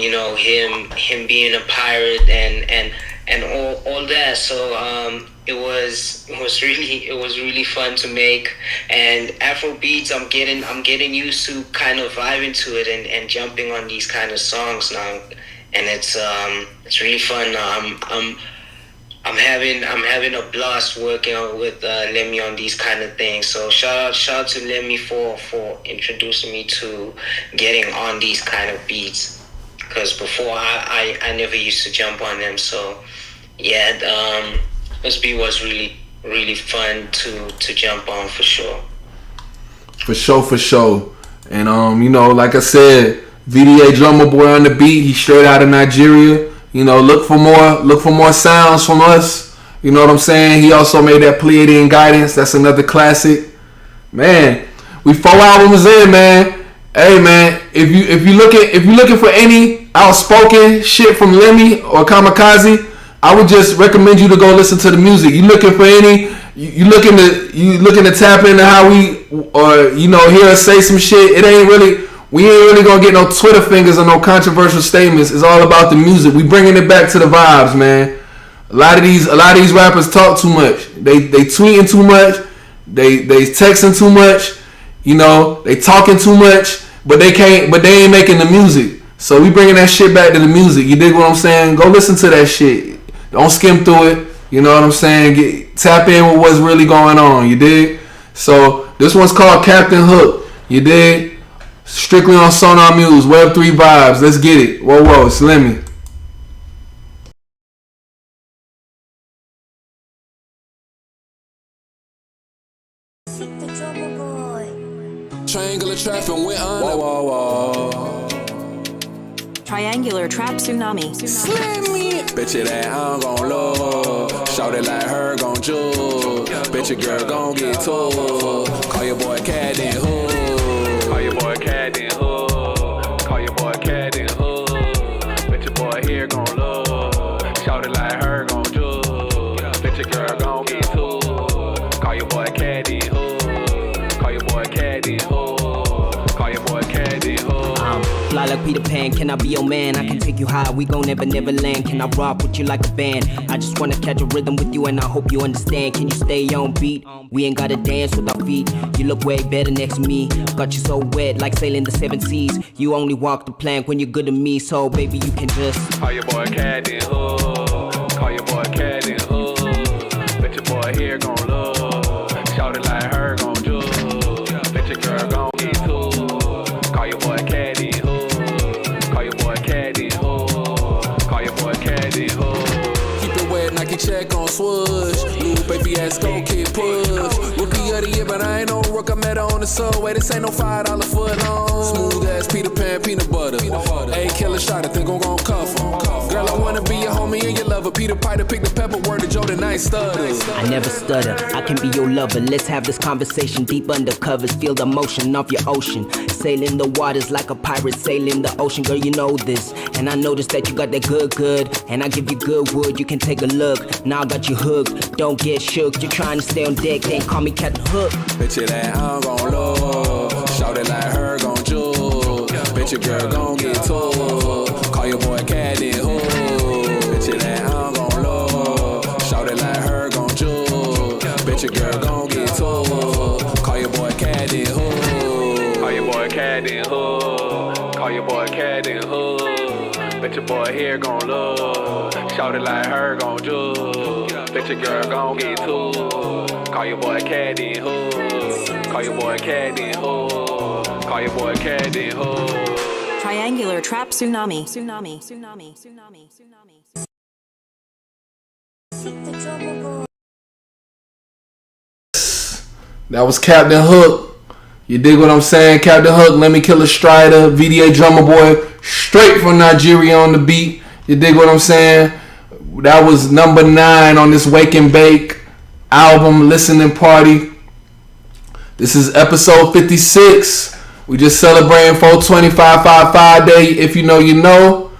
you know, him being a pirate and all that. So it was really fun to make. And Afro beats, I'm getting used to kind of vibing to it and jumping on these kind of songs now, and it's really fun. I'm having a blast working with Lemi on these kind of things. So shout out to Lemi for introducing me to getting on these kind of beats. Because before I never used to jump on them. So yeah, this beat was really fun to jump on for sure. For sure. And you know, like I said, VDA Drummer Boy on the beat. He's straight out of Nigeria. You know, look for more sounds from us You know what I'm saying? He also made that Pleiadian Guidance. That's another classic. Man, we 4 albums in, man. Hey, man, if you looking for any outspoken shit from Lemi or Kamikaze, I would just recommend you to go listen to the music. You looking for any? You looking to tap into how we, or hear us say some shit? We ain't really gonna get no Twitter fingers or no controversial statements. It's all about the music. We bringing it back to the vibes, man. A lot of these rappers talk too much. They tweeting too much. They texting too much. They talking too much, but they ain't making the music. So we bringing that shit back to the music. You dig what I'm saying? Go listen to that shit. Don't skim through it. You know what I'm saying? Tap in with what's really going on. You dig? So this one's called Captain Hook. You dig? Strictly on Sonar Muse, Web3 vibes. Let's get it. Whoa, it's Lemi. Triangular trap and went under. Whoa. Triangular trap tsunami. Slimmy. Bet you that I'm gon' love. Shout it like her gon' jug. Bet your girl gon' get told. Call your boy Cat and Hood. Call your boy Cat and Hood. Call your boy Cat and Hood. Bet your boy here gon' love. Shout it like her gon' jug. Bet your girl gon' get told. Call your boy Cat and Hood. Call your boy Cat and Hood. Call your boy Cat and Hood. Fly like Peter Pan, can I be your man? I can take you high, we gon' never land. Can I rock with you like a band? I just wanna catch a rhythm with you and I hope you understand. Can you stay on beat? We ain't gotta dance with our feet. You look way better next to me. Got you so wet like sailing the 7 seas. You only walk the plank when you're good to me. So baby you can just call your boy Cat and Hood. Call your boy Cat and Hood. Bet your boy here gon' love. Shout it like her gon' jug. Bet your girl gon' get too. Call your boy Cat and Hood. Keep it wet, Nike check on swoosh. Little baby ass go kid push. Rookie of the year, but I ain't no rook. I met her on the subway. This ain't no $5 foot long. Smooth ass Peter Pan peanut butter. Hey, Killa-Stryder, think I'm gon' cuff him. Girl, I wanna be your homie and your lover. Peter Piper, pick the pepper. Word to Jordan, I ain't stutter. I never stutter, I can be your lover. Let's have this conversation deep under covers. Feel the motion of your ocean. Sailing the waters like a pirate sailing the ocean. Girl, you know this. And I noticed that you got that good. And I give you good wood, you can take a look. Now I got you hooked, don't get shook. You're trying to stay on deck, can't call me Captain Hook. Bet you that I'm gon' love. Shout it like her gon' jug. Bet your girl gon' get told. Call your boy Cat and Hood. Bet you that I'm gon' love. Shout it like her gon' jug. Bet your girl gon' get told. Call your boy Cat and Hood. Call your boy Cat and Hood. Call your boy Cat and Hood. Bet your boy here gon' love. Shout it like her gon' jug. Bet your girl gon' get too. Call your boy Cat and Hood. Call your boy Cat and Hood. Call your boy Cat and Hood. Triangular trap tsunami. That was Captain Hook. You dig what I'm saying? Captain Hook, Lemi and Killa-Stryder, VDA Drummer Boy, straight from Nigeria on the beat. You dig what I'm saying? That was number 9 on this Wake and Bake album listening party. This is episode 56. We just celebrating 420-555 day. If you know, you know.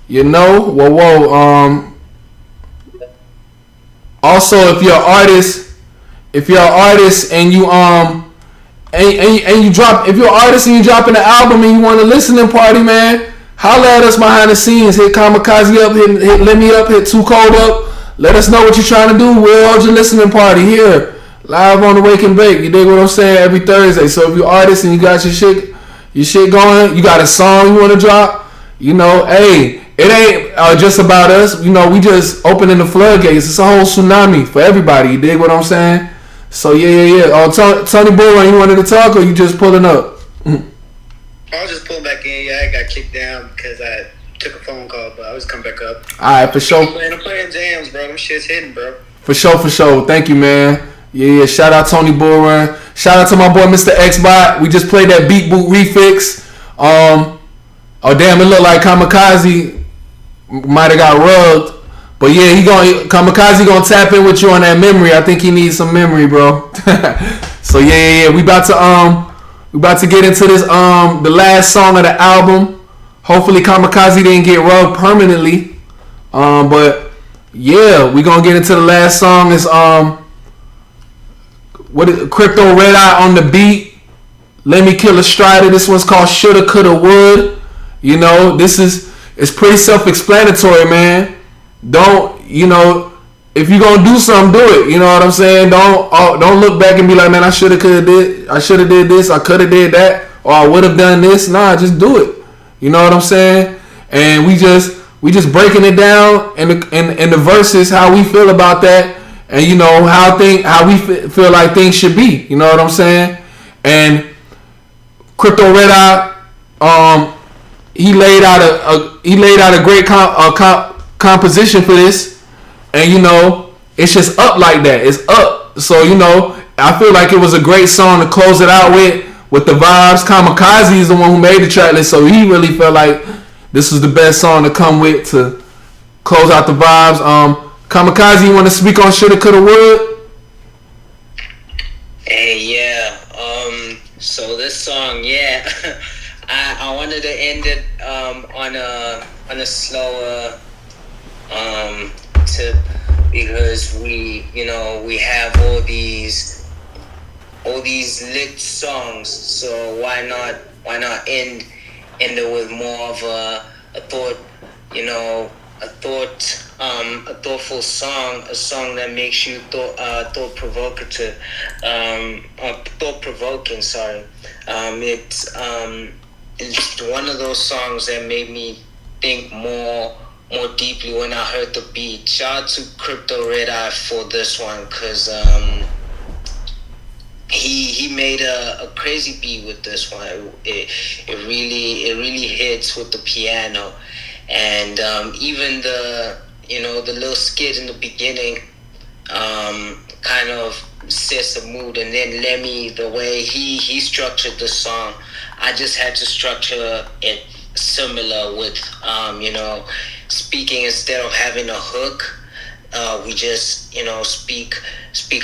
You know. Whoa. Also, if you're an artist and you if you're an artist and you dropping an album and you want a listening party, man, holla at us behind the scenes. Hit Kamikaze up, hit Lemi up, hit Too Cold up. Let us know what you're trying to do. We'll hold your listening party here, live on the Wake and Bake. You dig what I'm saying? Every Thursday. So if you're an artist and you got your shit going, you got a song you want to drop, hey, it ain't just about us. We just opening the floodgates. It's a whole tsunami for everybody. You dig what I'm saying? So yeah. Tony Bull, you wanted to talk or you just pulling up? I'll just pull back in. Yeah, I got kicked down because I took a phone call, but I was come back up. Alright, for sure. I'm playing jams, bro. Them shit's hitting, bro. For sure. Thank you, man. Yeah. Shout out Tony Bull. Shout out to my boy Mr. Xbot. We just played that Beat Boot refix. Oh damn, it looked like Kamikaze might have got rugged. But yeah, Kamikaze gonna tap in with you on that memory. I think he needs some memory, bro. So yeah. We about to get into this the last song of the album. Hopefully Kamikaze didn't get rubbed permanently. But yeah, we gonna get into the last song. It's Crypto Red Eye on the beat. Lemi Killa-Stryder. This one's called Shoulda Coulda Would. You know, it's pretty self-explanatory, man. Don't, if you're gonna do something, do it. You know what I'm saying? Don't look back and be like, man, I shoulda did this, I coulda did that, or I would have done this. Nah, just do it. You know what I'm saying? And we just breaking it down in the verses, how we feel about that, and how we feel like things should be. You know what I'm saying? And Crypto Red Eye, he laid out a great composition for this, and it's just up like that. It's up. So I feel like it was a great song to close it out with the vibes. Kamikaze is the one who made the track list, so he really felt like this was the best song to come with to close out the vibes. Kamikaze, you want to speak on Shoulda Coulda Would? Hey, yeah. So this song, yeah, I wanted to end it on a slower tip, because we have all these lit songs, so why not end it with more of a thoughtful song, a song that makes you thought provoking. Sorry, it's one of those songs that made me think more deeply when I heard the beat. Shout out to Crypto Red Eye for this one, because he made a crazy beat with this one. It really hits with the piano, and even the little skit in the beginning kind of sets the mood. And then Lemi, the way he structured the song, I just had to structure it similar with speaking instead of having a hook. We just speak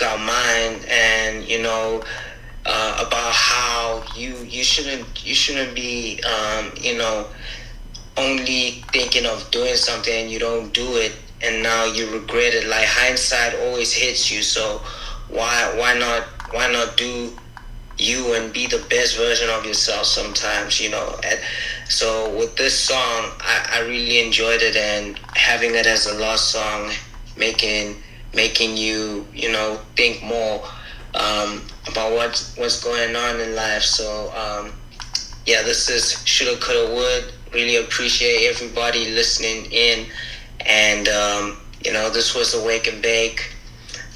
our mind, and about how you shouldn't be only thinking of doing something and you don't do it, and now you regret it. Like, hindsight always hits you, so why not do you and be the best version of yourself sometimes, So with this song, I really enjoyed it, and having it as a last song, making you think more about what's going on in life. So this is Shoulda Coulda Would. Really appreciate everybody listening in, and this was Awake and Bake.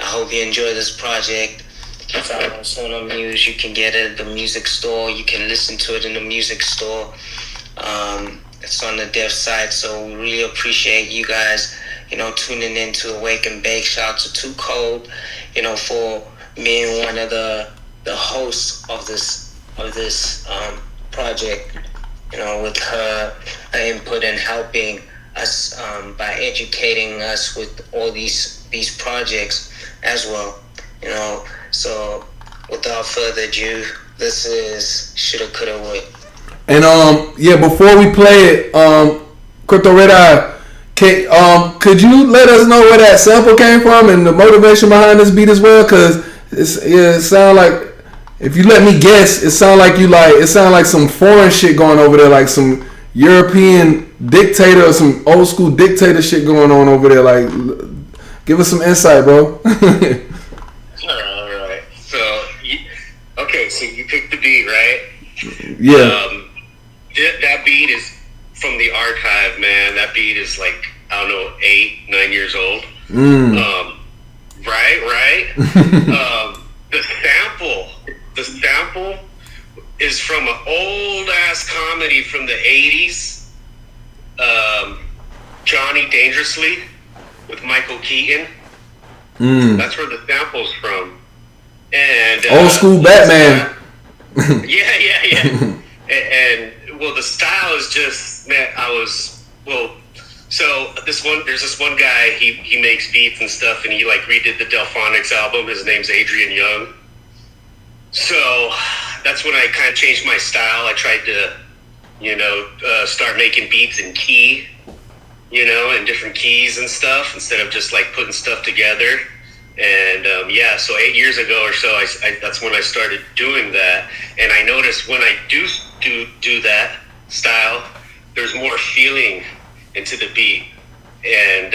I hope you enjoy this project. It's out on Sonar Muse. You can get it at the music store. You can listen to it in the music store. It's on the dev site, so we really appreciate you guys, tuning in to Awake and Bake. Shout out to Too Cold, for being one of the hosts of this project, with her input and helping us by educating us with all these projects as well, So without further ado, this is Shoulda Coulda Would. And before we play it, Crypto Red Eye, could you let us know where that sample came from and the motivation behind this beat as well? Because it sound like, if you let me guess, it sound like some foreign shit going over there, like some European dictator or some old school dictator shit going on over there. Like, give us some insight, bro. All right. So you picked the beat, right? Yeah. That beat is from the archive, man. That beat is like, I don't know, 8-9 years old. Right. The sample is from an old ass comedy from the 80s. Johnny Dangerously with Michael Keaton. That's where the sample's from. And old school Batman. Yeah. And well, the style is just, man, So there's this one guy. He makes beats and stuff, and he like redid the Delphonics album. His name's Adrian Young. So that's when I kind of changed my style. I tried to, start making beats in key, in different keys and stuff, instead of just like putting stuff together. And so 8 years ago or so, that's when I started doing that. And I noticed when I do that style, there's more feeling into the beat. And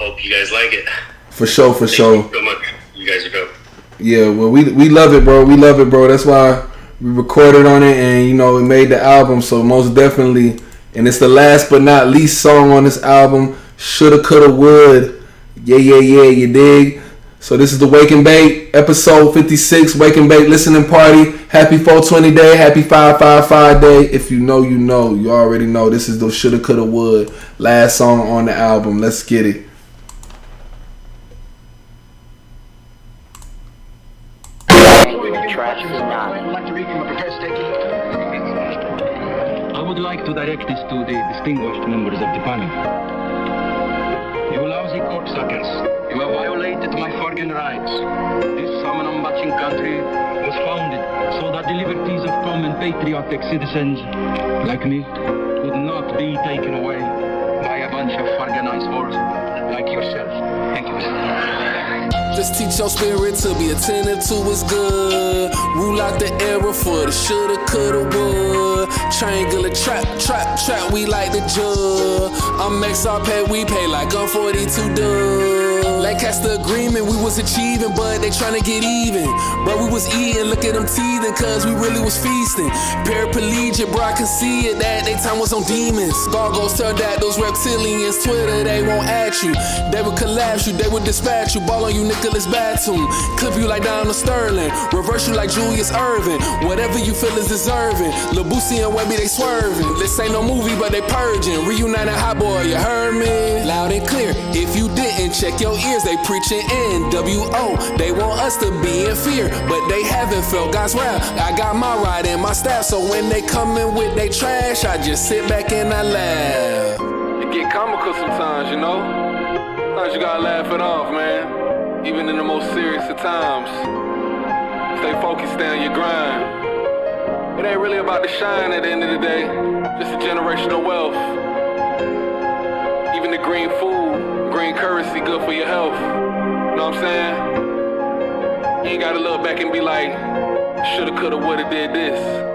hope you guys like it. For sure. Thank you so much. You guys are dope. Yeah, well, we love it, bro. We love it, bro. That's why we recorded on it, and we made the album. So most definitely, and it's the last but not least song on this album. Shoulda, coulda, would. Yeah, you dig? So this is the Wake and Bake, episode 56, Wake and Bake listening party. Happy 420 day, happy 555 day. If you know, you know. You already know. This is the Shoulda, Coulda, Would, last song on the album. Let's get it. I would like to direct this to the distinguished members of the panel. You lousy cocksuckers, you have violated my fucking rights. This Samanam-Baching country was founded so that the liberties of common patriotic citizens like me would not be taken away by a bunch of organized whores like yourself. Thank you, Mr. Just teach your spirit to be attentive to what's good. Rule out the error for the shoulda, coulda, would. Triangular trap, we like the jug. I'm XRP, we pay like I'm 42 dub. Like cast the agreement, we was achieving, but they tryna get even. Bro, we was eating, look at them teething, cause we really was feasting. Paraplegic, bro, I can see it, that they time was on demons. Gargoyles tell that those reptilians, Twitter, they won't at you. They would collapse you, they would dispatch you, ball on you, Nicholas Batum. Clip you like Donald Sterling, reverse you like Julius Erving. Whatever you feel is deserving. Lil Boosie and Webby, they swerving. This ain't no movie, but they purging. Reunited hot boy, you heard me? Loud and clear. If you didn't, check your ears, they preaching NWO. They want us to be in fear, but they haven't felt God's wrath. I got my ride and my staff, so when they come in with they trash, I just sit back and I laugh. It get comical sometimes, Sometimes you gotta laugh it off, man. Even in the most serious of times. Stay focused, stay on your grind. It ain't really about the shine at the end of the day. Just a generational wealth. Even the green food, green currency, good for your health. You know what I'm saying? You ain't gotta look back and be like, shoulda, coulda, woulda, did this.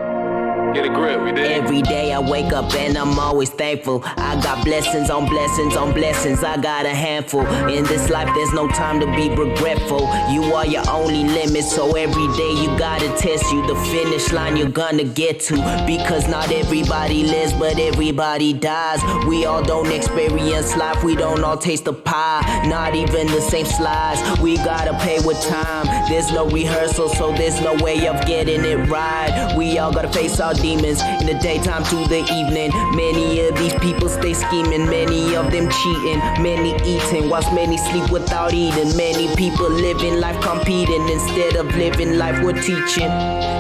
Get a grip, we did. Every day I wake up and I'm always thankful. I got blessings on blessings on blessings. I got a handful. In this life there's no time to be regretful. You are your only limit, so every day you gotta test you. The finish line you're gonna get to. Because not everybody lives, but everybody dies. We all don't experience life, we don't all taste the pie. Not even the same slides. We gotta pay with time. There's no rehearsal, so there's no way of getting it right. We all gotta face our demons in the daytime to the evening. Many of these people stay scheming, many of them cheating, many eating, whilst many sleep without eating. Many people living life competing instead of living life we're teaching.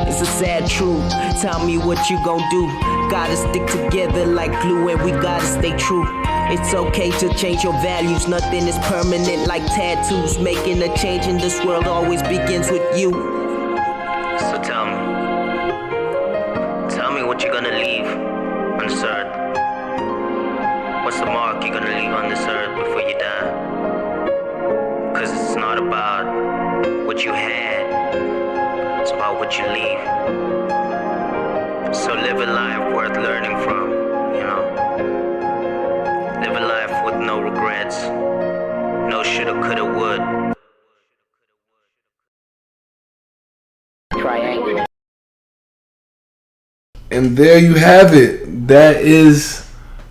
It's a sad truth. Tell me what you gon' do. Gotta stick together like glue, and we gotta stay true. It's okay to change your values. Nothing is permanent like tattoos. Making a change in this world always begins with you. So tell me what you're gonna leave on this earth. What's the mark you're gonna leave on this earth before you die? Cause it's not about what you had, it's about what you leave. So live a life worth learning from, Live a life with no regrets, no shoulda, coulda, would. Triangle. And there you have it. That is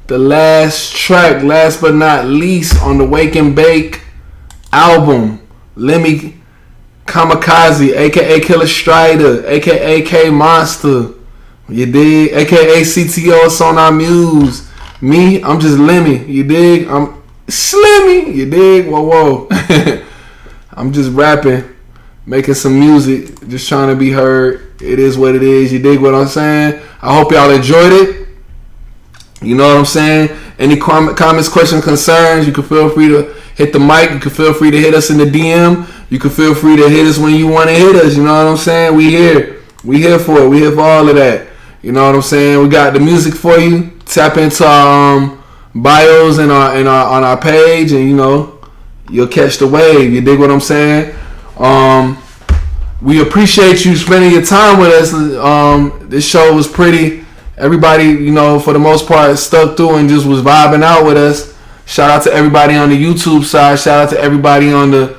the last track, last but not least, on the Wake and Bake album. Lemi Kamikaze, aka Killa-Stryder, aka K Monster. You dig? Aka CTO Sonar Muse. Me, I'm just Lemmy. You dig? I'm Slimmy. You dig? Whoa. I'm just rapping, making some music, just trying to be heard. It is what it is. You dig what I'm saying? I hope y'all enjoyed it. You know what I'm saying? Any comments, questions, concerns, you can feel free to hit the mic. You can feel free to hit us in the DM. You can feel free to hit us when you want to hit us. You know what I'm saying? We here. We here for it. We here for all of that. You know what I'm saying? We got the music for you. Tap into our bios and on our page, and you know, you'll catch the wave. You dig what I'm saying? We appreciate you spending your time with us. This show was pretty. Everybody, you know, for the most part, stuck through and just was vibing out with us. Shout out to everybody on the YouTube side. Shout out to everybody on the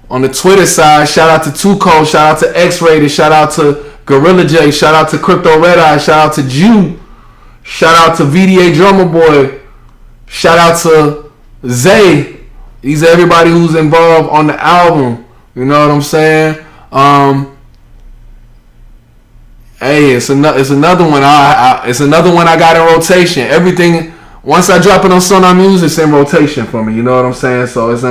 Twitter side. Shout out to Too Cold. Shout out to X-Rated. Shout out to Gorilla J. Shout out to Crypto Red Eye. Shout out to Jew. Shout out to VDA Drummer Boy. Shout out to Zay. These are everybody who's involved on the album. You know what I'm saying? Hey, it's another one. It's another one I got in rotation. Everything once I drop it on Sonar Music, it's in rotation for me. You know what I'm saying? So it's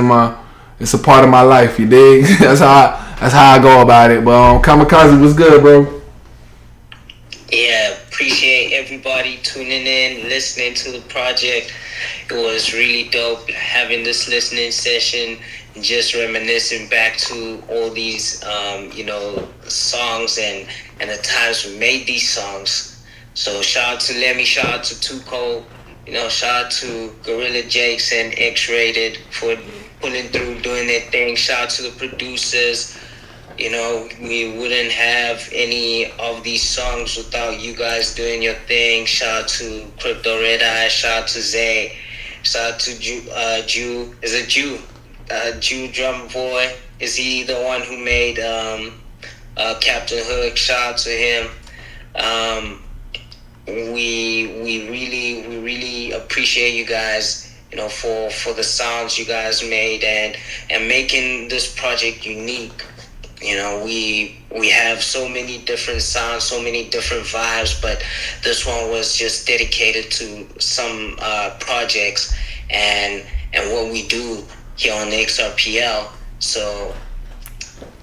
a part of my life. You dig? That's how I go about it. But Kamikaze was good, bro. Yeah, appreciate everybody tuning in, listening to the project. It was really dope having this listening session, just reminiscing back to all these, songs and the times we made these songs. So shout out to Lemi, shout out to Too Cold, shout out to Gorilla Jakes and X-Rated for pulling through, doing their thing. Shout out to the producers. We wouldn't have any of these songs without you guys doing your thing. Shout out to Crypto Red Eye. Shout out to Zay. Shout out to Jew. Is it Jew? Jew Drummer Boy. Is he the one who made Captain Hook? Shout out to him. We really appreciate you guys, for the sounds you guys made and making this project unique. We have so many different sounds, so many different vibes, but this one was just dedicated to some projects and what we do here on the XRPL. So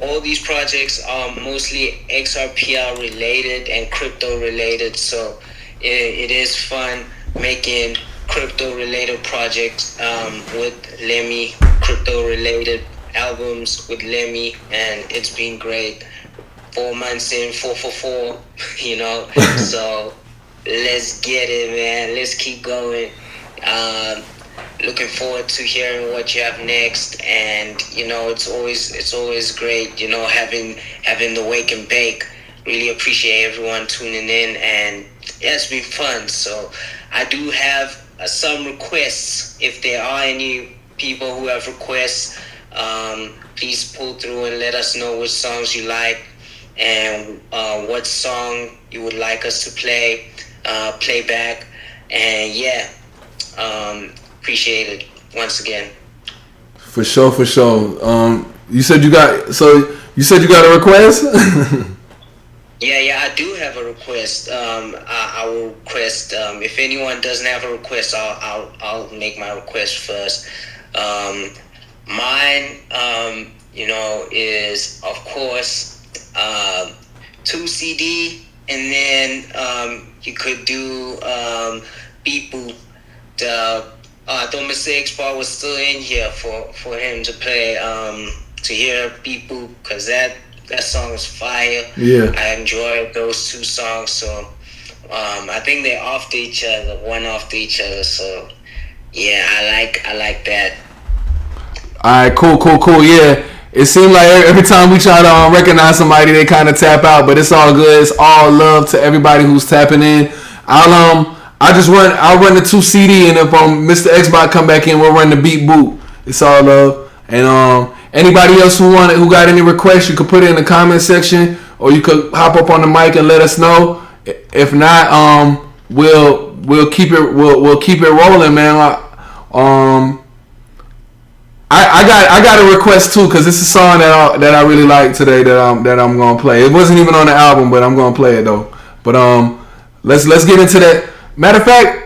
all these projects are mostly XRPL related and crypto related. So it is fun making crypto related projects with Lemi, crypto related albums with Lemi, and it's been great. 4 months in, 4 for 4, so let's get it, man. Let's keep going. Looking forward to hearing what you have next, and it's always great, having the Wake and Bake. Really appreciate everyone tuning in, and yeah, it's been fun. So I do have some requests. If there are any people who have requests, please pull through and let us know which songs you like and what song you would like us to play back. And yeah, appreciate it once again. For sure. You said you got a request? Yeah, I do have a request. I will request. If anyone doesn't have a request, I'll make my request first. Mine, is of course 2 CD, and then you could do Beat Boop. I thought Mr. X-Bar was still in here for him to play, to hear Beat Boop, because that song is fire. Yeah, I enjoyed those 2 songs. So I think they're one after each other. So yeah, I like that. Alright, cool. Yeah, it seemed like every time we try to recognize somebody, they kind of tap out, but it's all good. It's all love to everybody who's tapping in. I'll run the 2 CD, and if Mr. Xbox come back in, we'll run the Beat Boop. It's all love. And anybody else who got any requests, you could put it in the comment section, or you could hop up on the mic and let us know. If not, we'll keep it rolling, man. I got a request too, because it's a song that I really like today that I'm gonna play. It wasn't even on the album, but I'm gonna play it though. But let's get into that. Matter of fact,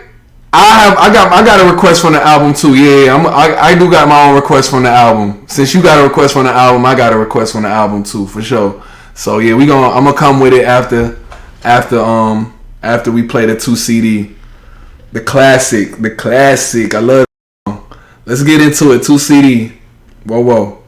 I got a request from the album too. Yeah, I do got my own request from the album. Since you got a request from the album, I got a request from the album too, for sure. So yeah, I'm gonna come with it after we play the 2 CD. The classic. I love it. Let's get into it. 2 CD. Whoa.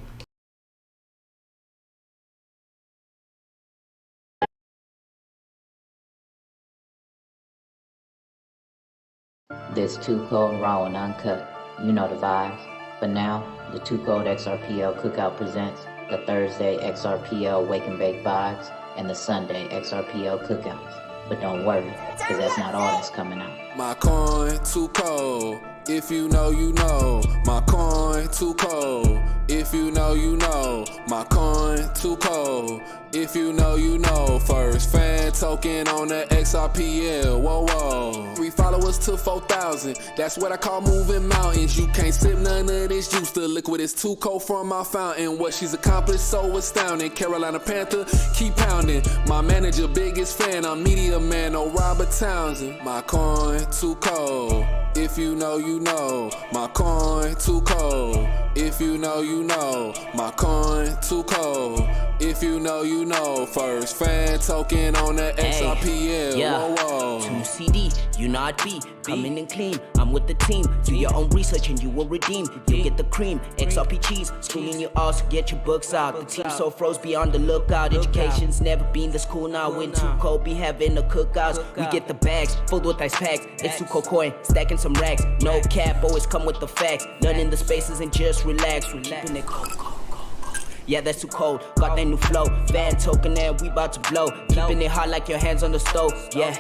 This Too Cold, Raw, and Uncut. You know the vibes. For now, the Too Cold XRPL Cookout presents the Thursday XRPL Wake and Bake Vibes and the Sunday XRPL Cookouts. But don't worry, because that's not all that's coming out. My coin too cold. If you know, you know. My coin too cold. If you know, you know. My coin too cold. If you know, you know. First fan token on the XRPL. Whoa. 3 followers to 4,000. That's what I call moving mountains. You can't sip none of this juice. The liquid is too cold from my fountain. What she's accomplished so astounding. Carolina Panther, keep pounding. My manager, biggest fan. I'm media man, no Robert Townsend. My coin too cold. If you know, you know. My coin too cold. If you know, you know. My coin too cold. If you know, you know. First fan token on the XRPL. Yeah. Whoa. 2 CD, you know I'd be coming in clean. I'm with the team. Do your own research and you will redeem. You'll get the cream, XRP cheese. Schooling you all, so get your books out. The team so froze, be on the lookout. Education's never been this cool now. When Too Cold be having the cookouts. We get the bags filled with ice packs. It's Too Cold coin, stacking some racks. No cap, always come with the facts. None in the spaces and just relax. We're keeping it cold. Yeah, that's too cold. Got that new flow. Van token and we about to blow. Keeping it hot like your hands on the stove. Yeah.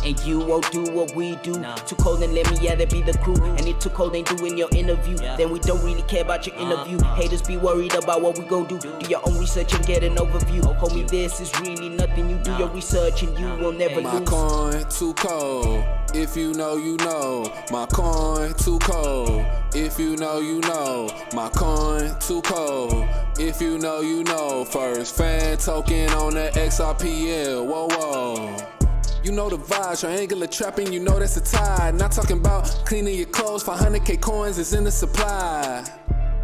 And you won't do what we do. Too cold and let me, yeah, that be the crew. And if Too Cold ain't doing your interview, then we don't really care about your interview. Haters be worried about what we gon' do. Do your own research and get an overview. Homie, this is really nothing. You do your research and you will never My lose. coin too cold. If you know, you know. My coin too cold. If you know, you know. My coin too cold. If you know, you know. First fan token on the XRPL. Whoa. You know the vibes, triangular trapping, you know that's a tie. Not talking about cleaning your clothes, 500K coins is in the supply.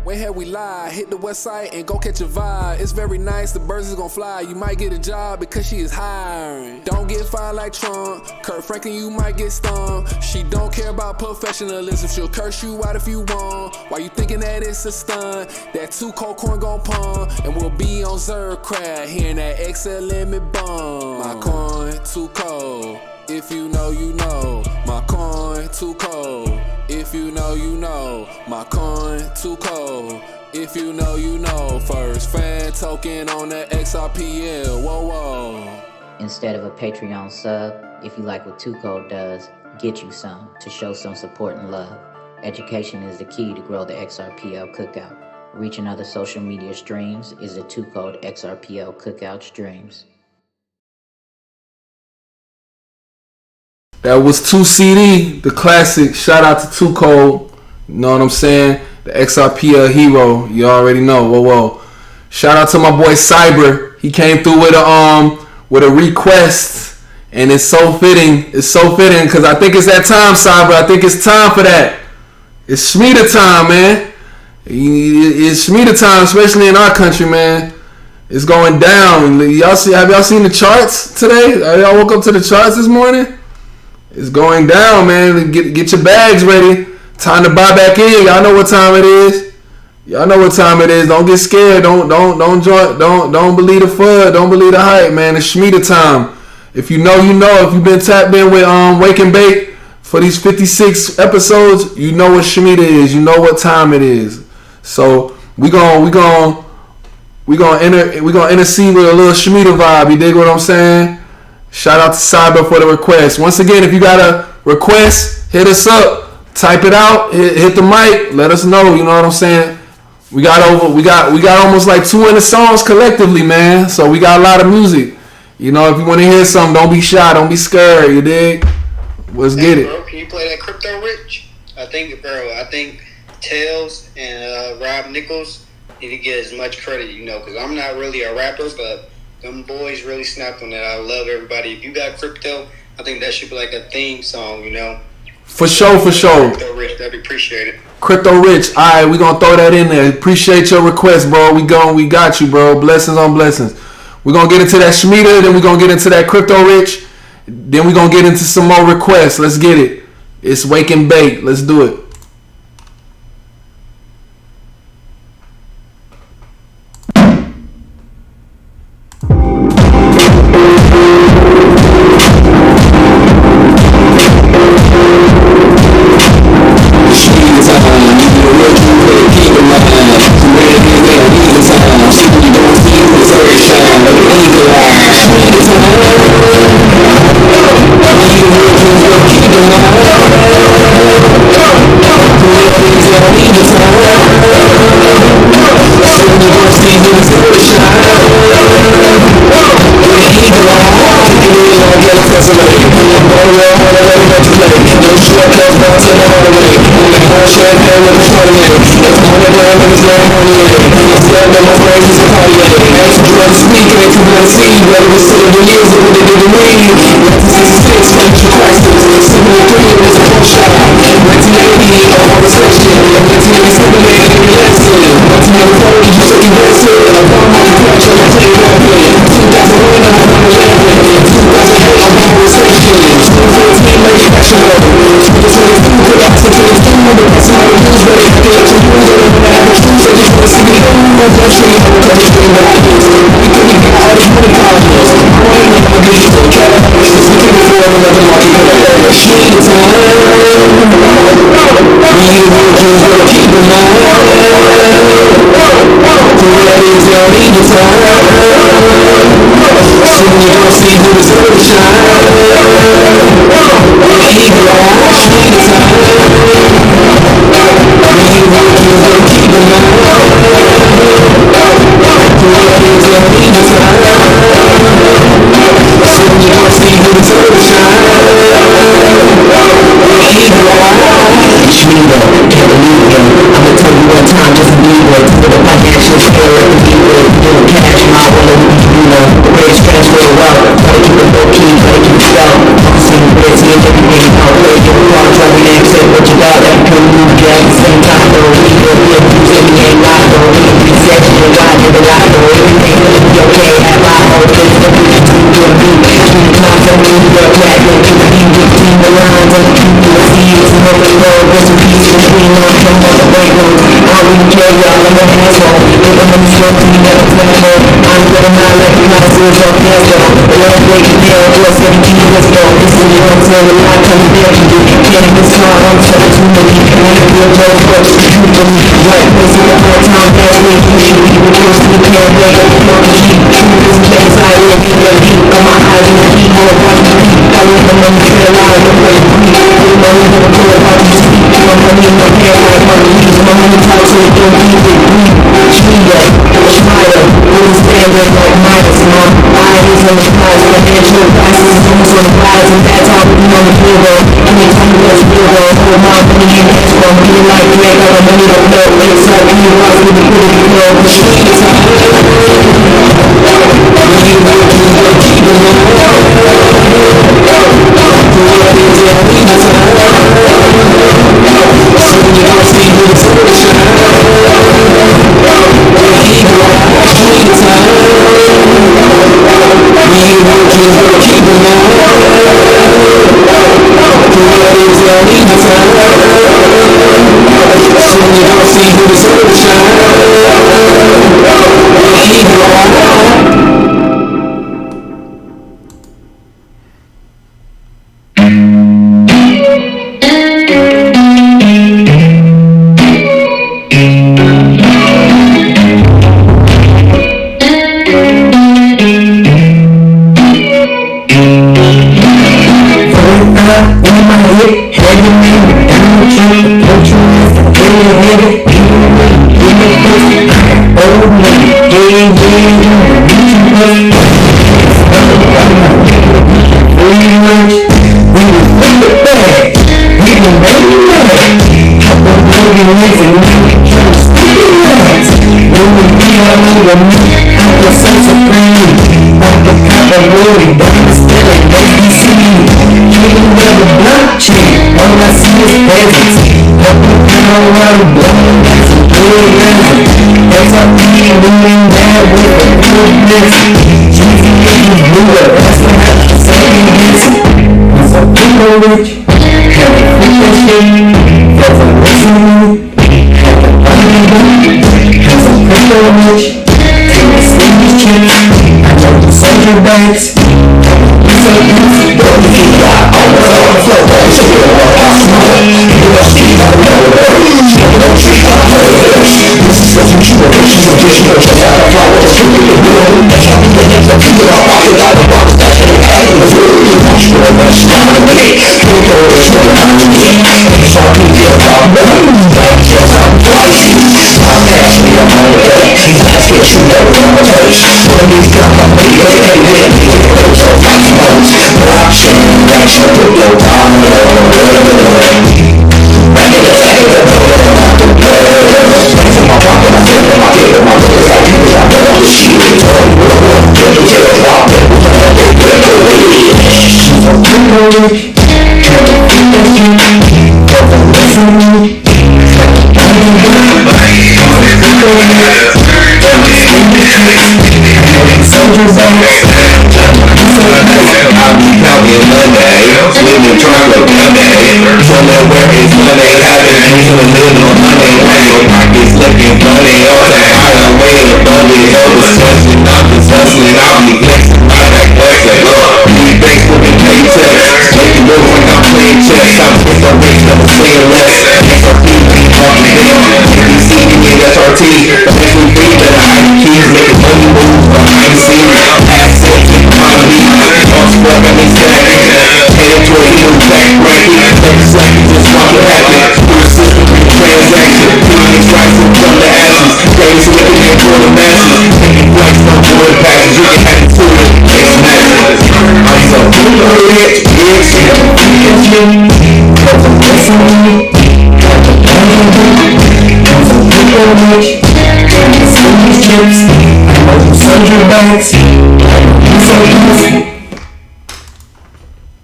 Where have we lie? Hit the website and go catch a vibe. It's very nice, the birds is gonna fly. You might get a job because she is hiring. Don't get fired like Trump. Kurt Franklin, you might get stung. She don't care about professionalism. She'll curse you out if you want. Why you thinking that it's a stunt? That Too Cold coin gon' pump. And we'll be on Zercrad, hearing that XL limit bump. My coin too cold. If you know, you know. My coin too cold. If you know, you know. My coin too cold. If you know, you know. First fan token on the XRPL. Whoa. Instead of a Patreon sub, if you like what Too Cold does, get you some to show some support and love. Education is the key to grow the XRPL Cookout. Reaching other social media streams is the Too Cold XRPL Cookout streams. That was 2 CD, the classic. Shout out to Too Cold. You know what I'm saying? The XRPL hero. You already know. Whoa. Shout out to my boy Cyber. He came through with a request, and it's so fitting. It's so fitting because I think it's that time, Cyber. I think it's time for that. It's Shmita time, man. It's Shmita time, especially in our country, man. It's going down. Have y'all seen the charts today? Y'all woke up to the charts this morning? It's going down, man. Get your bags ready. Time to buy back in. Y'all know what time it is. Don't get scared. Don't believe the FUD. Don't believe the hype, man. It's Shmita time. If you know, you know. If you've been tapped in with Wake and Bake for these 56 episodes, you know what Shmita is. You know what time it is. So we gonna intercede with a little Shmita vibe. You dig what I'm saying? Shout out to Cyber for the request. Once again, if you got a request, hit us up. Type it out. Hit the mic. Let us know. You know what I'm saying? We got almost like 200 songs collectively, man. So we got a lot of music. You know, if you want to hear something, don't be shy. Don't be scared. You dig? Let's get it. Bro, can you play that Crypto Rich? I think Tails and Rob Nichols need to get as much credit, you know, because I'm not really a rapper, but them boys really snapped on that. I love everybody. If you got crypto, I think that should be like a theme song, you know. For sure. Crypto Rich, that'd be appreciated. Crypto Rich, all right, we gonna throw that in there. Appreciate your request, bro. We got you, bro. Blessings on blessings. We gonna get into that Shmita, then we gonna get into that Crypto Rich, then we gonna get into some more requests. Let's get it. It's Wake and Bake. Let's do it.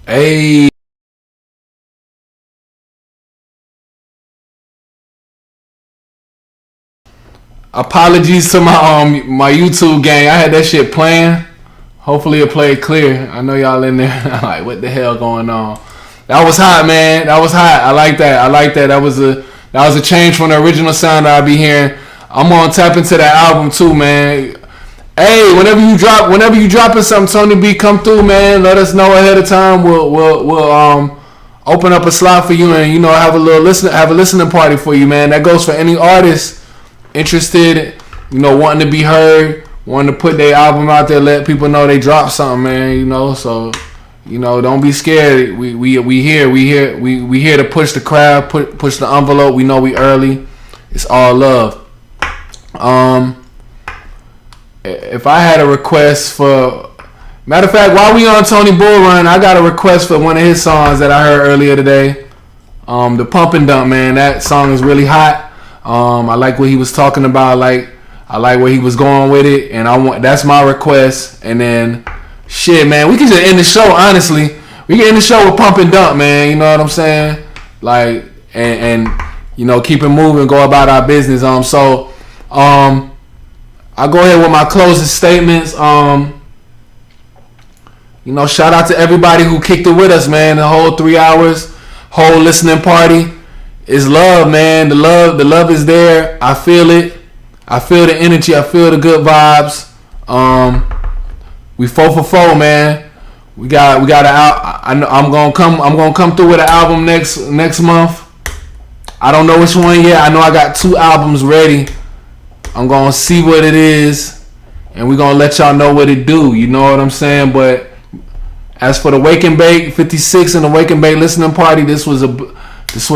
Hey. Apologies to my YouTube gang. I had that shit playing. Hopefully it played clear. I know y'all in there like, what the hell going on? That was hot, man. That was hot. I like that. That was a change from the original sound that I be hearing. I'm gonna tap into that album too, man. Hey, whenever you dropping something, Tony B, come through, man. Let us know ahead of time. We'll open up a slot for you, and have a listening party for you, man. That goes for any artist interested, wanting to be heard, wanting to put their album out there, let people know they dropped something, man. So don't be scared. We here to push the crowd, push the envelope. We know we early. It's all love. If I had a request for, matter of fact, while we on Tony Bull Run, I got a request for one of his songs that I heard earlier today. The Pump and Dump, man. That song is really hot. I like what he was talking about. I like where he was going with it, and that's my request. And then, shit, man, we can just end the show. Honestly, we can end the show with Pump and Dump, man. You know what I'm saying? And keep it moving, go about our business. I'll go ahead with my closing statements. Shout out to everybody who kicked it with us, man. The whole 3 hours, whole listening party. It's love, man. The love is there. I feel it. I feel the energy. I feel the good vibes. We 4 for 4, man. We got an album. I'm gonna come through with an album next month. I don't know which one yet. I know I got 2 albums ready. I'm gonna see what it is, and we're gonna let y'all know what it do. You know what I'm saying? But as for the Wake and Bake 56 and the Wake and Bake listening party, this was a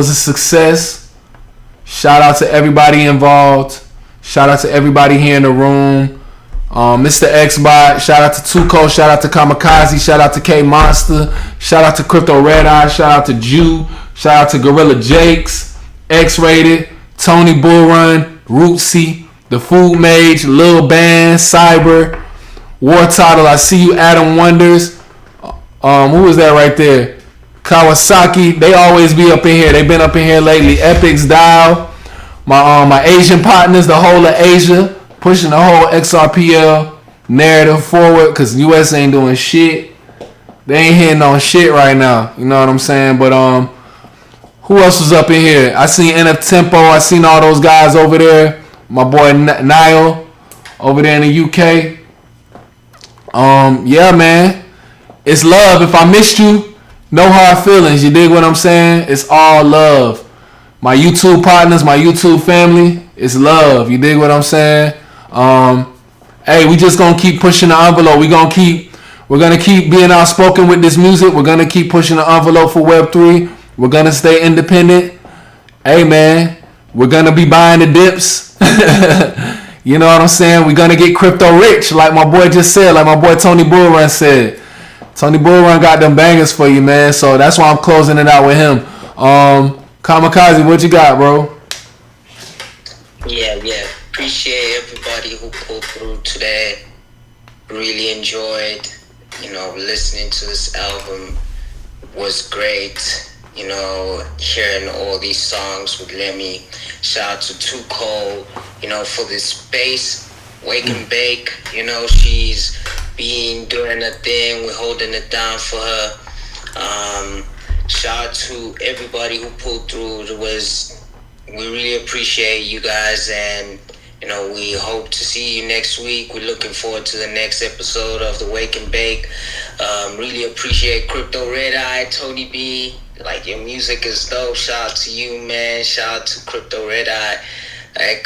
success. Shout out to everybody involved. Shout out to everybody here in the room. Mr. Xbot. Shout out to Tuco. Shout out to Kamikaze. Shout out to K Monster. Shout out to Crypto Red Eye. Shout out to Jew. Shout out to Gorilla Jakes, X-Rated, Tony Bull Run, Rootsy, The Food Mage, Lil Band, Cyber, War Title. I see you, Adam Wonders. Who was that right there? Kawasaki. They always be up in here. They've been up in here lately. Epix Dial. My Asian partners, the whole of Asia, pushing the whole XRPL narrative forward because US ain't doing shit. They ain't hitting on shit right now. You know what I'm saying? But who else was up in here? I seen NF Tempo. I seen all those guys over there. My boy Niall over there in the UK. Yeah, man. It's love. If I missed you, no hard feelings. You dig what I'm saying? It's all love. My YouTube partners, my YouTube family, it's love. You dig what I'm saying? Hey, we just gonna keep pushing the envelope. We're gonna keep being outspoken with this music. We're gonna keep pushing the envelope for Web3. We're gonna stay independent. Hey, man, we're gonna be buying the dips. You know what I'm saying? We're gonna get crypto rich, like my boy just said, like my boy Tony Bullrun said. Tony Bullrun got them bangers for you, man. So that's why I'm closing it out with him. Kamikaze, what you got, bro? Yeah. Appreciate everybody who pulled through today. Really enjoyed, listening to this album. Was great, hearing all these songs with Lemi. Shout out to Too Cold, for this space. Wake and Bake, she's doing her thing. We're holding it down for her. Shout out to everybody who pulled through. We really appreciate you guys, and we hope to see you next week. We're looking forward to the next episode of the Wake and Bake. Really appreciate Crypto Red Eye, Tony B. Like, your music is dope. Shout out to you, man. Shout out to Crypto Red Eye. Like,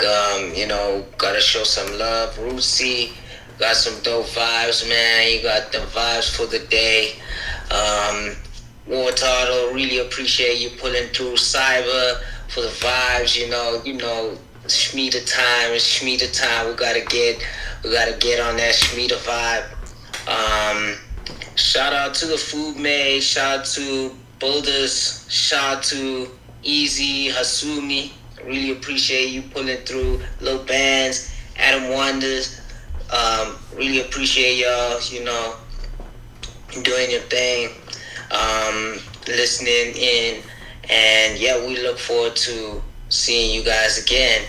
gotta show some love. Rootsy, got some dope vibes, man. You got the vibes for the day. Wartardo, really appreciate you pulling through. Cyber for the vibes, Shmita time. It's Shmita time. We gotta get on that Shmita vibe. Shout out to the Food Maid. Shout out to Boulders. Shout out to Easy Hasumi. Really appreciate you pulling through. Lil Bands, Adam Wonders. Really appreciate y'all, doing your thing, listening in, and yeah, we look forward to seeing you guys again.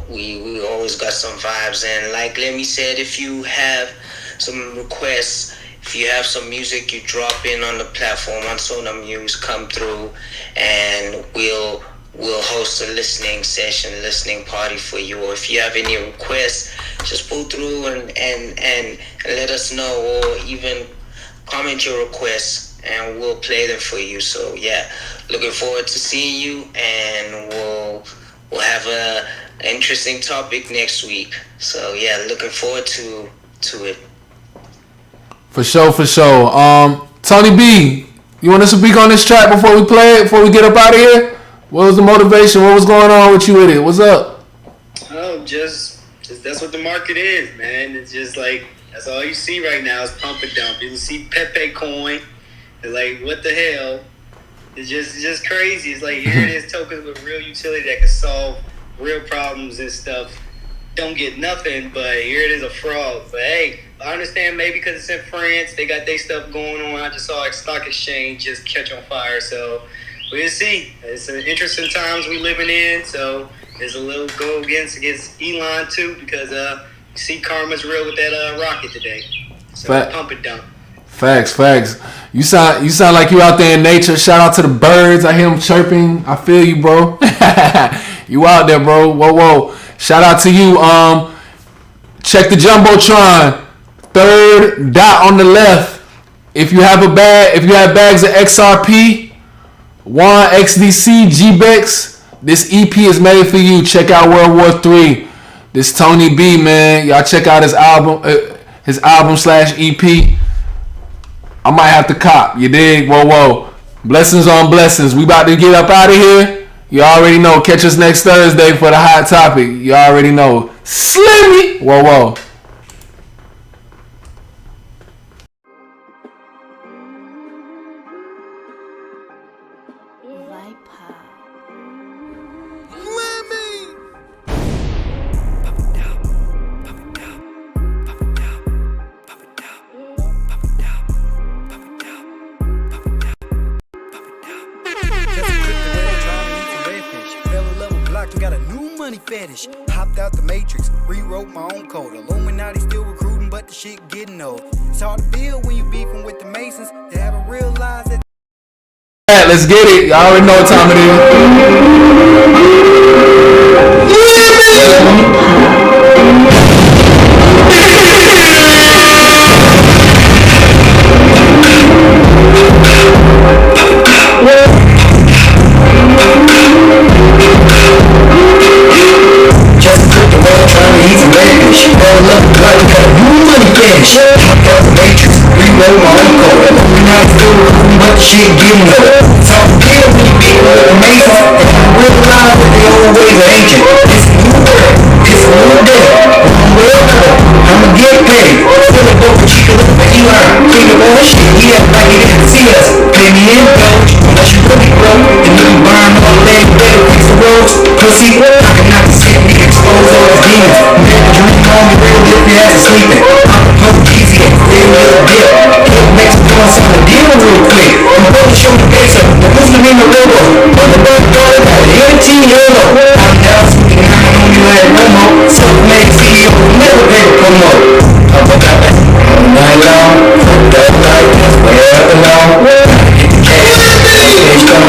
We always got some vibes, and like Lemi said, if you have some requests, if you have some music, you drop in on the platform on Sona Muse, come through, and we'll host a listening session, listening party for you. Or if you have any requests, just pull through and let us know, or even comment your requests, and we'll play them for you. So yeah, looking forward to seeing you, and we'll have a interesting topic next week. So yeah, looking forward to it. For sure. Tony B, you want us to speak on this track before we play it, before we get up out of here? What was the motivation? What was going on with you with it? What's up? Oh, just that's what the market is, man. It's just like, that's all you see right now is pump and dump. You see Pepe coin. It's like, what the hell? It's just crazy. It's like, here it is, tokens with real utility that can solve real problems and stuff. Don't get nothing, but here it is, a fraud. But hey, I understand maybe because it's in France, they got their stuff going on. I just saw a stock exchange just catch on fire, so we'll see. It's an interesting times we living in, so there's a little go against Elon too, because you see karma's real with that rocket today. So pump and dump. Facts. You sound like you out there in nature. Shout out to the birds. I hear them chirping. I feel you, bro. You out there, bro. Whoa. Shout out to you. Check the Jumbotron. Third dot on the left. If you have bags of XRP, One XDC, GBEX, this EP is made for you. Check out World War III. This Tony B, man. Y'all check out his album /EP. I might have to cop. You dig? Whoa. Blessings on blessings. We about to get up out of here. You already know. Catch us next Thursday for the hot topic. You already know. Slimmy. Whoa. Got a new money fetish. Hopped out the matrix, rewrote my own code. Illuminati still recruiting grooving, but the shit getting old. It's hard to feel when you beefing with the Masons. They haven't realized that. Alright, let's get it. Y'all already know what time it Just put the world trying to eat some bacon. She roll up like a new money cash. Fuck the Matrix, reroll my own code. We're not still but the shit getting old. Talk kill me, big amazing. And I realize that the old ways are ancient. It's a new world, it's a new day. One way or another, I'ma get paid. Still a dope, but she can look at Eli. Clean the boy shit, he act like he didn't see us. Pay me in, coach, unless you really broke. And you can burn all the leg, better fix the roads. Pussy, I cannot be sick, me expose all his demons. Man, the dream on me real if your ass is sleeping. I'm a poke easy, then you'll dip. Look, Mexico on something deal real quick. I'm going to show the face up, the Muslim in the robo. Motherfucker daughter got an 18 euro. I'm now speaking out on you like Romo. Self-made CEO, never pay a promo. I'm about that all night long. That night, forever long. Get the cash, stage come.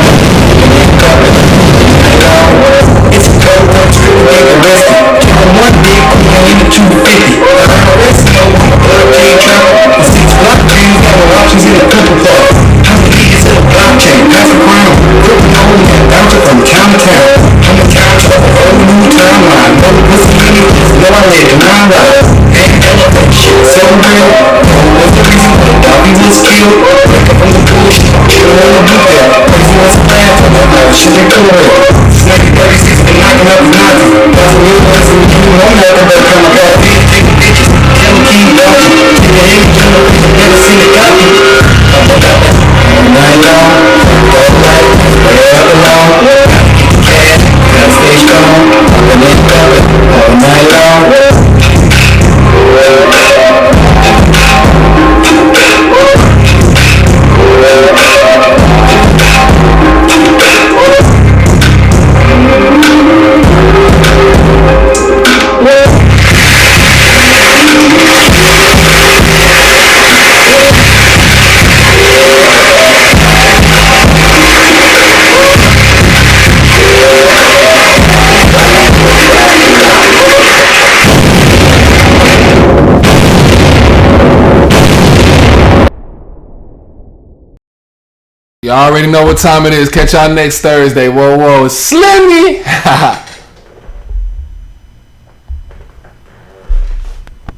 It's a cold one, strip make arrested. Give them one big coin in the 250. I'm arrested, no one, blood chain travel. The 6 block chains got more options in the couple part. How many niggas in the blockchain? Pass the crown. Crippin' on me and bouncer from town to town. I'm a couch of a whole new timeline. No pussy in it, just know I live in my life. And elephant shit so real. What's the reason why the doggy was killed? Wake up from the bullshit, chill on the blue belt. Crazy wants to laugh from the mouth, shit they cool with. Snake 36 been knocking up his Nazis. That's a real person, you know nothing but come about big taking bitches. Killer King Dodgy. In the heavy generation, never seen a copy. I'm about that all night long. All night, forever long. Gotta get the cash, gotta stay strong. I'm in it, all night long. Y'all already know what time it is. Catch y'all next Thursday. Whoa, whoa. Slimmy!